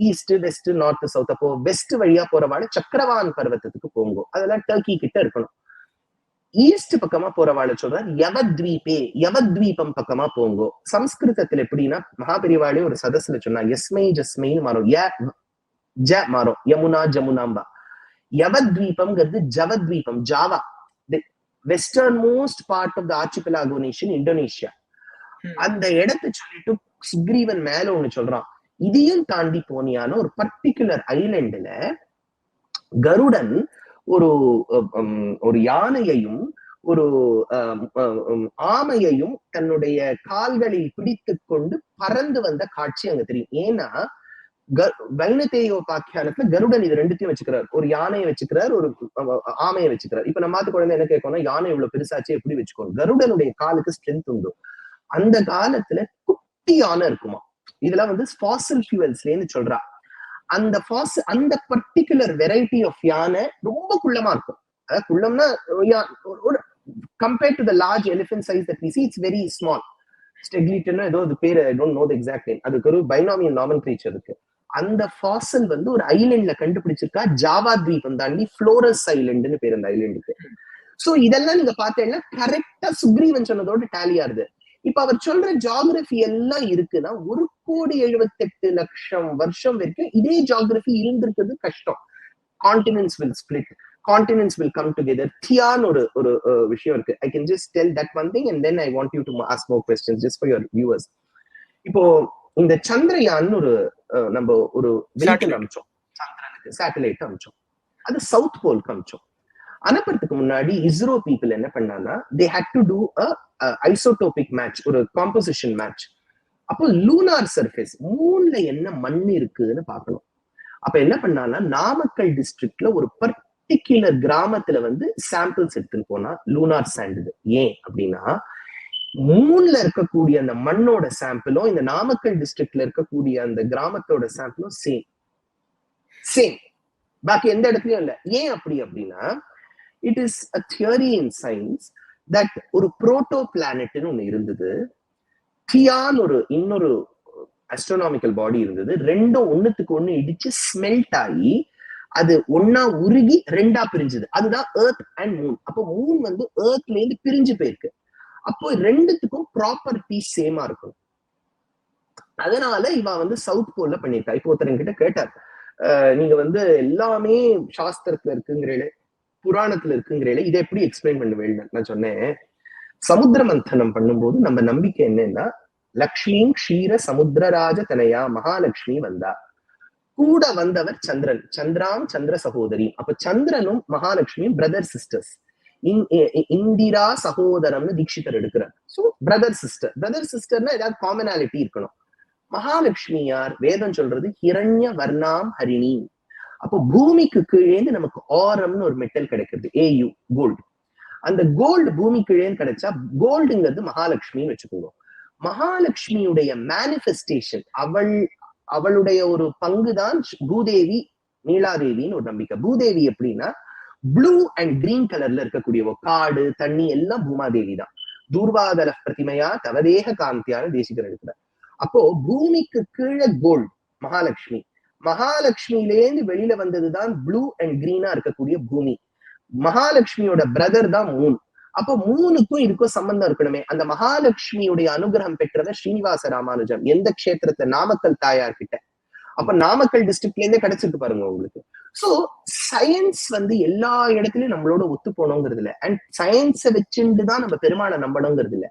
ஈஸ்ட் வெஸ்ட் நார்த் சவுத். அப்போ வெஸ்ட் வழியா போறவாடு சக்கரவான் பர்வத்தத்துக்கு போங்க, அதெல்லாம் டர்க்கி கிட்ட இருக்கணும். ஈஸ்ட் பக்கமா போறவாள் சொல்றார் யவத்வீபம் பக்கமா போங்கோ. சம்ஸ்கிருதத்துல எப்படின்னா, மகாபெரிவாளே ஒரு சதஸ்ல சொன்னா எஸ்மை ஜஸ்மைன்னு மாறும், மாறும், யமுனா ஜமுனாம்பா. யவத்வீபம்ங்கிறது ஜவத்வீபம், Java, westernmost part of the archipelago nation, Indonesia. அந்த இடத்தை சொல்லிட்டு சுக்ரீவன் மேல ஒண்ணு சொல்றான். இதையும் தாண்டி போனியான ஒரு பர்டிகுலர் ஐலண்ட்ல கருடன் ஒரு யானையையும் ஒரு ஆமையையும் தன்னுடைய கால்களில் பிடித்து கொண்டு பறந்து வந்த காட்சி அங்க தெரியும். ஏன்னா வைனதேயோபாக்கியானத்துல கருடன் இது ரெண்டுத்தையும் வச்சுக்கிறார். ஒரு யானையை வச்சுக்கிறார், ஒரு ஆமையை வச்சுக்கிறார். இப்ப நம்ம மாத்து குழந்தை என்ன கேட்கணும், யானை இவ்வளவு பெருசாச்சு எப்படி வச்சுக்கணும்? கருடனுடைய காலுக்கு ஸ்ட்ரென்த் உண்டு. அந்த காலத்துல குட்டி யானை இருக்குமா. இதெல்லாம் வந்து ஃபாசில் ஃபியூவல்ஸ்லேன்னு சொல்றா. அந்த பர்டிகுலர் வெரைட்டி ஆஃப் யானை ரொம்ப குள்ளமா இருக்கும். அதாவது குள்ளம்னா compared to the large elephant size that we see, it's very small. ஸ்டெக்லிட்டன் ஏதோ அது பேரு, I don't know the exact name. அதுக்கு ஒரு பைனாமியல் நாமென்க்ளேச்சர் இருக்கு. அந்த ஃபாசில் வந்து ஒரு ஐலண்ட்ல கண்டுபிடிச்சிருக்கா, ஜாவா தீபம் தாண்டி ஃப்ளோரஸ் ஐலண்ட்னு பேர் அந்த ஐலண்டுக்கு. சோ இதெல்லாம் நீங்க பார்த்தீங்கன்னா கரெக்டா சுக்ரீவன் சொன்னதோட டேலி ஆகுது. இப்ப அவர் சொல்ற ஜியோகிராஃபி எல்லாம் இருக்குன்னா 1,78,00,000 வருஷம் வரைக்கும் இதே ஜியோகிராஃபி இருந்திருக்கிறது கஷ்டம். Continents will split, continents will come together. தியான் ஒரு விஷயம் இருக்கு. I can just tell that one thing and then I want you to ask more questions just for your viewers. இப்போ இந்த சந்திரயான் நம்ம ஒரு வெஹிக்கிள் அனுப்பிச்சோம், சந்திரனுக்கு சேட்டலைட் அனுப்பிச்சோம். அது சவுத் போல்க்கு அனுப்பிச்சோம். அனுப்புறதுக்கு முன்னாடி இஸ்ரோ பீப்புள் என்ன பண்ணாங்கன்னா, they had to do a isotopic match, ஒரு காம்போசிஷன் மேட்ச். அப்போ லூனார் சர்ஃபேஸ், மூன்ல என்ன மண் இருக்குன்னு பார்க்கணும். அப்ப என்ன பண்ணாங்கன்னா, நாமக்கல் டிஸ்ட்ரிக்ட்ல ஒரு பர்டிகுலர் கிராமத்துல வந்து சாம்பிள்ஸ் எடுத்துன்னு போனா லூனார் சாண்ட். ஏன் அப்படின்னா, மூன்ல இருக்கக்கூடிய அந்த மண்ணோட சாம்பிளும் இந்த நாமக்கல் டிஸ்ட்ரிக்ட்ல இருக்கக்கூடிய அந்த கிராமத்தோட சாம்பிளும் சேம், பாக்கி எந்த இடத்துலயும் இல்ல. ஏன் அப்படி அப்படின்னா, it is a theory in science that ஒரு புரோட்டோ பிளானட்னு ஒண்ணு இருந்தது. தியான் இன்னொரு அஸ்ட்ரோனாமிக்கல் பாடி இருந்தது. ரெண்டும் ஒண்ணுத்துக்கு ஒண்ணு இடிச்சு ஸ்மெல்ட் ஆகி அது ஒன்னா உருகி ரெண்டா பிரிஞ்சுது. அதுதான் எர்த் அண்ட் மூன். அப்போ மூன் வந்து எர்த்ல இருந்து பிரிஞ்சு போயிருக்கு. அப்போ ரெண்டுத்துக்கும் ப்ராப்பர்ட்டிஸ் சேமா இருக்கும். அதனால இவ வந்து சவுத் போல்ல பண்ணியிருக்கா. இப்போ ஒருத்தர் கிட்ட கேட்டார், நீங்க வந்து எல்லாமே சாஸ்திரத்துல இருக்குங்கிறீங்களே, புராணத்துல இருக்குங்கிறீங்களே, இதை எப்படி எக்ஸ்பிளைன் பண்ணுவேன்? நான் சொன்னேன், சமுத்திர மந்தனம் பண்ணும்போது நம்ம நம்பிக்கை என்னன்னா, லக்ஷ்மி க்ஷீர சமுத்திரராஜ தனையா மகாலட்சுமி வந்தா. கூட வந்தவர் சந்திரன், சந்திராம் சந்திர சகோதரி. அப்ப சந்திரனும் மகாலட்சுமியும் பிரதர் சிஸ்டர்ஸ். இந்திரா சகோதரம்னு தீட்சிதர் எடுக்கிறார். So brother sister. பிரதர் சிஸ்டர்னா ஏதாவது காமனாலிட்டி இருக்கணும். மகாலட்சுமி யார்? வேதம் சொல்றது ஹிரண்ய வர்ணாம் ஹரிணி. அப்போ பூமிக்கு கீழேந்து நமக்கு ஆரம்னு ஒரு மெட்டல் கிடைக்கிறது, ஏயு கோல்டு. அந்த கோல்டு பூமி கீழேந்து கிடைச்சா கோல்டுங்கிறது மகாலட்சுமின்னு வச்சுக்கோங்க. மகாலட்சுமியுடைய மேனிஃபெஸ்டேஷன், அவளுடைய ஒரு பங்குதான் பூதேவி, நீலாதேவின்னு ஒரு நம்பிக்கை. பூதேவி எப்படின்னா ப்ளூ அண்ட் கிரீன் கலர்ல இருக்கக்கூடிய காடு தண்ணி எல்லாம் பூமாதேவி தான். தூர்வாதல பிரதிமையா தவதேக காந்தியான தேசிகர் இருக்கிறார். அப்போ பூமிக்கு கீழே கோல்டு மகாலட்சுமி. மகாலட்சுமியிலேருந்து வெளியில வந்ததுதான் ப்ளூ அண்ட் கிரீனா இருக்கக்கூடிய பூமி. மகாலட்சுமியோட பிரதர் தான் மூன். அப்போ மூணுக்கும் இதுக்கும் சம்பந்தம் இருக்கணுமே. அந்த மகாலட்சுமியுடைய அனுகிரகம் பெற்றவர் ஸ்ரீனிவாச ராமானுஜம். எந்த க்ஷேத்திரத்தை? நாமக்கல் தாயார் கிட்ட. அப்ப நாமக்கல் டிஸ்ட்ரிக்ட்ல இருந்தே கிடைச்சிட்டு பாருங்க உங்களுக்கு. சோ சயின்ஸ் வந்து எல்லா இடத்துலயும் நம்மளோட ஒத்து போனோங்கிறது இல்ல. அண்ட் சயின்ஸை வச்சுட்டுதான் நம்ம பெருமாளை நம்பணுங்கிறது இல்ல.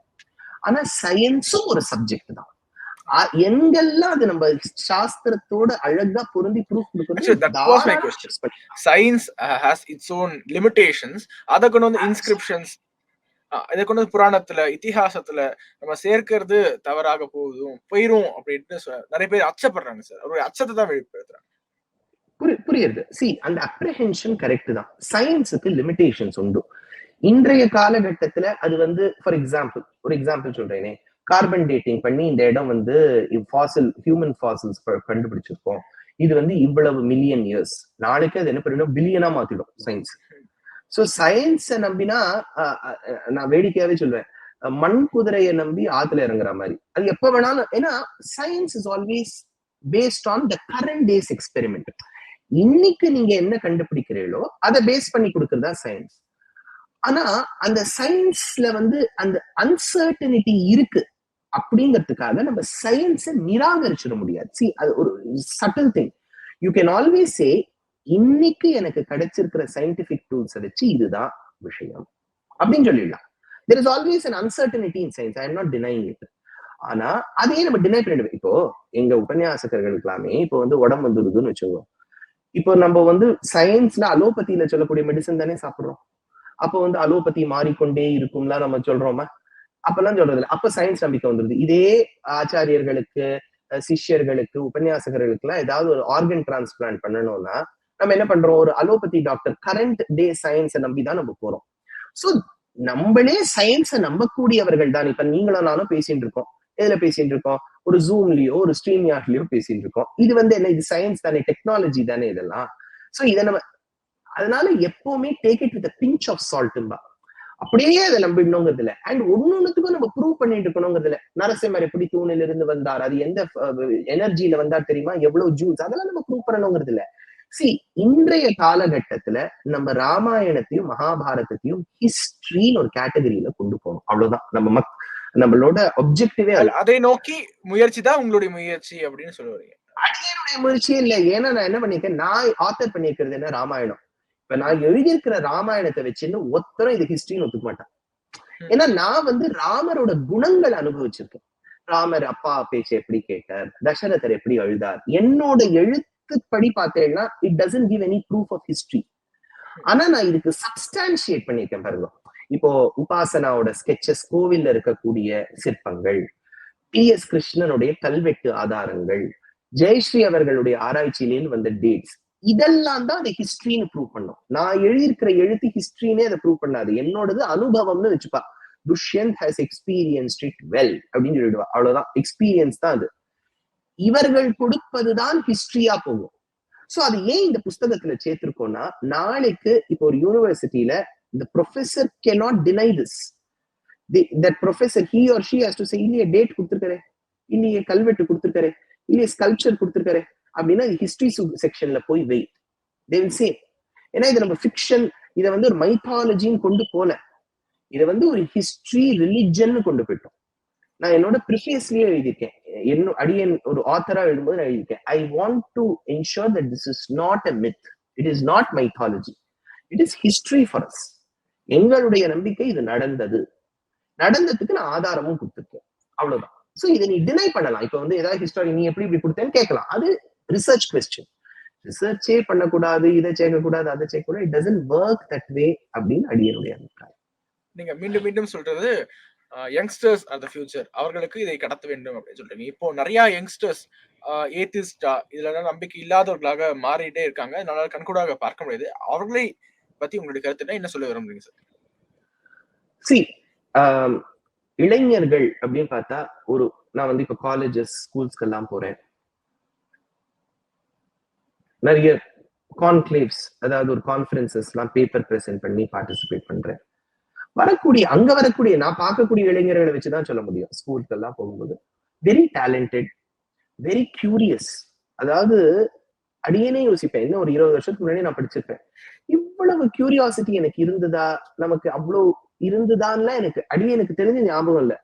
ஆனா சயின்ஸும் ஒரு சப்ஜெக்ட் தான். எங்கெல்லாம் அது நம்ம சாஸ்திரத்தோட அழகா பொருந்தி ப்ரூஃப் கொடுக்கணும். Science has its own limitations. அதை கொண்டு வந்து இன்ஸ்கிரிப்ஷன்ஸ், இதை கொண்டு வந்து புராணத்துல இதிகாசத்துல நம்ம சேர்க்கிறது தவறாக போயிரும் அப்படின்னு நிறைய பேர் அச்சப்படுறாங்க சார். ஒரு அச்சத்தை தான் வெளிப்படுத்துறாங்க. புரியுது. அந்த அப்ரிஹென்ஷன் கரெக்ட் தான். சயின்ஸுக்கு லிமிடேஷன்ஸ் உண்டு. இன்றைய காலகட்டத்துல அது வந்து ஃபார் எக்ஸாம்பிள், ஒரு எக்ஸாம்பிள் சொல்றேனே, கார்பன் டேட்டிங் பண்ணி இந்த இடம் வந்து ஹியூமன் ஃபாசில்ஸ் கண்டுபிடிச்சிருக்கோம். இது வந்து இவ்வளவு மில்லியன் இயர்ஸ். நாளைக்கு அது என்ன பண்ணிடும்? பில்லியனா மாத்திடும் சயின்ஸ். சோ சயின்ஸை நம்பினா, நான் வேடிக்கையாவே சொல்லுவேன், மண் குதிரையை நம்பி ஆத்துல இறங்குற மாதிரி. அது எப்ப வேணாலும், ஏன்னா science is always based on the current days experiment. இன்னைக்கு நீங்க என்ன கண்டுபிடிக்கிறீங்களோ அதை பேஸ் பண்ணி கொடுக்கறதா சயின்ஸ். ஆனா அந்த சயின்ஸ்ல வந்து அந்த அன்சர்டனிட்டி இருக்கு அப்படிங்கிறதுக்காக நம்ம சயின்ஸை நிராகரிச்சிட முடியாது. அது ஒரு subtle thing. You can always say, இன்னைக்கு எனக்கு கிடைச்சிருக்கிற சயின்டிபிக் டூல்ஸை வச்சு இதுதான் விஷயம் அப்படின்னு சொல்லிடலாம். there is always an uncertainty in science. I am not denying it. ஆனா அதையே நம்ம டினை பண்ணிடுவோம். இப்போ எங்க உபன்யாசகர்களுக்கு எல்லாமே இப்போ வந்து உடம்பு வந்துடுதுன்னு வச்சுக்கோங்க. இப்போ நம்ம வந்து சயின்ஸ்ல அலோபதியில சொல்லக்கூடிய மெடிசன் தானே சாப்பிடுறோம். அப்போ வந்து அலோபதி மாறிக்கொண்டே இருக்கும்லாம் நம்ம சொல்றோமா? அப்பெல்லாம் சொல்றது இல்லை. அப்ப சயின்ஸ் நம்பிக்கை வந்துருது. இதே ஆச்சாரியர்களுக்கு, சிஷ்யர்களுக்கு, உபன்யாசகர்களுக்கு எல்லாம் ஏதாவது ஒரு ஆர்கன் டிரான்ஸ்பிளான்ட் பண்ணணும்னா நம்ம என்ன பண்றோம்? ஒரு அலோபதி டாக்டர் கரண்ட் டே சயின்ஸை நம்பிதான் நம்ம போறோம். சோ நம்மளே சயின்ஸை நம்பக்கூடியவர்கள் தான். இப்ப நீங்களும் நானும் பேசிட்டு இருக்கோம். எதுல பேசிட்டு இருக்கோம்? ஒரு ஜூம்லயோ ஒரு ஸ்ட்ரீம் யார்ட்லயோ பேசிட்டு இருக்கோம். இது வந்து என்ன? இது சயின்ஸ் தானே, டெக்னாலஜி தானே இதெல்லாம். சோ இதை நம்ம அதனால எப்பவுமே take it with pinch of சால்ட்பா. அப்படியே அதை நம்பிடணுங்கிறது இல்ல. அண்ட் ஒன்னொன்னுக்கும் நம்ம ப்ரூவ் பண்ணிட்டு இருக்கணுங்கிறது இல்ல. நரசிம்மர் எப்படி தூணில இருந்து வந்தார், அது எந்த எனர்ஜியில வந்தார் தெரியுமா, எவ்வளவு ஜூல்ஸ், அதெல்லாம் நம்ம ப்ரூவ் பண்ணணுங்கிறது இல்ல. இன்றைய காலகட்டத்துல நம்ம ராமாயணத்தையும் மகாபாரதத்தையும் ஹிஸ்டரின்னு ஒரு கேட்டகரியில கொண்டு போகணும். அவ்வளவுதான் நம்மளோட ஒப்ஜெக்டிவே. அதை நோக்கி முயற்சி தான் உங்களுடைய முயற்சி அப்படின்னு சொல்லுவீங்க? அடியனுடைய முயற்சியே இல்லை. ஏன்னா நான் என்ன பண்ணிருக்கேன், நான் ஆத்தர் பண்ணிருக்கிறது என்ன, ராமாயணம். இப்ப நான் எழுதியிருக்கிற ராமாயணத்தை வச்சுன்னு ஒருத்தரும் இது ஹிஸ்டரின்னு ஒத்துக்க மாட்டான். ஏன்னா நான் வந்து ராமரோட குணங்கள் அனுபவிச்சிருக்கேன். ராமர் அப்பா பேச்சு எப்படி கேட்டார், தசரதர் எப்படி அழுதார். என்னோட எழுத்துப்படி பார்த்தேன்னா it doesn't give any proof of history. ஆனா நான் இதுக்கு சப்ஸ்டான்ஷியேட் பண்ணியிருக்கேன் பாருங்க. இப்போ உபாசனாவோட ஸ்கெச்சஸ், கோவில்ல இருக்கக்கூடிய சிற்பங்கள், PS கிருஷ்ணனுடைய கல்வெட்டு ஆதாரங்கள், ஜெயஸ்ரீ அவர்களுடைய ஆராய்ச்சியிலேன்னு வந்த டேட்ஸ், இதெல்லாம் தான் அதை ஹிஸ்டரின்னு ப்ரூவ் பண்ணும். நான் எழுதியிருக்கிற எழுத்து ஹிஸ்டரினே அதை ப்ரூவ் பண்ணாது. என்னோடது அனுபவம்னு வச்சுப்பா. Dushyant has experienced it well அப்படின்னு சொல்லிடுவா. அவ்வளவுதான், எக்ஸ்பீரியன்ஸ் தான் அது. இவர்கள் கொடுப்பதுதான் ஹிஸ்டரியா போகும். சோ அது ஏன் இந்த புஸ்தகத்துல சேர்த்திருக்கோம்னா, நாளைக்கு இப்போ ஒரு யூனிவர்சிட்டியில the professor cannot deny this. That professor, he or she has to say, இல்லையே டேட் கொடுத்திருக்காரு, இல்லையே கல்வெட்டு கொடுத்திருக்காரு, இல்லையே ஸ்கல்ப்சர் கொடுத்துருக்காரு அப்படின்னா ஹிஸ்டரி செக்ஷன்ல போய் வெயிட் they will say. ஏன்னா இது நம்ம ஃபிக்ஷன், இதை வந்து ஒரு மைத்தாலஜின்னு கொண்டு போல, இதை வந்து ஒரு ஹிஸ்டரி ரிலிஜன் கொண்டு போயிட்டோம். நான் என்னோட ப்ரிஃபேஸ்லயே எழுதியிருக்கேன், அடியன் ஒரு ஆத்தரா எழுதும்போது நான் எழுதியிருக்கேன், ஐ want to ensure that this is not a myth, it is not mythology, it is history for us. எங்களுடைய நம்பிக்கை இது நடந்ததுக்கு நான் ஆதாரமும் கொடுத்துருக்கேன், அவ்வளவுதான். சோ இதை நீ டினை பண்ணலாம். இப்ப வந்து ஏதாவது ஹிஸ்டாரி நீ எப்படி இப்படி கொடுத்தேன்னு கேட்கலாம், அது ரிசர்ச் கொஸ்டின். ரிசர்ச்சே பண்ணக்கூடாது, இதை சேர்க்கக்கூடாது, அதை சேர்க்கக்கூடாது, it doesn't work that way அப்படின்னு அடியனுடைய அபிப்பிராயம். நீங்க மீண்டும் மீண்டும் சொல்றது யங்ஸ்டர்ஸ் ஆர் த ஃபியூச்சர், அவர்களுக்கு இதை கடத்த வேண்டும் அப்படின்னு சொல்றீங்க. இப்போ நிறைய யங்ஸ்டர்ஸ் ஏத்திஸ்டா இதுல நம்பிக்கை இல்லாதவர்களாக மாறிட்டே இருக்காங்க, அதனால கண்கூடாக பார்க்க முடியாது. அவர்களை பத்தி உங்களுடைய கருத்து என்ன சொல்ல விரும்புறீங்க சார்? சி, இளைஞர்கள் அப்படின்னு பார்த்தா, நான் வந்து இப்ப காலேஜஸ் ஸ்கூல்ஸ்க்கு எல்லாம் போறேன், நிறைய கான்க்ளேவ்ஸ், அதாவது ஒரு கான்ஃபரன்சஸ் எல்லாம் பேப்பர் பிரசன்ட் பண்ணி பார்ட்டிசிபேட் பண்றேன். அங்க வரக்கூடிய நான் பார்க்கக்கூடிய இளைஞர்களை வச்சுதான் சொல்ல முடியும். ஸ்கூலுக்கு எல்லாம் போகும்போது வெரி டேலண்டட், வெரி கியூரியஸ். அதாவது அடியேனே யோசிப்பேன், இன்னும் ஒரு 20 வருஷத்துக்கு முன்னாடி நான் படிச்சிருப்பேன், இவ்வளவு கியூரியாசிட்டி எனக்கு இருந்ததா, நமக்கு அவ்வளவு இருந்துதான்லாம் எனக்கு தெரிஞ்ச ஞாபகம் இல்லை.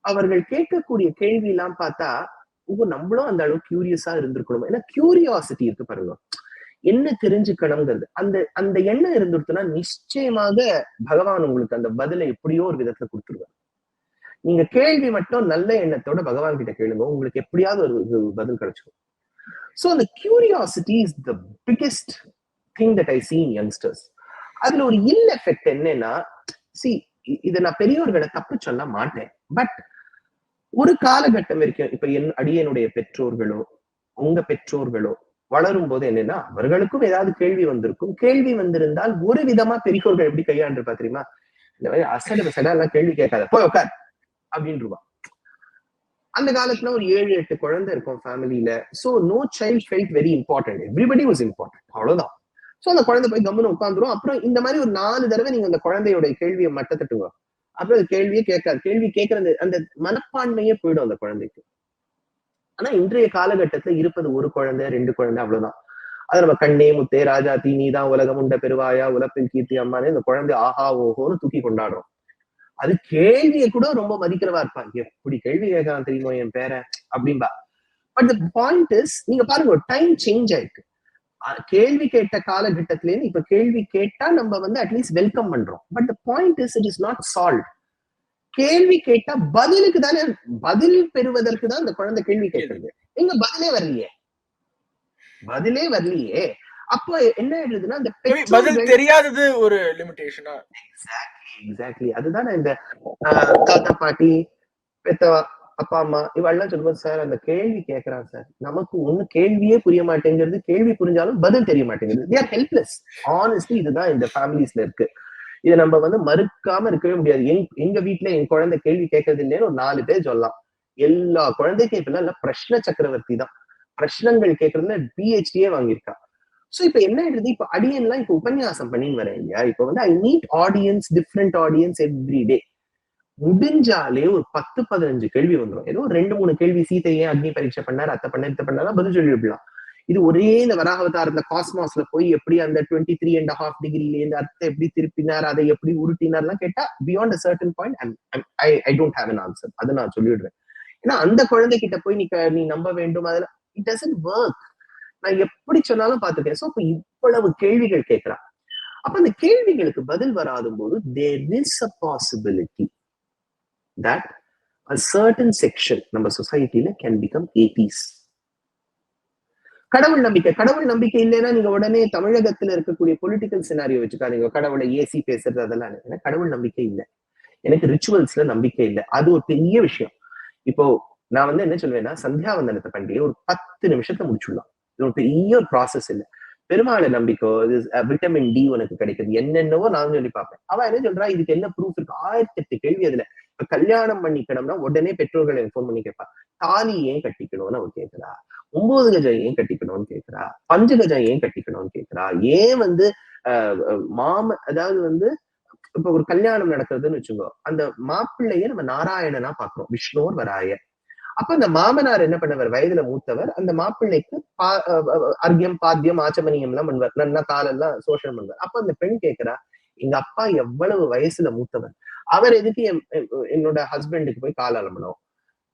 அவர்கள் கேட்கக்கூடிய கேள்வி எல்லாம் பார்த்தா நம்மளும் அந்த அளவு கியூரியஸா இருந்திருக்கணும். ஏன்னா கியூரியாசிட்டி இருக்கு பாருங்க, என்ன தெரிஞ்சுக்கணுங்கிறது, அந்த எண்ணம் இருந்துருச்சுன்னா நிச்சயமாக பகவான் உங்களுக்கு அந்த பதிலை எப்படியோ ஒரு விதத்துல கொடுத்துருவார். நீங்க கேள்வி மட்டும் நல்ல எண்ணத்தோட பகவான் கிட்ட கேளுங்க, உங்களுக்கு எப்படியாவது ஒரு பதில் கிடைச்சிடும். சோ அந்த curiosity is the biggest thing that I see in youngsters. அதுல ஒரு இல் எஃபெக்ட் என்னன்னா, இதை நான் பெரியவர்களை தப்பு சொல்ல மாட்டேன், பட் ஒரு காலகட்டம் வரைக்கும் இப்ப அடியனுடைய பெற்றோர்களோ உங்க பெற்றோர்களோ வளரும் போது என்னன்னா, அவர்களுக்கும் ஏதாவது கேள்வி வந்திருக்கும். கேள்வி வந்திருந்தால் ஒரு விதமா பெரியோர்கள் எப்படி கையாண்டிருப்பா தெரியுமா, இந்த மாதிரி அசடா எல்லாம் கேள்வி கேட்காத, போய் உட்கார் அப்படின்ருவா. அந்த காலத்துல ஒரு 7-8 குழந்தை இருக்கும் ஃபேமிலியில. So no child felt very important, everybody was important, அவ்வளவுதான். சோ அந்த குழந்தை போய் கம்முன்னு உட்காந்துரும். அப்புறம் இந்த மாதிரி ஒரு 4 தடவை நீங்க அந்த குழந்தையோட கேள்வியை மட்டத்தட்டுங்க, அப்புறம் அது கேள்வியே கேட்காது. கேள்வி கேட்கறது அந்த மனப்பான்மையே போயிடும் அந்த குழந்தைக்கு. ஆனா இன்றைய காலகட்டத்துல இருப்பது ஒரு குழந்தை 2 குழந்தை, அவ்வளவுதான். அது நம்ம கண்ணே முத்தே ராஜா தீ நீதான் உலகம் உண்ட பெருவாயா உலப்பில் கீர்த்தி அம்மானே இந்த குழந்தை ஆஹா ஓஹோன்னு தூக்கி கொண்டாடுறோம். அது கேள்வியை கூட ரொம்ப மதிக்கிறவா இருப்பா, எப்படி கேள்வி கேட்கலாம் தெரியுமோ என் பேர அப்படின்பா. பட் தி பாயிண்ட் இஸ், நீங்க பாருங்க ஒரு டைம் சேஞ்ச் ஆயிருக்கு. கேள்வி கேட்ட காலகட்டத்திலே இப்ப கேள்வி கேட்டா நம்ம வந்து அட்லீஸ்ட் வெல்கம் பண்றோம். But the point is it is not solve. கேள்வி கேட்டா பதிலுக்கு தானே, பதில் பெறுவதற்கு தான் இந்த குழந்தை கேள்வி கேட்கறது. எங்க பதிலே வரலையே. அப்போ என்ன ஆயிடுதுன்னா, இந்த பதில் தெரியாதது ஒரு லிமிட்டேஷனா. எக்ஸாக்ட்லி அதுதான் இந்த தாத்தா பாட்டி பெத்த அப்பா அம்மா இவெல்லாம் சொல்லும்போது, சார் அந்த கேள்வி கேட்கறான் சார், நமக்கு ஒண்ணு கேள்வியே புரிய மாட்டேங்கிறது, கேள்வி புரிஞ்சாலும் பதில் தெரிய மாட்டேங்குது. they are helpless. honestly இதுதான் இந்த ஃபேமிலிஸ்ல இருக்கு. இதை நம்ம வந்து மறுக்காம இருக்கவே முடியாது. எங்க வீட்டுல என் குழந்தை கேள்வி கேட்கறது இல்லைன்னு ஒரு 4 பேர் சொல்லலாம். எல்லா குழந்தைக்கும் இப்பெல்லாம் இல்ல பிரஷ்ன சக்கரவர்த்தி தான், பிரஷ்னங்கள் கேட்கறதுல PhD வாங்கியிருக்கா. சோ இப்ப என்ன ஆயிடுது, இப்ப அடியன்லாம் இப்ப உபன்யாசம் பண்ணின்னு வரேன் இல்லையா, இப்ப வந்து I need audience, different audience every day. முடிஞ்சாலே ஒரு 10-15 கேள்வி வந்துடும். ஏதோ 2-3 கேள்வி, சீதை ஏன் அக்னி பரீட்சை பண்ணாரு, அத்தை பண்ணாதான் பதில் சொல்லி விடலாம். இது ஒரே இந்த வராகவதாரத்துல காஸ்மாஸ்ல போய் எப்படி அந்த 23.5 டிகிரில இந்த அர்த்தம் எப்படி திருப்பினார், அதை எப்படி உருட்டினார்லாம் கேட்டா beyond a certain point I don't have an answer. அதை நான் சொல்லிடுறேன். ஏன்னா அந்த குழந்தைகிட்ட போய் நீ நம்ப வேண்டும், அதுல இட் டசன்ட் ஒர்க். நான் எப்படி சொன்னாலும் பாத்துட்டேன். சோ இப்ப இவ்வளவு கேள்விகள் கேட்கிறான். அப்ப அந்த கேள்விகளுக்கு பதில் வராத போது there is a possibility that a certain section நம்ம சொசைட்டில can become atheist. கடவுள் நம்பிக்கை இல்லைன்னா நீங்க உடனே தமிழகத்துல இருக்கக்கூடிய பொலிட்டிக்கல் சினாரியோ வச்சுக்காதீங்க, கடவுளை ஏசி பேசுறது அதெல்லாம். எனக்கு கடவுள் நம்பிக்கை இல்லை, எனக்கு ரிச்சுவல்ஸ்ல நம்பிக்கை இல்லை, அது ஒரு பெரிய விஷயம். இப்போ நான் வந்து என்ன சொல்வேன்னா, சந்தியாவந்தனத்தை பண்டிகை ஒரு 10 நிமிஷத்துல முடிச்சுடலாம். இது ஒரு பெரிய ஒரு ப்ராசஸ் இல்லை. பெருமாளை நம்பிக்கோ, விட்டமின் டி உனக்கு கிடைக்குது, என்னென்னவோ நான் சொல்லி பார்ப்பேன். அவ என்ன சொல்றா, இதுக்கு என்ன ப்ரூஃப் இருக்கு? 1008 கேள்வி. அதுல இப்ப கல்யாணம் பண்ணிக்கணும்னா உடனே பெற்றோர்களை இன்ஃபார்ம் பண்ணி கேட்பா, தாலி ஏன் கட்டிக்கணும்னு அவ கேட்கிறா, 9 கஜம் ஏன் கட்டிக்கணும்னு கேட்கிறா, 5 கஜம் ஏன் கட்டிக்கணும்னு கேட்கிறா, ஏன் வந்து அதாவது வந்து இப்ப ஒரு கல்யாணம் நடக்கிறதுன்னு வச்சுக்கோ, அந்த மாப்பிள்ளைய நம்ம நாராயணனா பாக்குறோம், விஷ்ணோர் வராய. அப்ப அந்த மாமனார் என்ன பண்ணுவார், வயதுல மூத்தவர், அந்த மாப்பிள்ளைக்கு அர்க்கியம் பாத்தியம் ஆச்சமனியம் எல்லாம் பண்ணுவார், நல்லா காலெல்லாம் சோஷனம் பண்ணுவார். அப்ப அந்த பெண் கேட்கிறா, எங்க அப்பா எவ்வளவு வயசுல மூத்தவர், அவர் எதுக்கு என்னோட ஹஸ்பண்டுக்கு போய் கால் அலம்பணும்?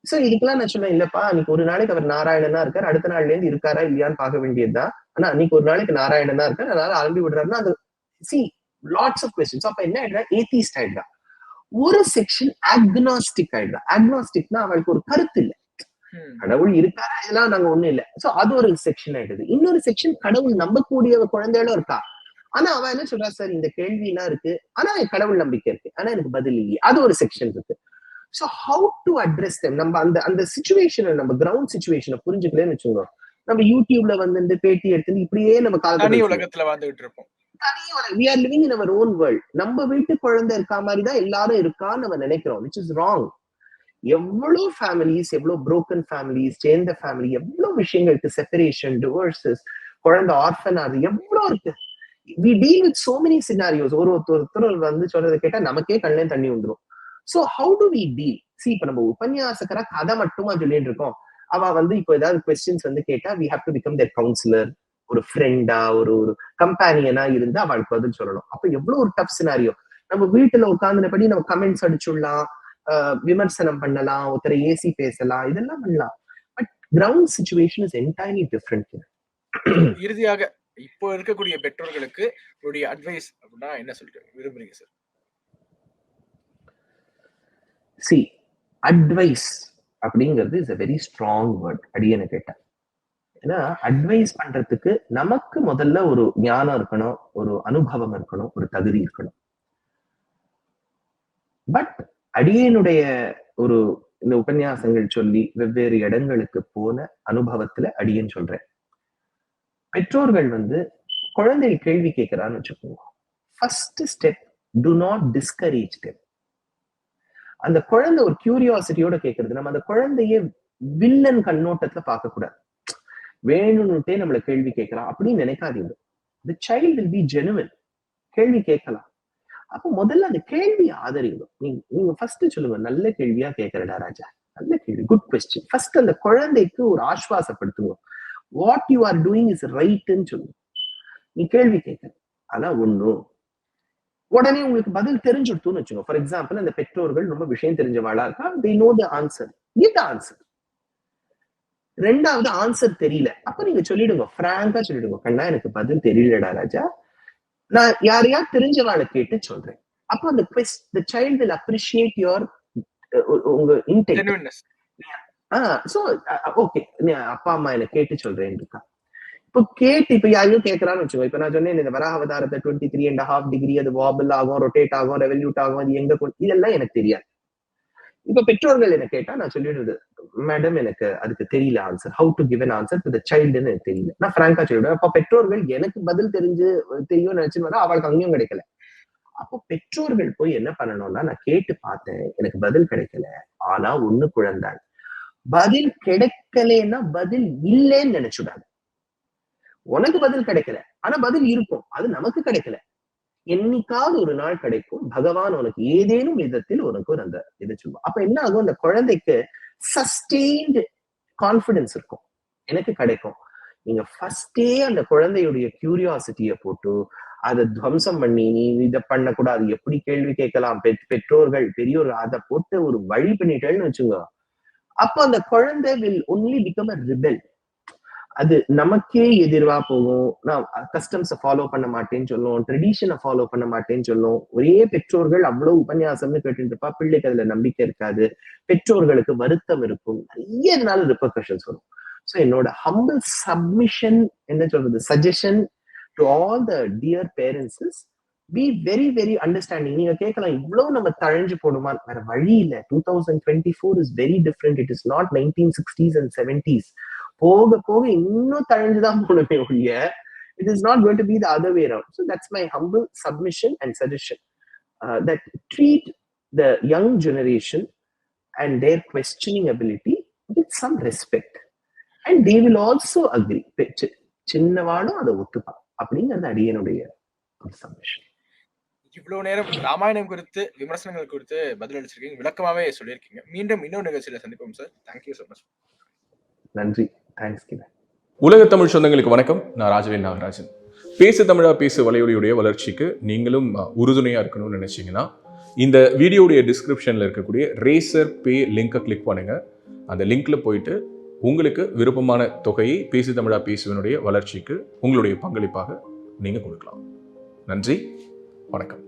சோ இதுக்கெல்லாம் நான் சொன்னேன், இல்லப்பா அன்னைக்கு ஒரு நாளைக்கு அவர் நாராயணனா இருக்காரு, அடுத்த நாள்ல இருந்து இருக்காரா இல்லையான்னு பார்க்க வேண்டியதுதான். ஆனா அன்னைக்கு ஒரு நாளைக்கு நாராயணனா இருக்காரு, அதனால அலம்பி விடுறாருன்னா அது சி லாட்ஸ் ஆஃப் கொஸ்டின்ஸ். அப்ப என்ன ஆயிடுறா, ஏத்திஸ்ட் ஆயிடுறா. ஒரு செக்ஷன் அக்னாஸ்டிக் ஆயிடுறா. அக்னாஸ்டிக்னா அவளுக்கு ஒரு கருத்து இல்ல, கடவுள் இருக்காரா இதெல்லாம் நாங்க ஒண்ணும் இல்ல. சோ அது ஒரு செக்ஷன் ஆயிடுது. இன்னொரு செக்ஷன் கடவுள் நம்பக்கூடிய குழந்தைகளும் இருக்கா. ஆனா அவ என்ன சொல்றா, சார் இந்த கேள்வி எல்லாம் இருக்கு, ஆனா கடவுள் நம்பிக்கை இருக்கு, ஆனா எனக்கு பதில் இல்லையே, அது ஒரு செக்ஷன் இருக்கு. So how to address them? நம்ம அந்த சிச்சுவேஷனை, நம்ம கிரவுண்ட் சிச்சுவேஷனை புரிஞ்சுக்கலன்னு வச்சுக்கோங்க, நம்ம யூடியூப்ல வந்து பேட்டி எடுத்து இப்படியே நம்ம தனி உலகத்துல வாழ்ந்துகிட்டு இருப்போம். We are living in our own world. நம்ம வீட்டு குழந்தை இருக்கா மாதிரி தான் எல்லாரும் இருக்கான்னு நம்ம நினைக்கிறோம், which is wrong. எவ்வளவு ஃபேமிலிஸ், எவ்வளவு broken families, சேர்ந்த ஃபேமிலி, எவ்வளவு விஷயங்களுக்கு செப்பரேஷன், டிவோர்சஸ், குழந்தை ஆர்ஃபன் ஆகுது, எவ்வளவு இருக்கு. we deal with so many scenarios. ஒருத்தர் வந்து சொல்றதை கேட்டா நமக்கே கண்ணிலே தண்ணி வந்துடும். So how do we deal? See, இப்ப நம்ம உபன்யாசகரா கதை மட்டுமா சொல்லிட்டு இருக்கோம். அவ வந்து இப்போ ஏதாவது கொஸ்டின்ஸ் வந்து கேட்டா we have to become their counselor, ஒரு ஃப்ரெண்டா, ஒரு கம்பானியனா இருந்தா அவளுக்கு பதில் சொல்லணும். அப்ப எவ்வளவு ஒரு டஃப் சினாரியோ. நம்ம வீட்டுல உட்கார்ந்துனபடி நம்ம கமெண்ட்ஸ் அடிச்சுடலாம், விமர்சனம் பண்ணலாம், ஒருத்தரை ஏசி பேசலாம், இதெல்லாம் பண்ணலாம். But ground situation is entirely different. இறுதியாக இப்போ இருக்கக்கூடிய பெற்றோர்களுக்கு உங்களுடைய அட்வைஸ் அப்படின்னா என்ன சொல்லிட்டு விரும்புறீங்க சார்? சி, அட்வைஸ் அப்படிங்கிறது is a very strong word. அடியனை கேட்டா, ஏன்னா அட்வைஸ் பண்றதுக்கு நமக்கு முதல்ல ஒரு ஞானம் இருக்கணும், ஒரு அனுபவம் இருக்கணும், ஒரு தகுதி இருக்கணும். பட் அடியனுடைய ஒரு இந்த உபன்யாசங்கள் சொல்லி வெவ்வேறு இடங்களுக்கு போன அனுபவத்துல அடியன் சொல்றேன், பெற்றோர்கள் வந்து குழந்தை கேள்வி கேட்கிறான்னு வச்சுக்கோங்க, first step, to not discourage them. அந்த குழந்தை ஒரு கியூரியாசிட்டியோட கேட்கறது, நம்ம அந்த குழந்தைய வில்லன் கண்ணோட்டத்துல பார்க்க கூடாது, வேணும்னுட்டே நம்மள கேள்வி கேட்கலாம் அப்படின்னு நினைக்காதீங்க. the child will be genuine. கேள்வி கேட்கலாம். அப்ப முதல்ல அந்த கேள்வி ஆதரிங்க. நீங்க ஃபர்ஸ்ட் சொல்லுங்க, நல்ல கேள்வியா கேட்கறடா ராஜா, நல்ல கேள்வி, குட் கொஸ்டின். ஃபர்ஸ்ட் அந்த குழந்தைக்கு ஒரு ஆஸ்வாசப்படுத்துங்க, what you are doing is ரைட்ன்னு சொல்லுங்க. நீ கேள்வி கேட்க, ஆனா ஒண்ணும் உடனே உங்களுக்கு பதில் தெரிஞ்சுடுத்துன்னு வச்சுக்கோங்க. ஃபார் எக்ஸாம்பிள், அந்த பெற்றோர்கள் ரொம்ப விஷயம் தெரிஞ்சவாளா இருக்கா, they know the answer, give the answer. ரெண்டாவது, ஆன்சர் தெரியல, அப்ப நீங்க சொல்லிடுங்க, பிராங்கா சொல்லிடுங்க, கண்ணா எனக்கு பதில் தெரியலடா ராஜா, நான் யாரையா தெரிஞ்சவாளை கேட்டு சொல்றேன். அப்ப அந்த the child will appreciate your உங்க intent. சோ ஓகே, அப்பா அம்மா என்ன கேட்டு சொல்றேன் இருக்கா. இப்போ கேட்டு இப்ப யாரையும் கேட்கறான்னு வச்சுக்கோ, இப்ப நான் சொன்னேன் இந்த வராக அவதாரத்தை 23.5 டிகிரி அது வாபிள் ஆகும், ரொட்டேட் ஆகும், ரெவல்யூட் ஆகும், அது எங்க இதெல்லாம் எனக்கு தெரியாது. இப்ப பெற்றோர்கள் என்ன கேட்டா நான் சொல்லிடுறது, மேடம் எனக்கு அதுக்கு தெரியல answer, how to give an answer to the சைல்டுன்னு எனக்கு தெரியல, நான் பிராங்கா சொல்லிடுவேன். அப்ப பெற்றோர்கள் எனக்கு பதில் தெரியும் நினைச்சு வந்தா அவளுக்கு அங்கேயும் கிடைக்கல. அப்போ பெற்றோர்கள் போய் என்ன பண்ணணும்னா, நான் கேட்டு பார்த்தேன் எனக்கு பதில் கிடைக்கல, ஆனா ஒண்ணு குழந்தை, பதில் கிடைக்கலன்னா பதில் இல்லைன்னு நினைச்சுடாது. உனக்கு பதில் கிடைக்கல, ஆனா பதில் இருக்கும், அது நமக்கு கிடைக்கல, என்னைக்காவது ஒரு நாள் கிடைக்கும், பகவான் உனக்கு ஏதேனும் விதத்தில் உனக்கு ஒரு அந்த இது சொல்லுவோம். அப்ப என்ன ஆகும், அந்த குழந்தைக்கு சஸ்டெயின்டு கான்பிடன்ஸ் இருக்கும், எனக்கு கிடைக்கும். நீங்க ஃபர்ஸ்டே அந்த குழந்தையுடைய கியூரியாசிட்டியை போட்டு அதை துவம்சம் பண்ணி, நீ இதை பண்ணக்கூடாது, எப்படி கேள்வி கேட்கலாம், பெற்றோர்கள் பெரியோர்கள் அதை போட்டு ஒரு வழி பண்ணிட்டேன்னு வச்சுங்க, அப்ப அந்த குழந்தை will only become a rebel. அது நமக்கே எதிர்வா போகும். நான் கஸ்டம்ஸை ஃபாலோ பண்ண மாட்டேன்னு சொல்லும், ட்ரெடிஷனை ஃபாலோ பண்ண மாட்டேன்னு சொல்லும். ஒரே பெற்றோர்கள் அவ்வளவு உபன்யாசம்னு கேட்டுட்டு இருப்பா, பிள்ளைக்கு அதுல நம்பிக்கை இருக்காது, பெற்றோர்களுக்கு வருத்தம் இருக்கும், நிறைய இதனால ரிப்பர்கஷன்ஸ் வரும். ஸோ என்னோட ஹம்பிள் சப்மிஷன் என்ன சொல்றது, suggestion to all the dear parents is be very very understanding. நீங்க கேட்கலாம், இவ்வளவு நம்ம தழைஞ்சு போடுமா, வேற வழி இல்லை. 2024 is very different. It is not 1960s and 70s. போக போக இன்னும் தழைஞ்சுதான் போனவே ஒழிய, it is not going to be the other way around. So that's my humble submission and suggestion, that treat the young generation and their questioning ability with some respect, and they will also agree. சின்னவாளும் அதை ஒத்துப்பா அப்படிங்கிறது அடியனுடைய submission. இவ்வளவு நேரம் ராமாயணம் குறித்து விமர்சனங்கள் குறித்து பதில் அளிச்சிருக்கீங்க, விளக்கமாவே சொல்லியிருக்கீங்க. மீண்டும் இன்னொரு நிகழ்ச்சியில சந்திப்போம் சார். Thank you so much. நன்றி. தேங்க்ஸ் கிரண். உலக தமிழ் சொந்தங்களுக்கு வணக்கம். நான் ராஜவேல் நாகராஜன். பேசு தமிழா பேசு வலையொலியுடைய வளர்ச்சிக்கு நீங்களும் உறுதுணையா இருக்கணும்னு நினைச்சீங்கன்னா இந்த வீடியோடைய டிஸ்கிரிப்ஷன்ல இருக்கக்கூடிய ரேசர் பே லிங்கை கிளிக் பண்ணுங்க. அந்த லிங்க்ல போயிட்டு உங்களுக்கு விருப்பமான தொகையை பேசு தமிழா பேசுவனுடைய வளர்ச்சிக்கு உங்களுடைய பங்களிப்பாக நீங்க கொடுக்கலாம். நன்றி, வணக்கம்.